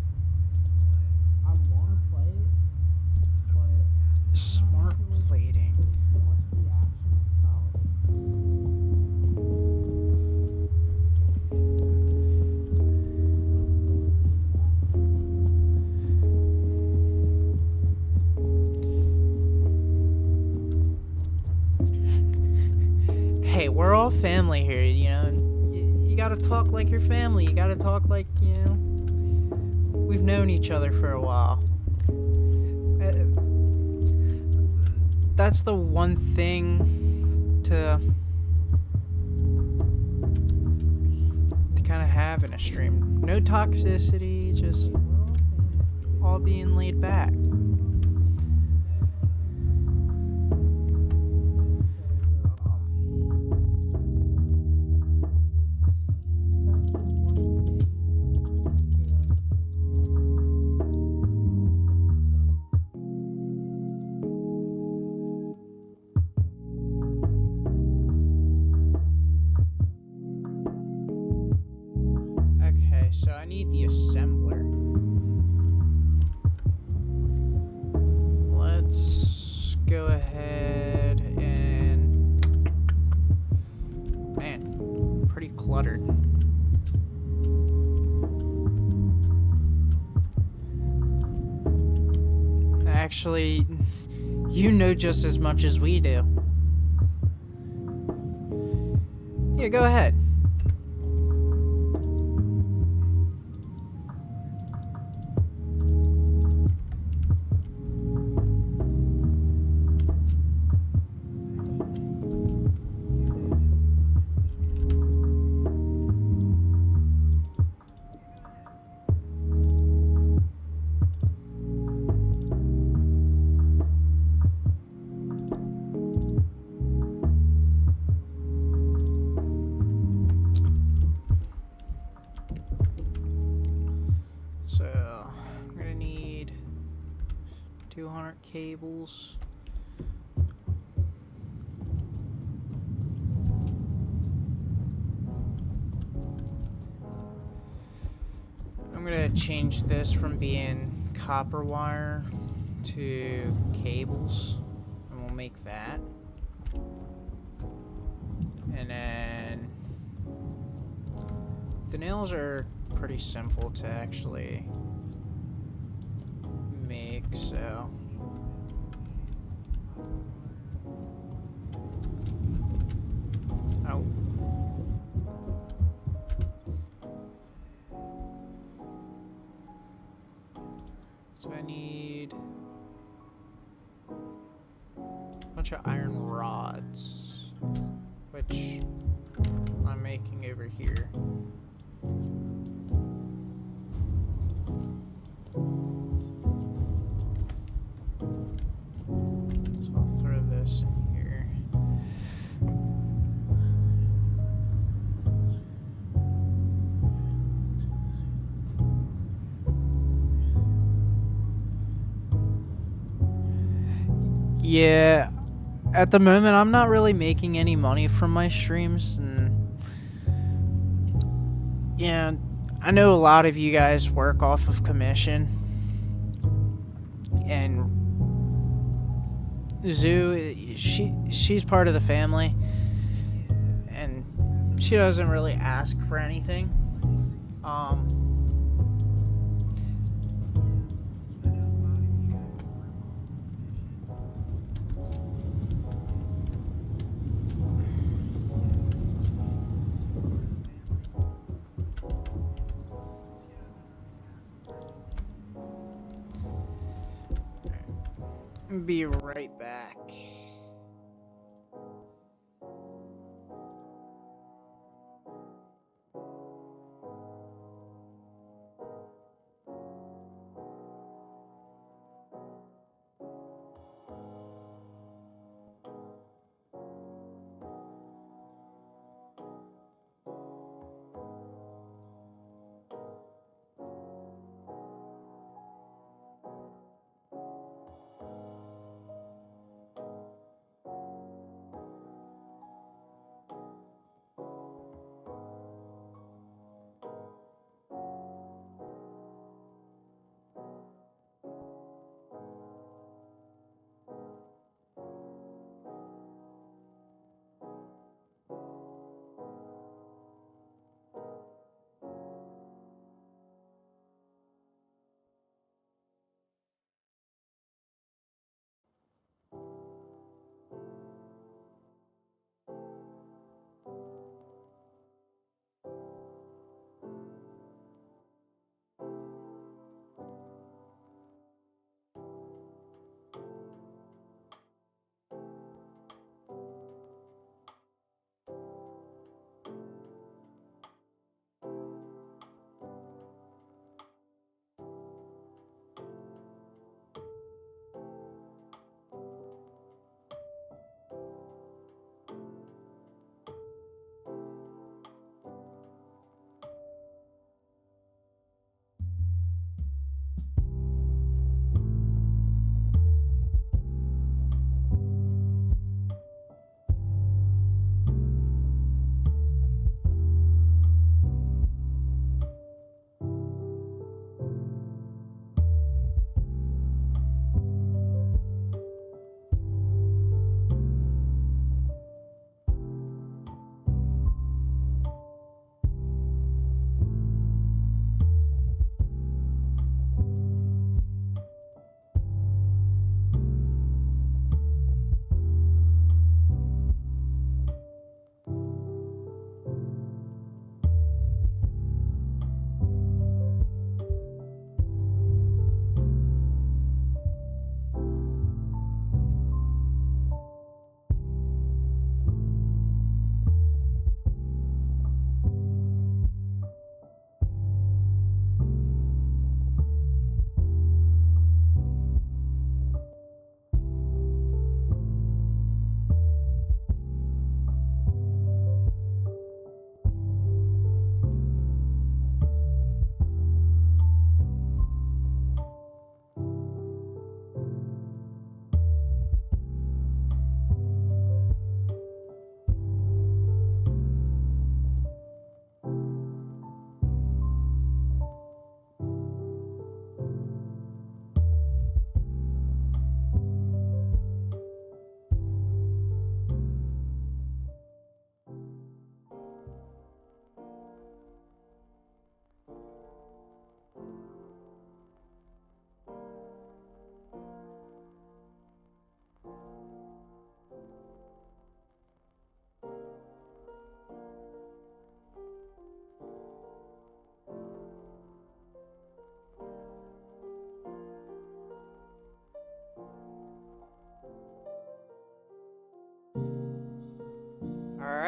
I want to play it, but smart plating. Hey, we're all family here, you know. You gotta talk like your family. You gotta talk like, you know, we've known each other for a while. That's the one thing to kind of have in a stream. No toxicity, just all being laid back. So I need the assembler. Let's go ahead and... Man, pretty cluttered. Actually, you know just as much as we do. Yeah, go ahead. So, I'm gonna need 200 cables. I'm gonna change this from being copper wire to cables, and we'll make that. And then the nails are pretty simple to actually make, so oh. So I need a bunch of iron rods. which I'm making over here. So I'll throw this in here. Yeah, at the moment I'm not really making any money from my streams, and yeah, I know a lot of you guys work off of commission, and Zoo, she's part of the family, and she doesn't really ask for anything. Be right back.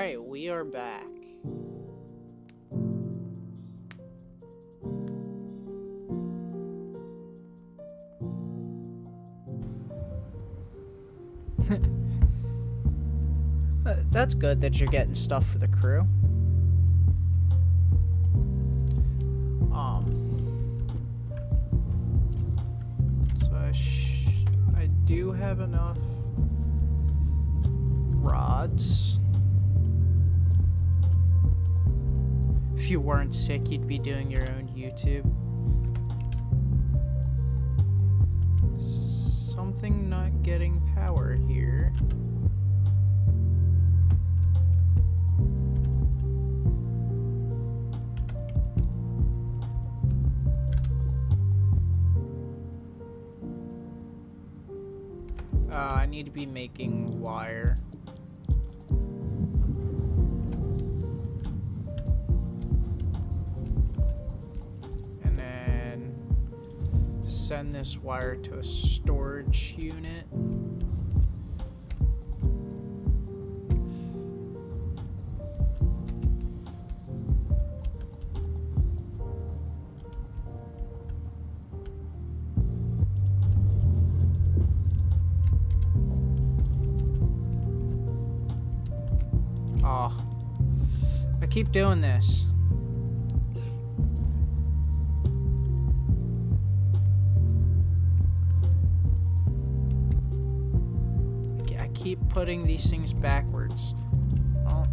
Alright, we are back. That's good that you're getting stuff for the crew. So I do have enough rods. If you weren't sick, you'd be doing your own YouTube. Something not getting power here. I need to be making wire. And then send this wire to a storage unit. Oh, I keep doing this. I keep putting these things backwards. I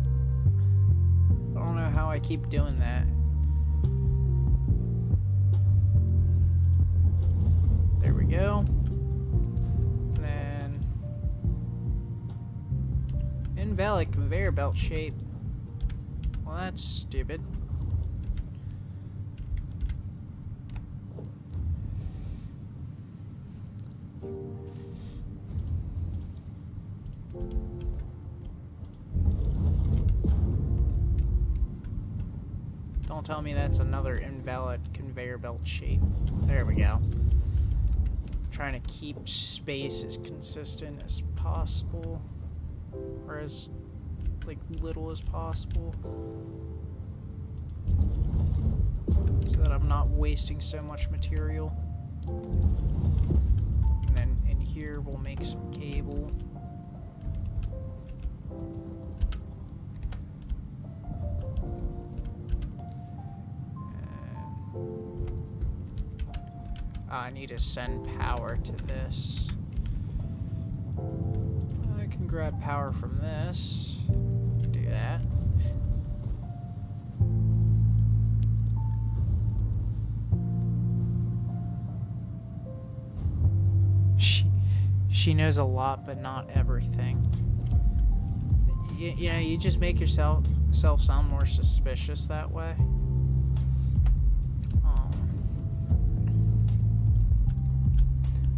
don't know how I keep doing that. There we go. Invalid conveyor belt shape. Well, that's stupid. Don't tell me that's another invalid conveyor belt shape. There we go. Trying to keep space as consistent as possible. Or as little as possible, so that I'm not wasting so much material. And then in here we'll make some cable. And I need to send power to this. Grab power from this. Do that. She knows a lot, but not everything. You know, you just make yourself sound more suspicious that way.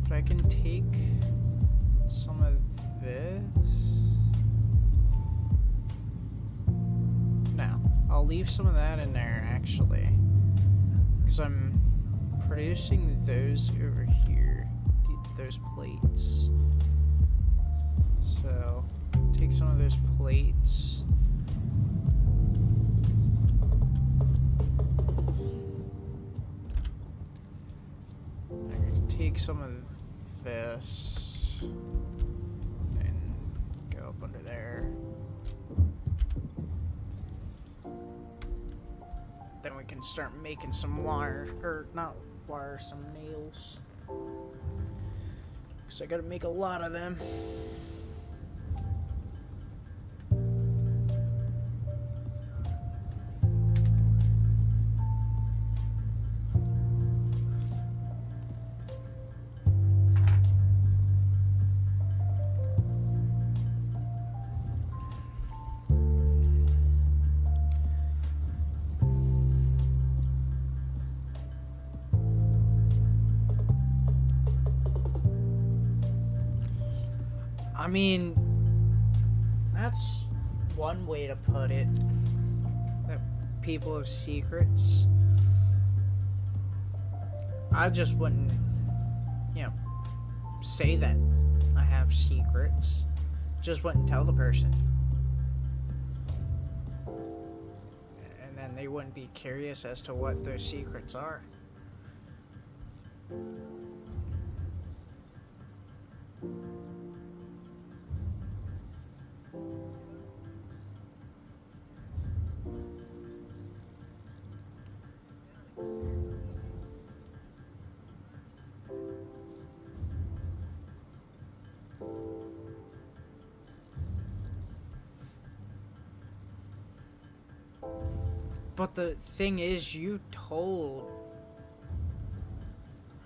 But I can take some of this. No, I'll leave some of that in there actually, because I'm producing those over here, those plates. So take some of those plates. I can take some of this and go up under there. Then we can start making some wire, or not wire, some nails. Because I gotta make a lot of them. I mean, that's one way to put it. That people have secrets. I just wouldn't, you know, say that I have secrets. Just wouldn't tell the person. then they wouldn't be curious as to what those secrets are. But the thing is, you told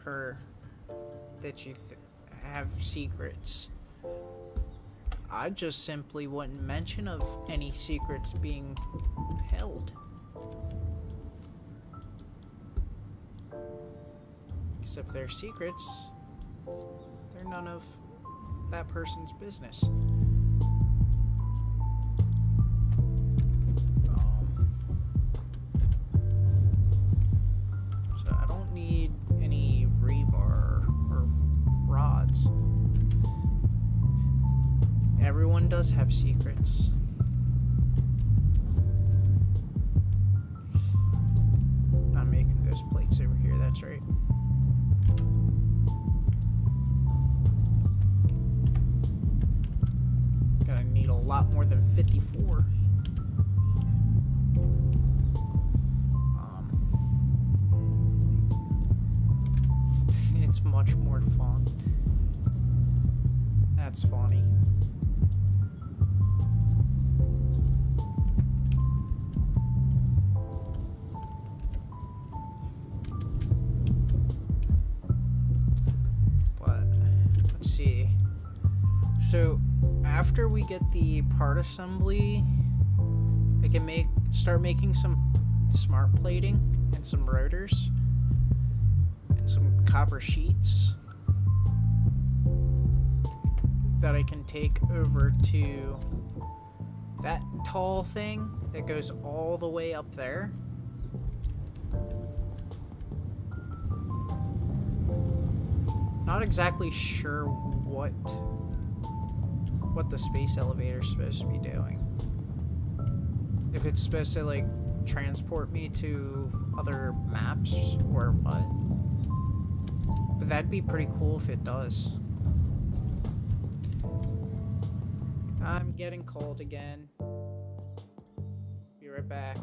her that you have secrets. I just simply wouldn't mention of any secrets being held. Because if they're secrets, they're none of that person's business. So I don't need any rebar or rods. Everyone does have secrets. Not making those plates over here, that's right. Gonna need a lot more than 54. It's much more fun. That's funny. But let's see. So after we get the part assembly, I can start making some smart plating and some rotors and some copper sheets that I can take over to that tall thing that goes all the way up there. Not exactly sure what the space elevator is supposed to be doing. If it's supposed to like transport me to other maps or what. But that'd be pretty cool if it does. I'm getting cold again. Be right back.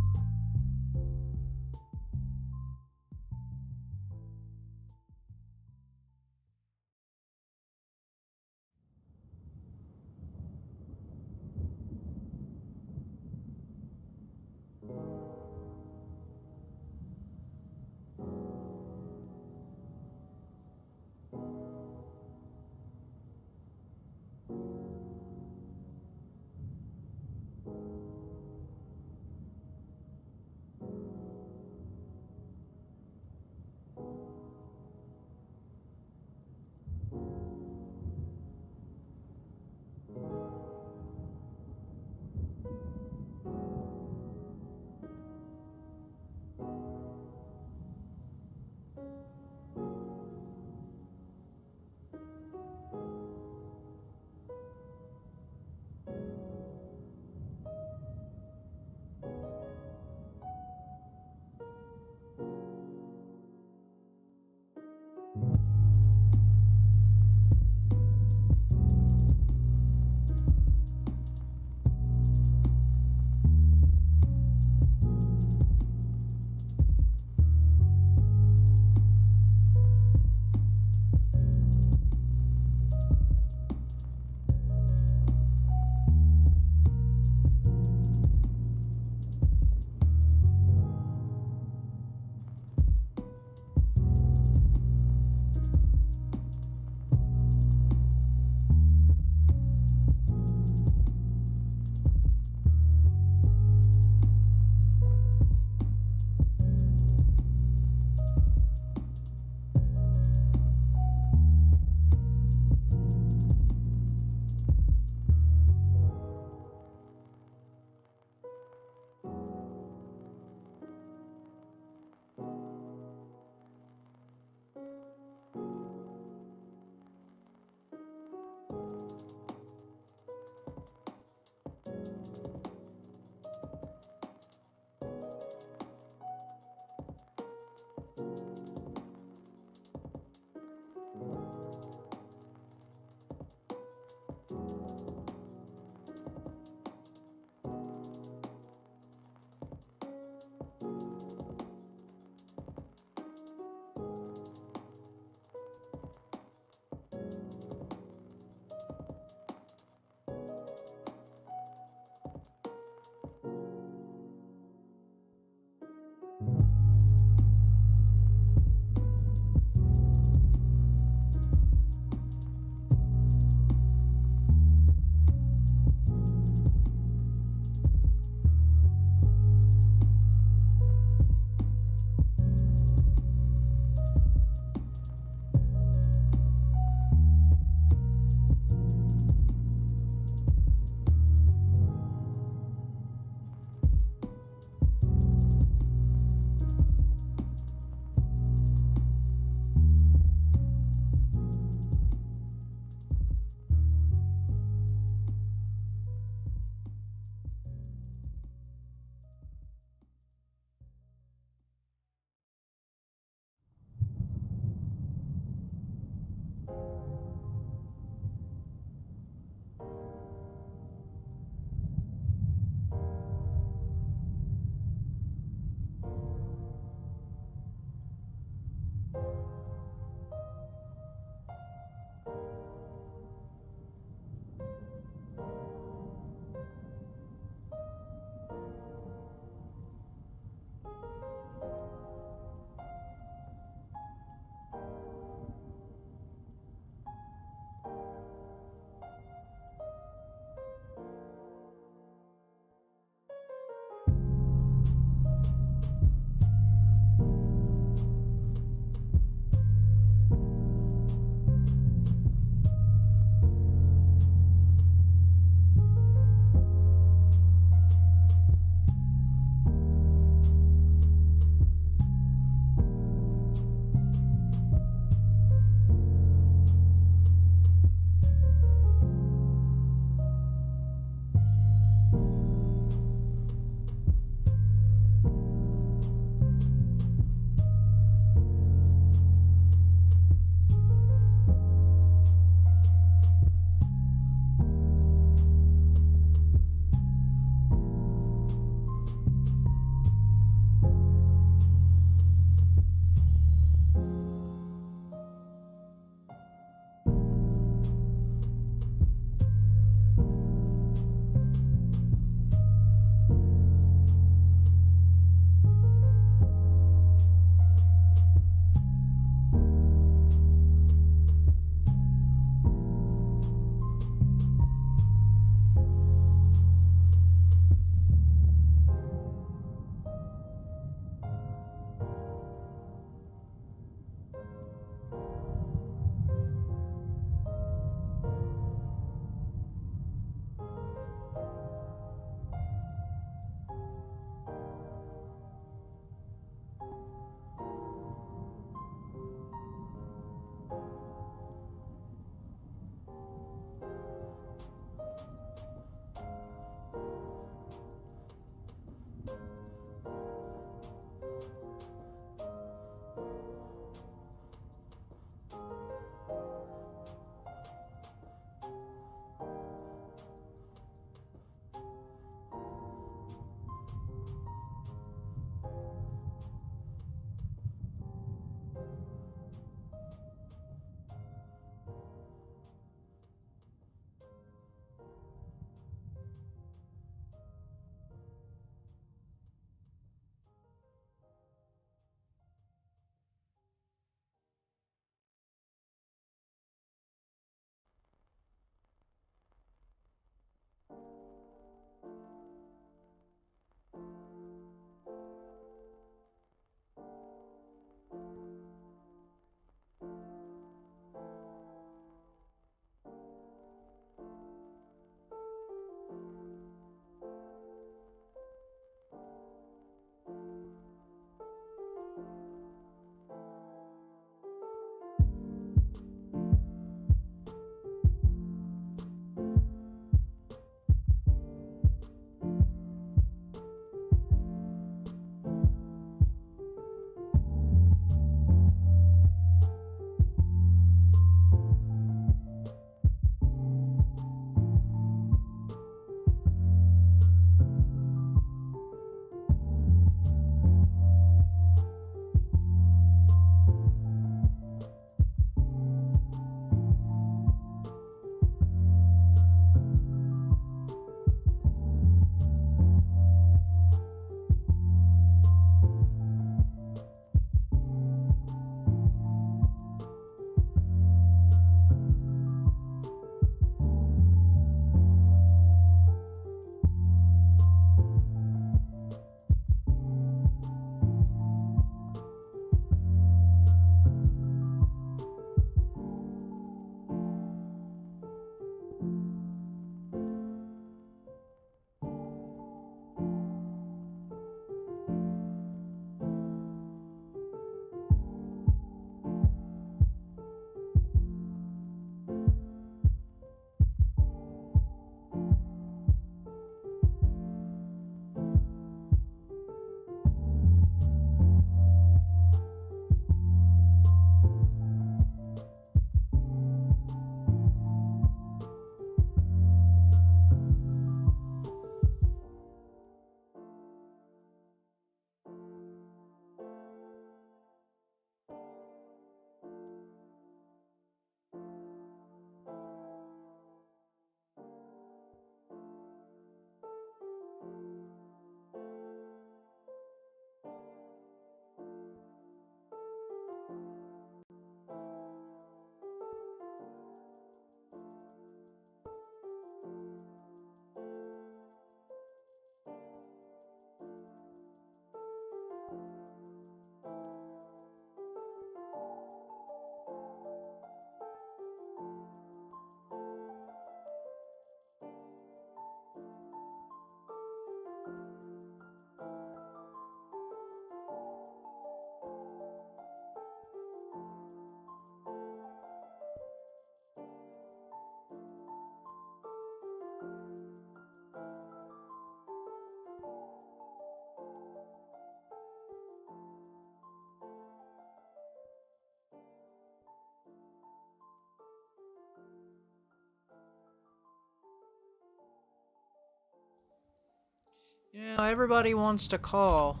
You know, everybody wants to call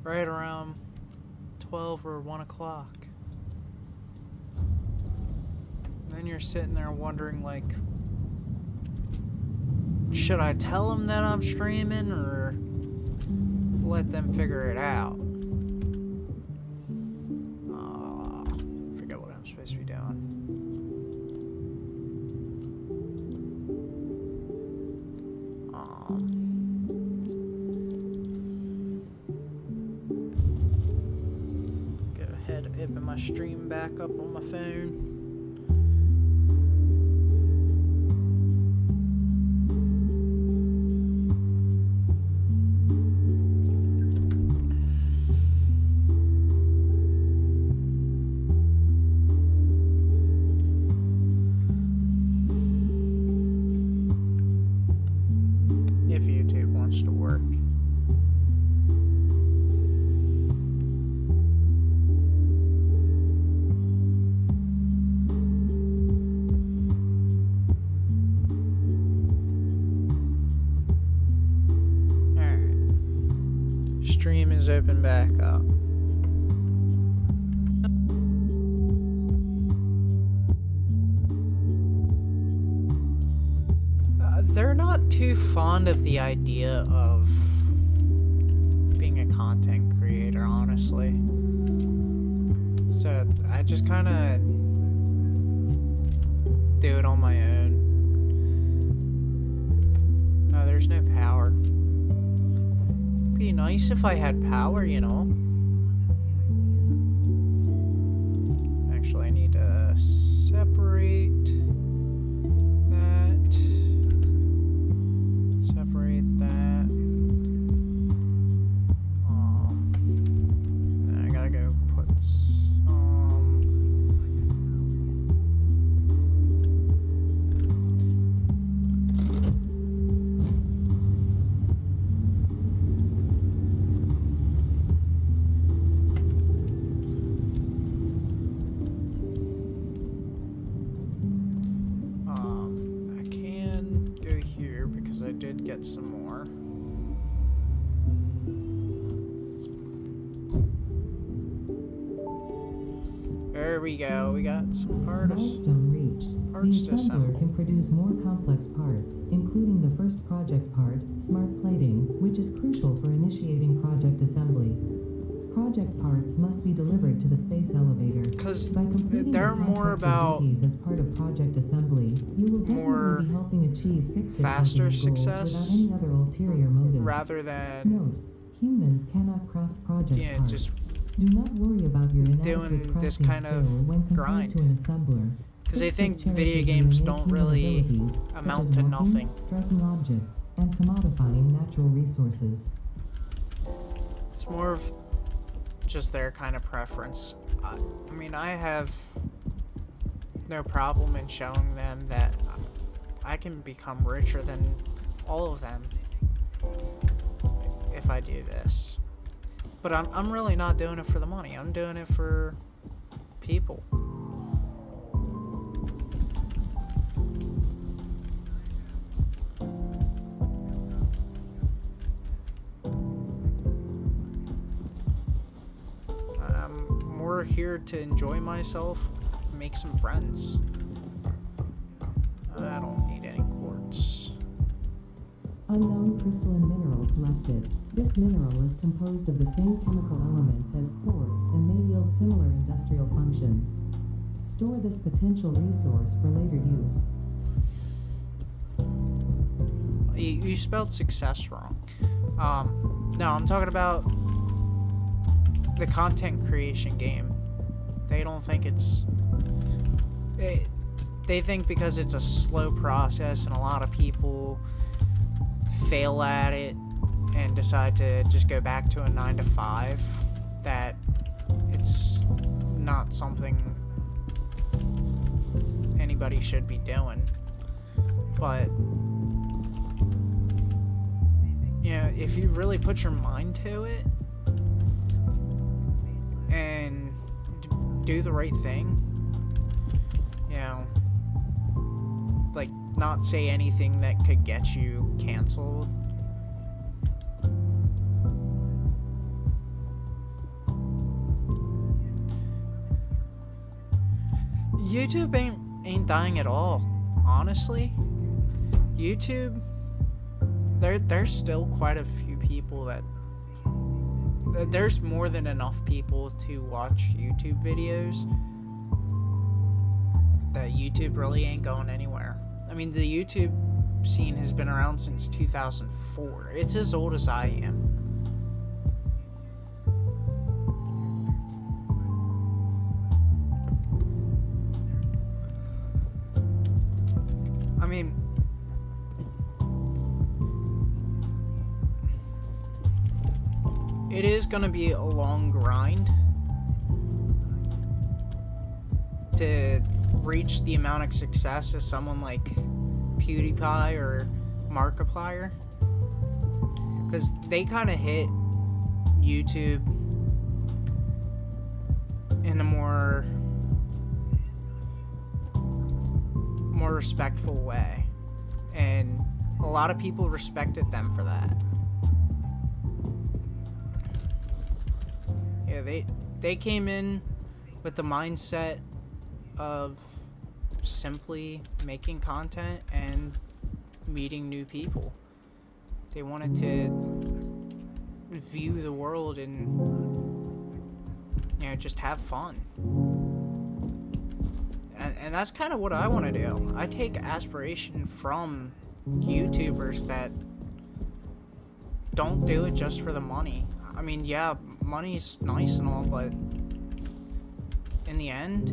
right around 12 or 1 o'clock. Then you're sitting there wondering, like, should I tell them that I'm streaming or let them figure it out? Forget what I'm supposed to be doing. Go ahead, open my stream back up on my phone. If YouTube wants to work. Alright. Stream is open back up. They're not too fond of the idea of being a content creator, honestly. So I just kind of do it on my own. No, there's no power. It'd be nice if I had power, you know. Actually, I need to separate that. Separate that. I gotta go put I can go here because I did get some more. There we go. We got some parts. Milestone reached. Parts The to assemble. assembler can produce more complex parts, including the first project part, smart plating, which is crucial for initiating project assembly. Project parts must be delivered to the space elevator. 'Cause By completing they're the more contractor about duties as part of project assembly, you will more definitely be helping achieve fixed faster goals success without any other ulterior motive. rather than Note, humans cannot craft project parts. just Do not worry about your inadequate doing this crafting kind of skill when compared grind. to an assembler. because they Fix think that cherishes video your games innate don't human really abilities, such amount as to walking, nothing. striking objects, and commodifying natural resources. It's more of just their kind of preference. I mean, I have no problem in showing them that I can become richer than all of them if I do this. But I'm really not doing it for the money. I'm doing it for people. I'm more here to enjoy myself, make some friends. I don't need any quartz. Unknown crystalline mineral collected. This mineral is composed of the same chemical elements as quartz and may yield similar industrial functions. Store this potential resource for later use. You spelled success wrong. No, I'm talking about the content creation game. They don't think it's... They think because it's a slow process and a lot of people fail at it and decide to just go back to a 9-to-5, that it's not something anybody should be doing. But yeah, if you really put your mind to it and do the right thing, you know, like not say anything that could get you canceled, YouTube ain't dying at all. Honestly, YouTube, there's still quite a few people that there's more than enough people to watch YouTube videos that YouTube really ain't going anywhere. I mean, the YouTube scene has been around since 2004. It's as old as I am. I mean, it is gonna be a long grind to reach the amount of success as someone like PewDiePie or Markiplier, because they kind of hit YouTube in a more respectful way, and a lot of people respected them for that. Yeah, they came in with the mindset of simply making content and meeting new people. They wanted to view the world and, you know, just have fun. And that's kind of what I want to do. I take aspiration from YouTubers that don't do it just for the money. I mean, yeah, money's nice and all, but in the end,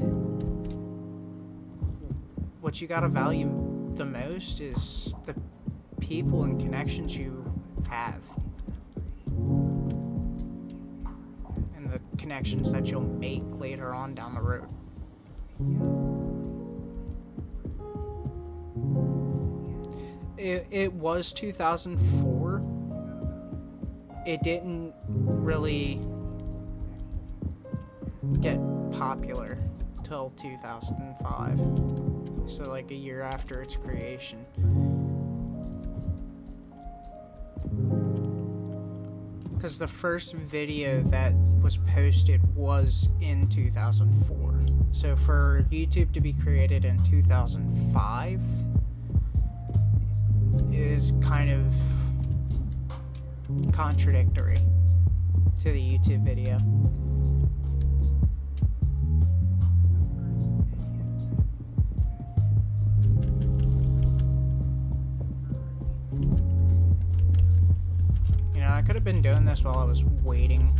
what you gotta value the most is the people and connections you have, and the connections that you'll make later on down the road. It was 2004. It didn't really get popular till 2005. So like a year after its creation. Because the first video that was posted was in 2004. So for YouTube to be created in 2005 is kind of contradictory to the YouTube video. You know, I could have been doing this while I was waiting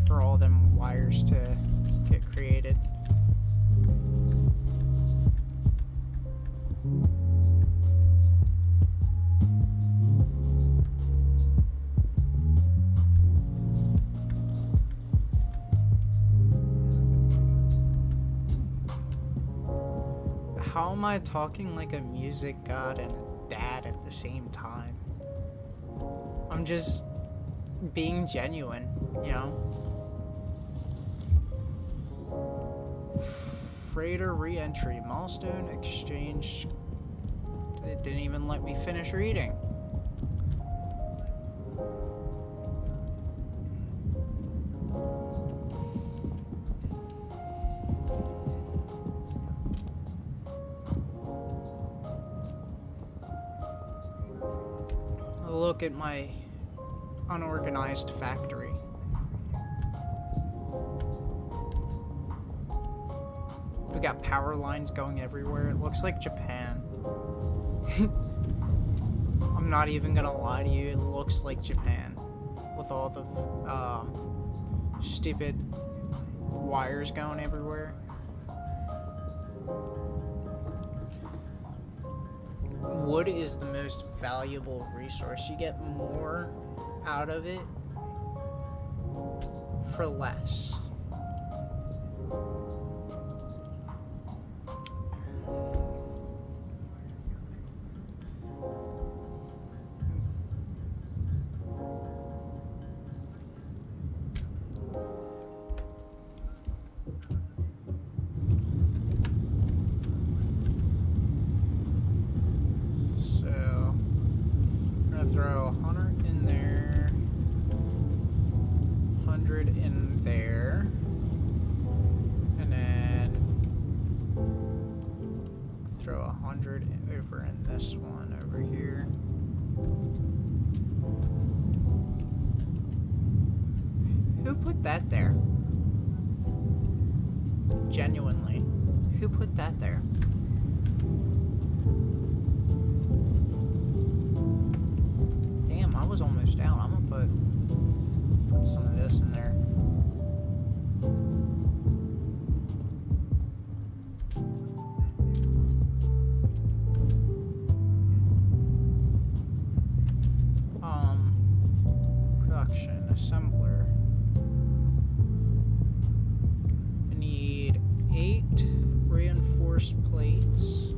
for all them wires to get created. How am I talking like a music god and a dad at the same time? I'm just being genuine, you know? Freighter re-entry, milestone exchange. It didn't even let me finish reading. Look at my unorganized factory. We got power lines going everywhere. It looks like Japan. I'm not even gonna lie to you, it looks like Japan with all the stupid wires going everywhere. Wood is the most valuable resource. You get more out of it for less. Throw 100 in there, 100 in there, and then 100 over in this one over here. Who put that there? Genuinely. Who put that there? Damn, I was almost out. I'm gonna put some of this in there. Production assembler. I need 8 reinforced plates.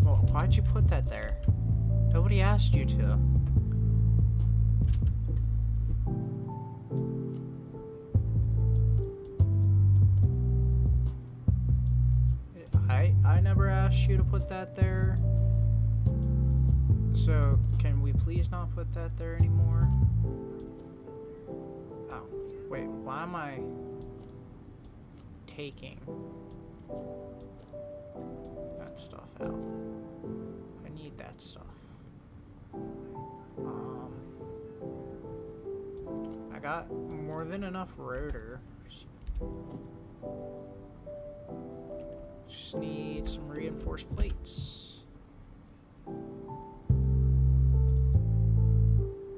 Well, why'd you put that there? Nobody asked you to. I never asked you to put that there. So, can we please not put that there anymore? Oh, wait, why am I taking that stuff out? I need that stuff. I got more than enough rotors. Just need some reinforced plates.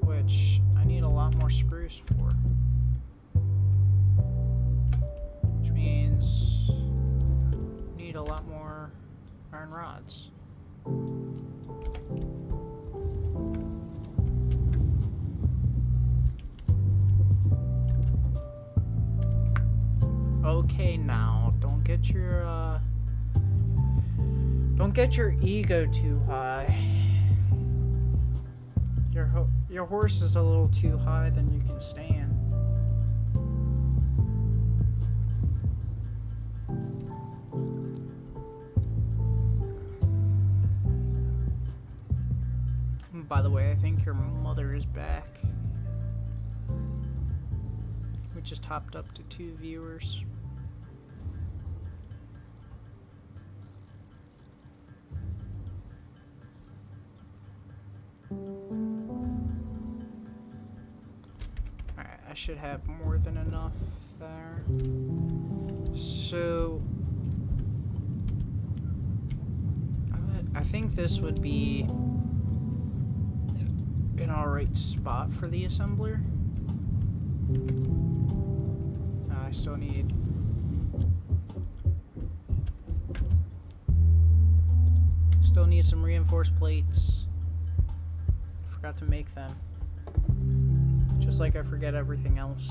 Which I need a lot more screws for. Which means I need a lot more iron rods. Okay, now don't get your ego too high. Your horse is a little too high than you can stand. By the way, I think your mother is back. We just hopped up to 2 viewers. Alright, I should have more than enough there. So I think this would be an alright spot for the assembler. I still need some reinforced plates. Forgot to make them. Just like I forget everything else.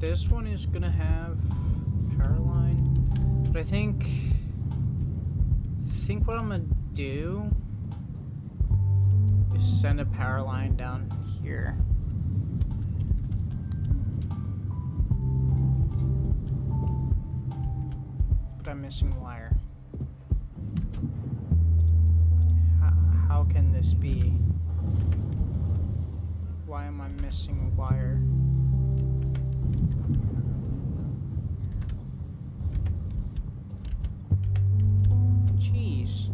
This one is gonna have power line, but I think what I'm gonna do is send a power line down here. But I'm missing wire. How can this be? Why am I missing wire? Jeez.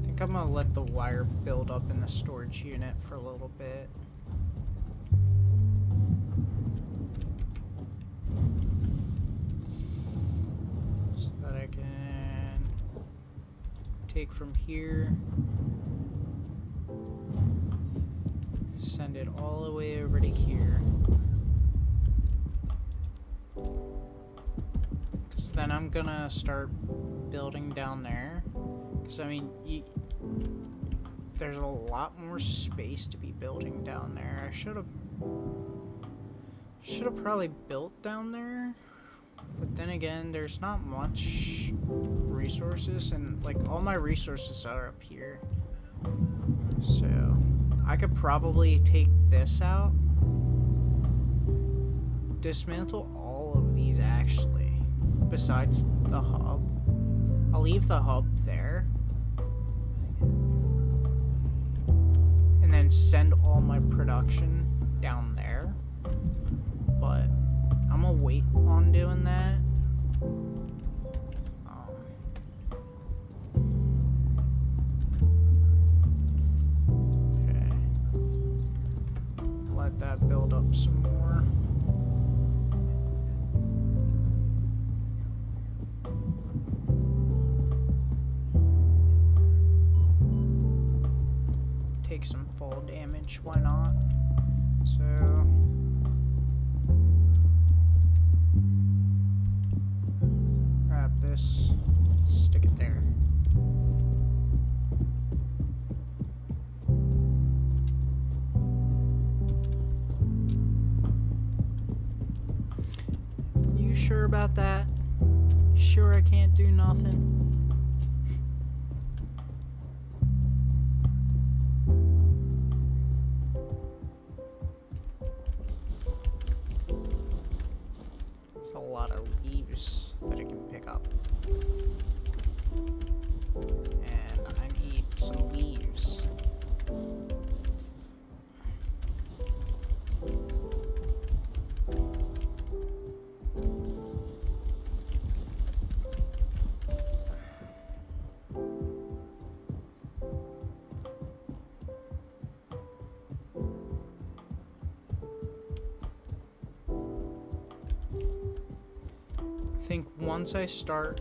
I think I'm gonna let the wire build up in the storage unit for a little bit. take from here, send it all the way over to here. Because then I'm gonna start building down there. Because I mean, there's a lot more space to be building down there. I should have probably built down there. But then again, there's not much resources, and like all my resources are up here. So I could probably take this out, dismantle all of these actually, besides the hub. I'll leave the hub there, and then send all my production down there. But I'm gonna wait on doing that. Okay. Let that build up some more. Take some fall damage, why not? So grab this, stick it there. You sure about that? Sure I can't do nothing? There's a lot of leaves that I can pick up. And I need some leaves. I think once I start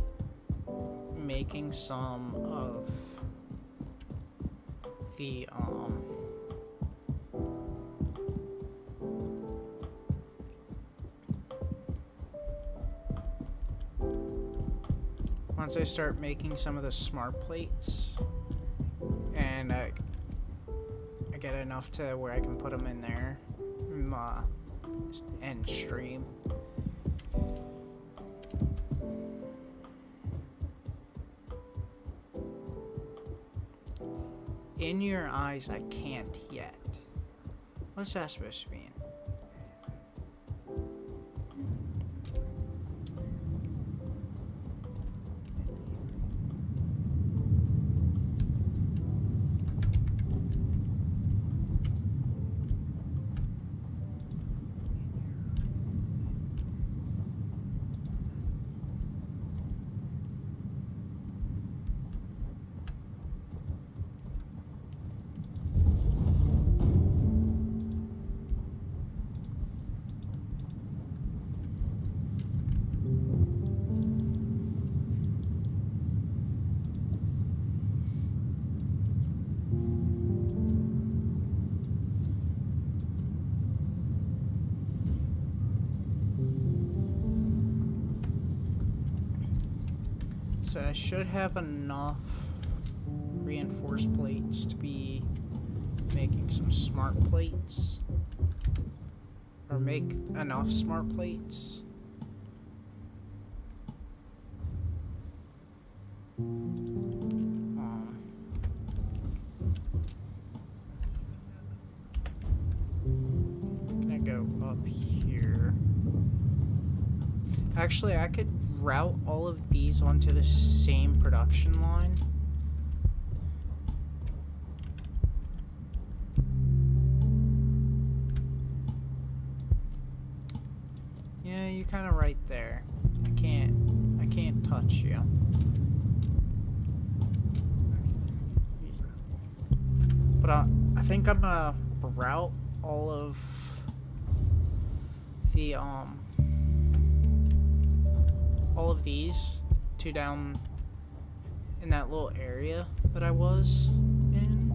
making some of the once I start making some of the smart plates, and I get enough to where I can put them in there and stream. In your eyes, I can't yet. What's that supposed to mean? So I should have enough reinforced plates to be making some smart plates. Or make enough smart plates. Gonna go up here. Actually, I could route all of these onto the same production line. Yeah, you're kind of right there. I can't touch you. But I think I'm gonna route all of the all of these to down in that little area that I was in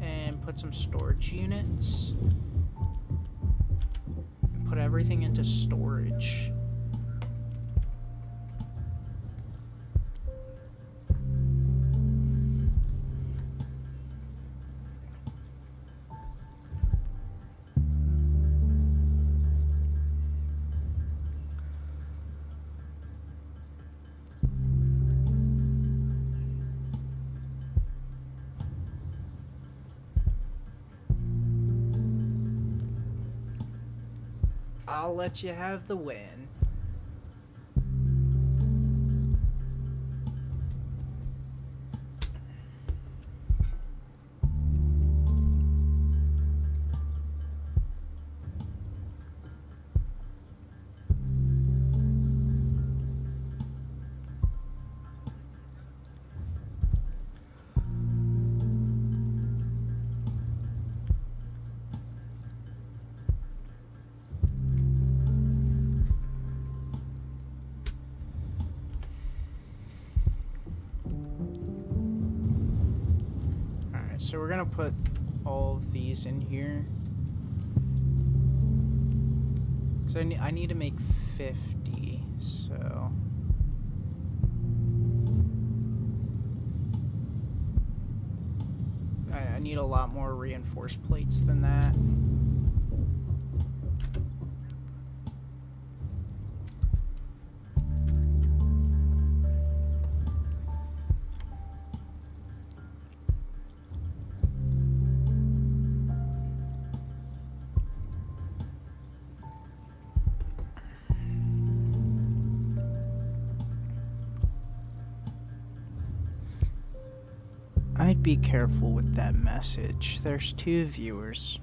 and put some storage units. Put everything into storage. I'll let you have the win. So we're gonna put all of these in here. So I need to make 50, so. I need a lot more reinforced plates than that. I'd be careful with that message. There's 2 viewers.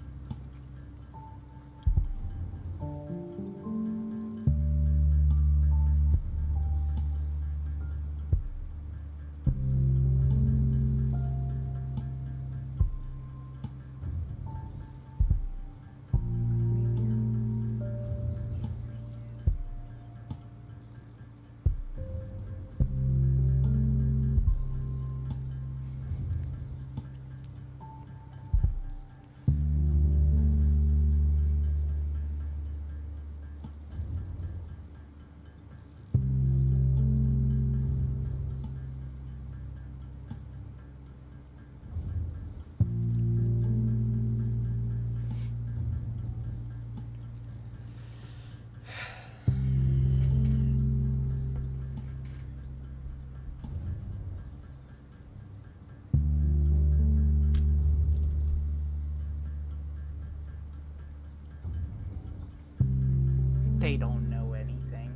They don't know anything.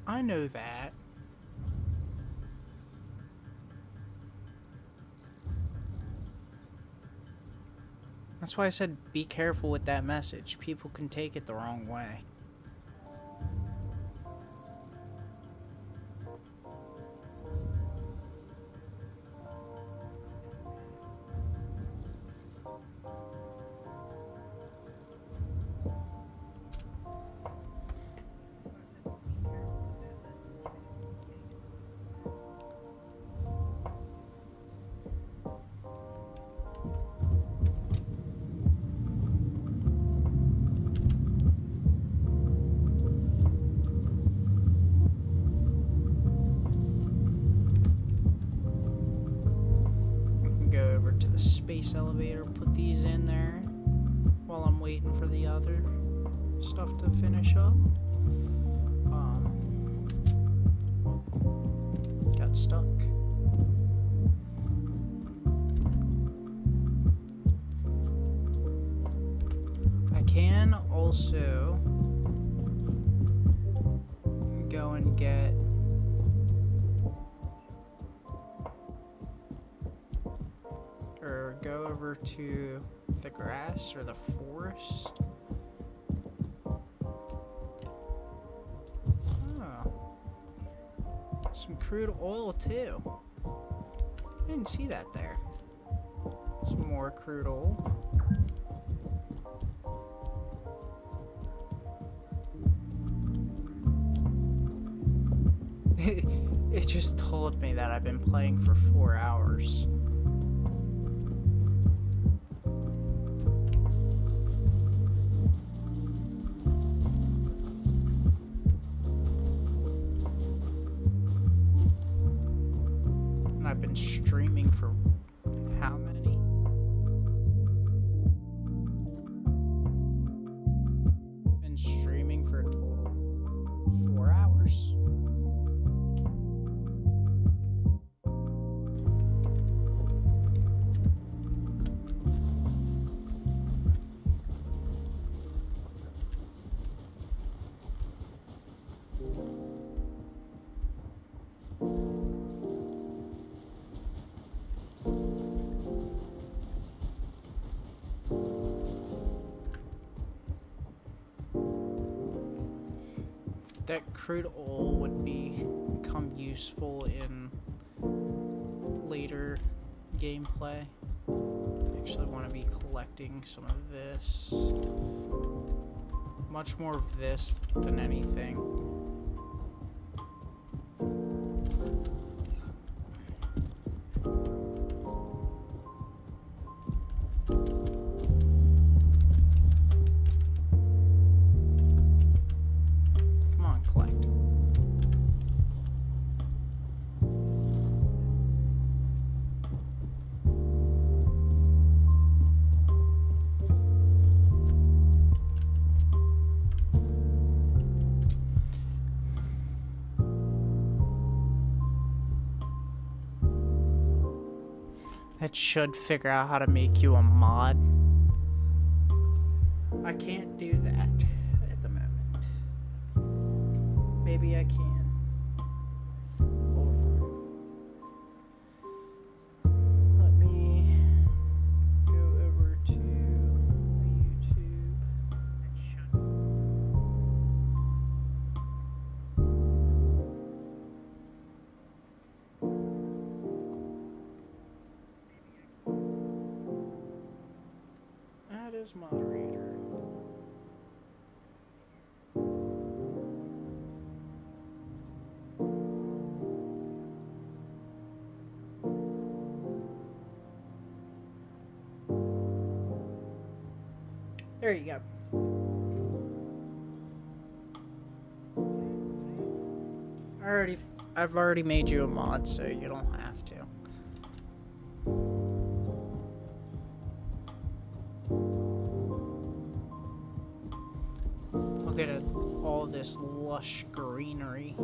I know that. That's why I said be careful with that message. People can take it the wrong way. Space elevator, put these in there while I'm waiting for the other stuff to finish up. Got stuck. I can also go and get go over to the grass or the forest Some crude oil too. I didn't see that there. Some more crude oil. It just told me that I've been playing for 4 hours. And I've been streaming for how many? Been streaming for a total of 4 hours. That crude oil would become useful in later gameplay. I actually want to be collecting some of this. Much more of this than anything. It should figure out how to make you a mod. I can't do that at the moment. Maybe I can. Hold on. Let me go over to YouTube. Add as moderator. There you go. I've already made you a mod, so you don't have to. Look at all this lush greenery.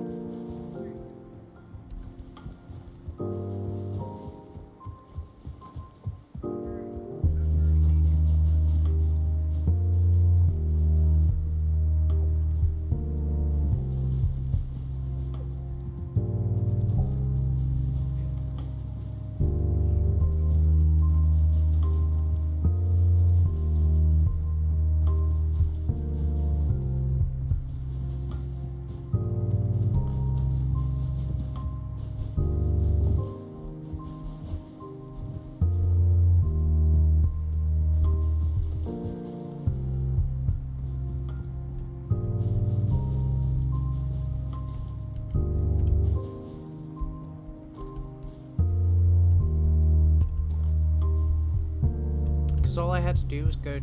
Because all I had to do was go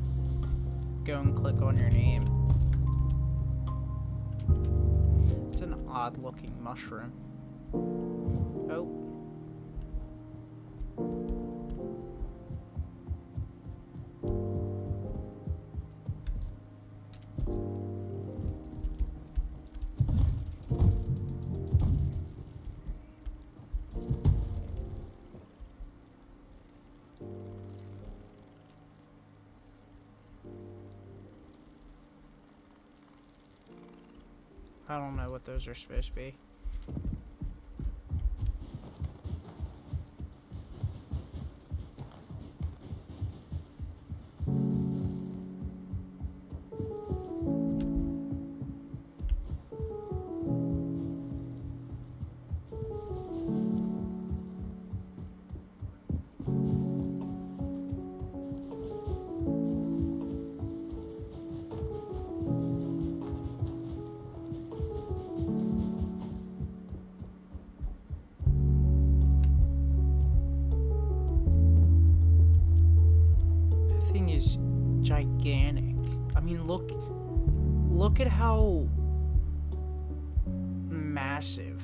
and click on your name. It's an odd looking mushroom. Oh. I don't know what those are supposed to be. thing is gigantic. I mean, look at how massive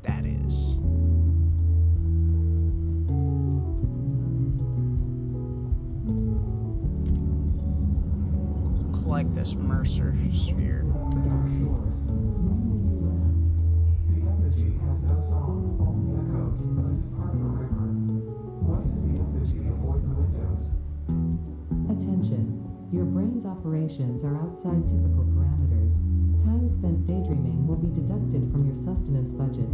that is. Collect this Mercer sphere. Attention. Your brain's operations are outside typical parameters. Time spent daydreaming will be deducted from your sustenance budget.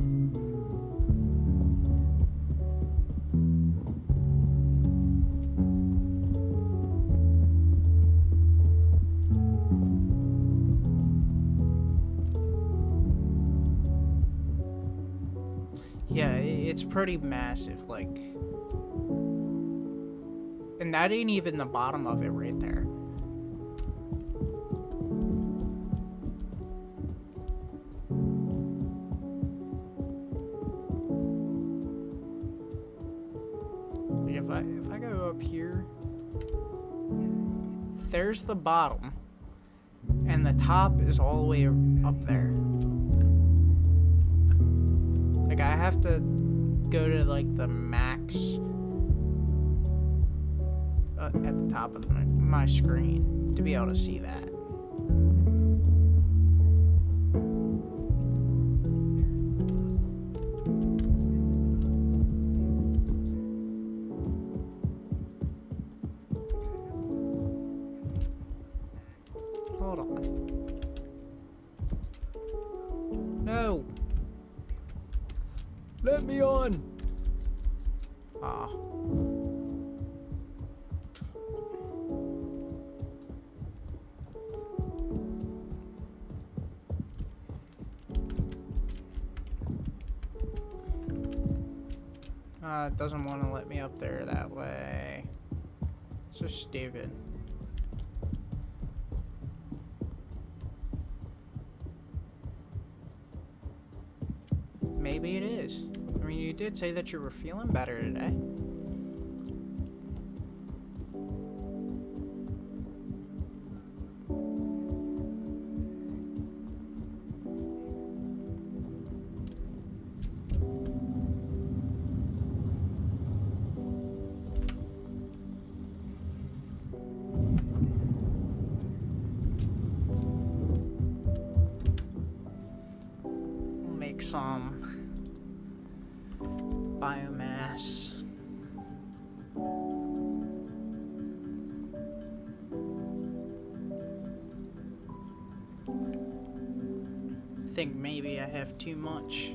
Yeah, it's pretty massive, like... And that ain't even the bottom of it right there. Like if I go up here, there's the bottom, and the top is all the way up there. Like I have to go to like the max at the top of my screen to be able to see that. Hold on. No. Let me on. Ah. It doesn't want to let me up there that way. So stupid. Maybe it is. I mean, you did say that you were feeling better today. Make some biomass. I think maybe I have too much.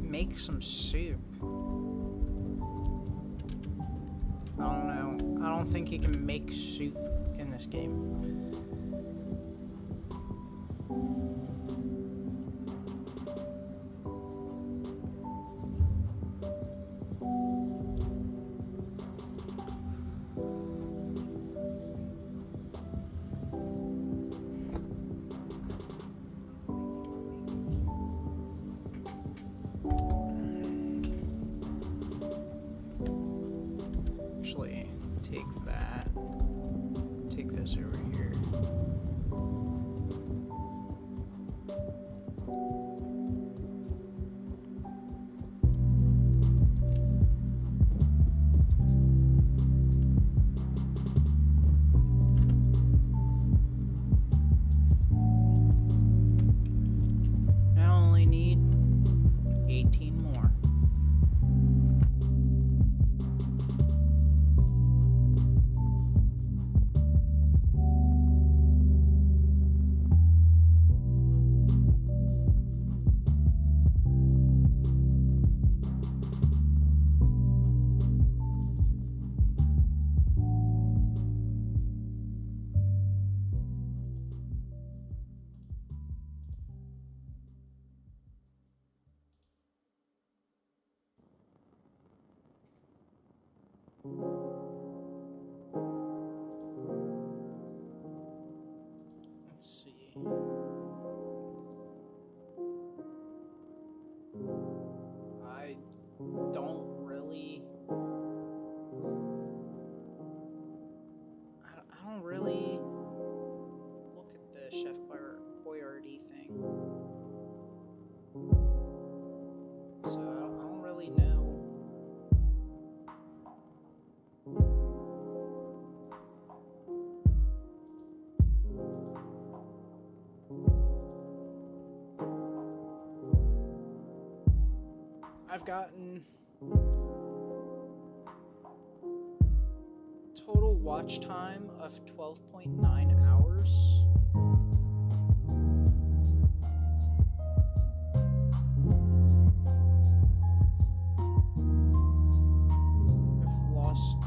Make some soup. I don't know. I don't think you can make soup in this game. Actually, take that. Take this over here. I've gotten total watch time of 12.9 hours. I've lost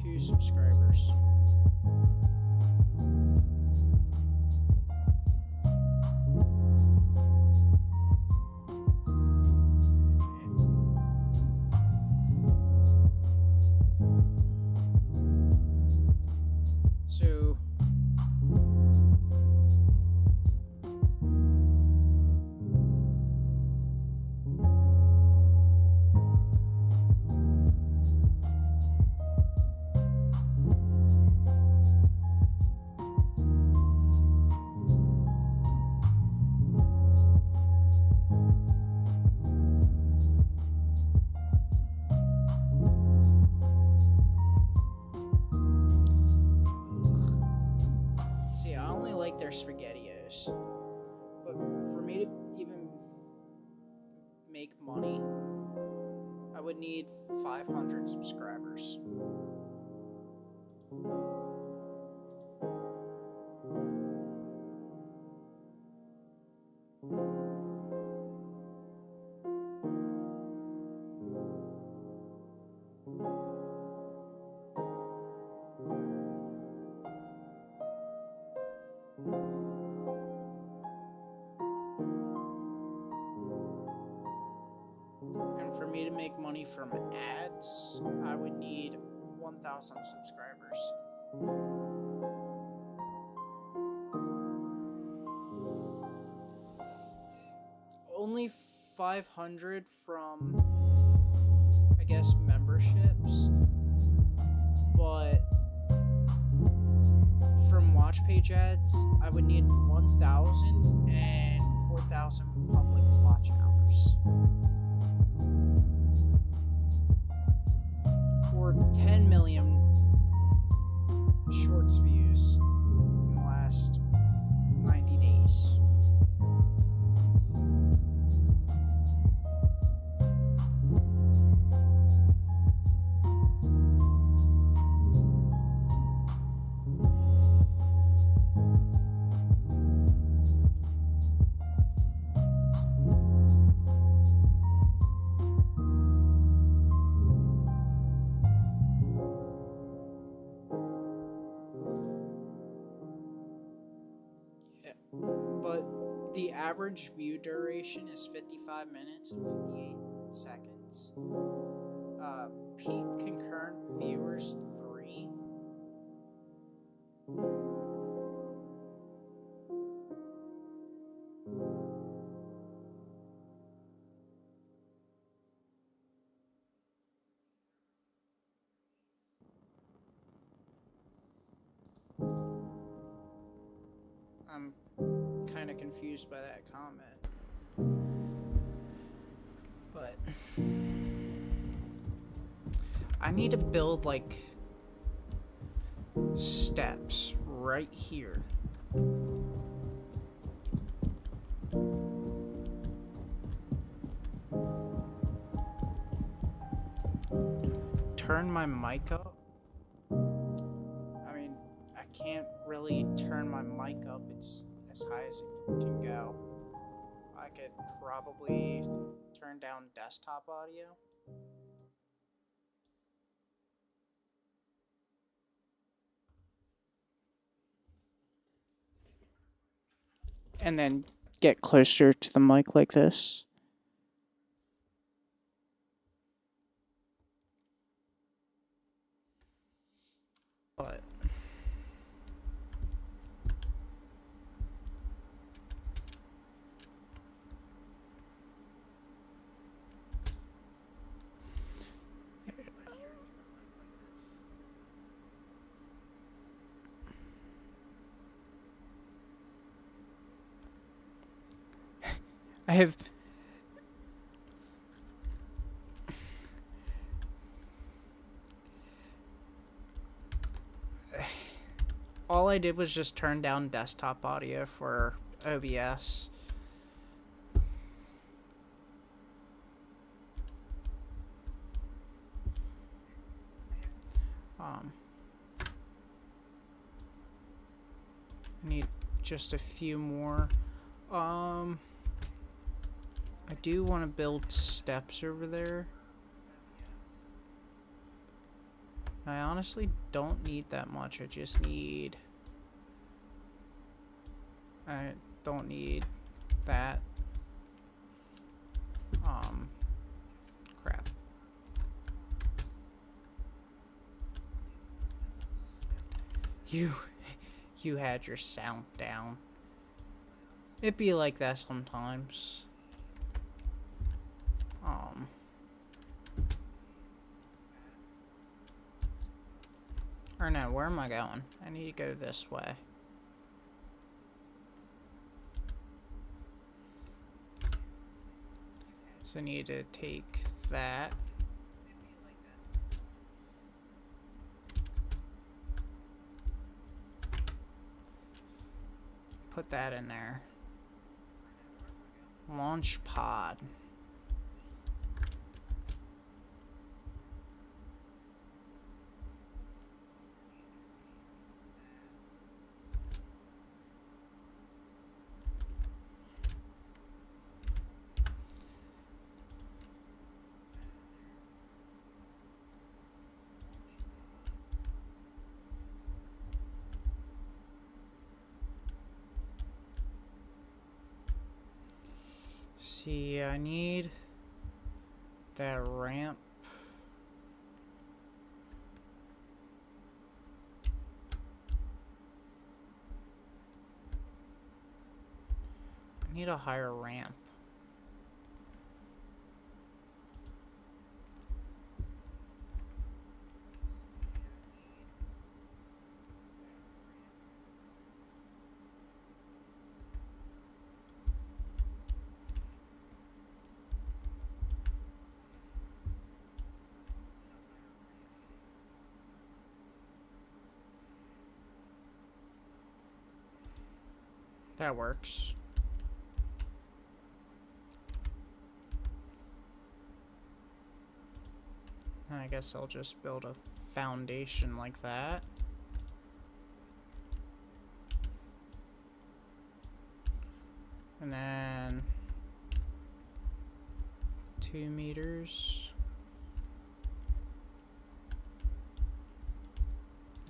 2 subscribers. So see, I only like their SpaghettiOs, but for me to even make money, I would need 500 subscribers. And for me to make money from ads, I would need 1,000 subscribers. Only 500 from, I guess, memberships, but from watch page ads, I would need 1,000 and 4,000 public watch hours. Or 10 million shorts views in the last 90 days. But the average view duration is 55 minutes and 58 seconds. Peak concurrent viewers 3. I'm kind of confused by that comment. But I need to build like steps right here. Turn my mic up. I mean, I can't really turn my mic up. It's as high as it can go. I could probably turn down desktop audio. And then get closer to the mic like this. But I have all I did was just turn down desktop audio for OBS. I need just a few more. I do want to build steps over there. I honestly don't need that much. I just need... I don't need that. Crap. You had your sound down. It be like that sometimes. Or no, where am I going? I need to go this way. So I need to take that. Put that in there. Launch pod. See, I need that ramp. I need a higher ramp. That works. I guess I'll just build a foundation like that. And then 2 meters.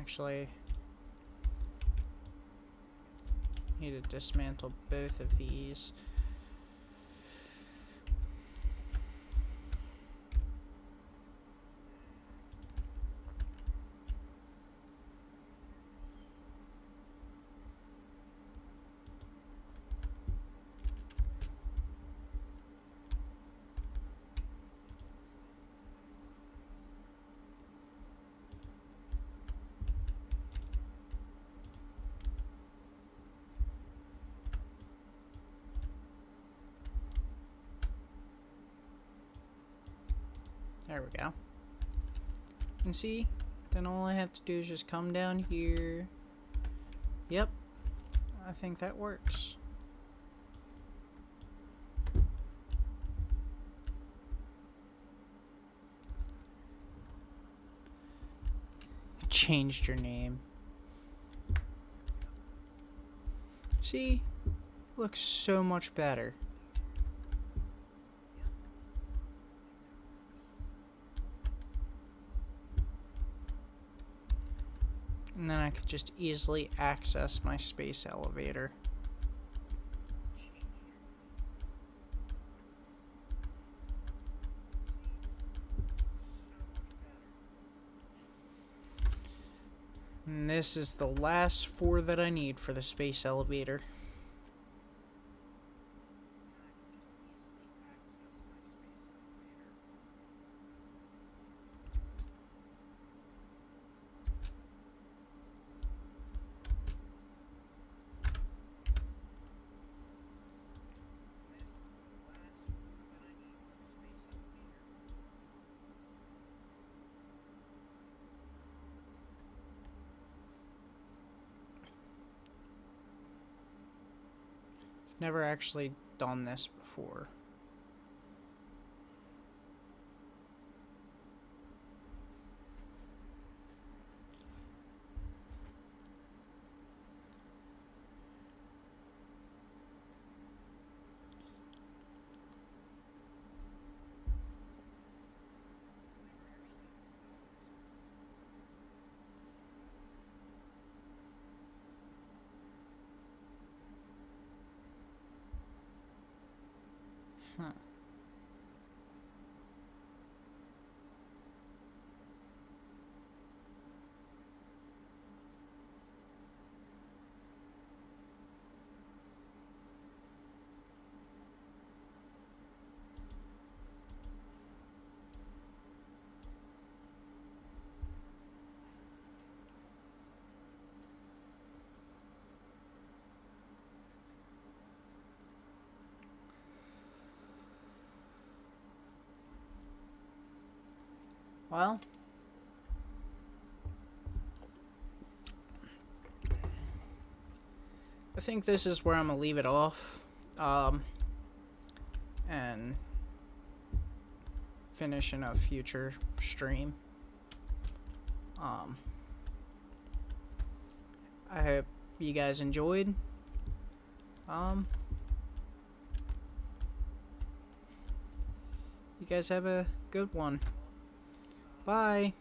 Actually, need to dismantle both of these. There we go. And see, then all I have to do is just come down here. Yep, I think that works. Changed your name. See, looks so much better. And then I could just easily access my space elevator. And this is the last 4 that I need for the space elevator. Never actually done this before. well, I think this is where I'm gonna leave it off. And finish in a future stream. I hope you guys enjoyed. You guys have a good one. Bye.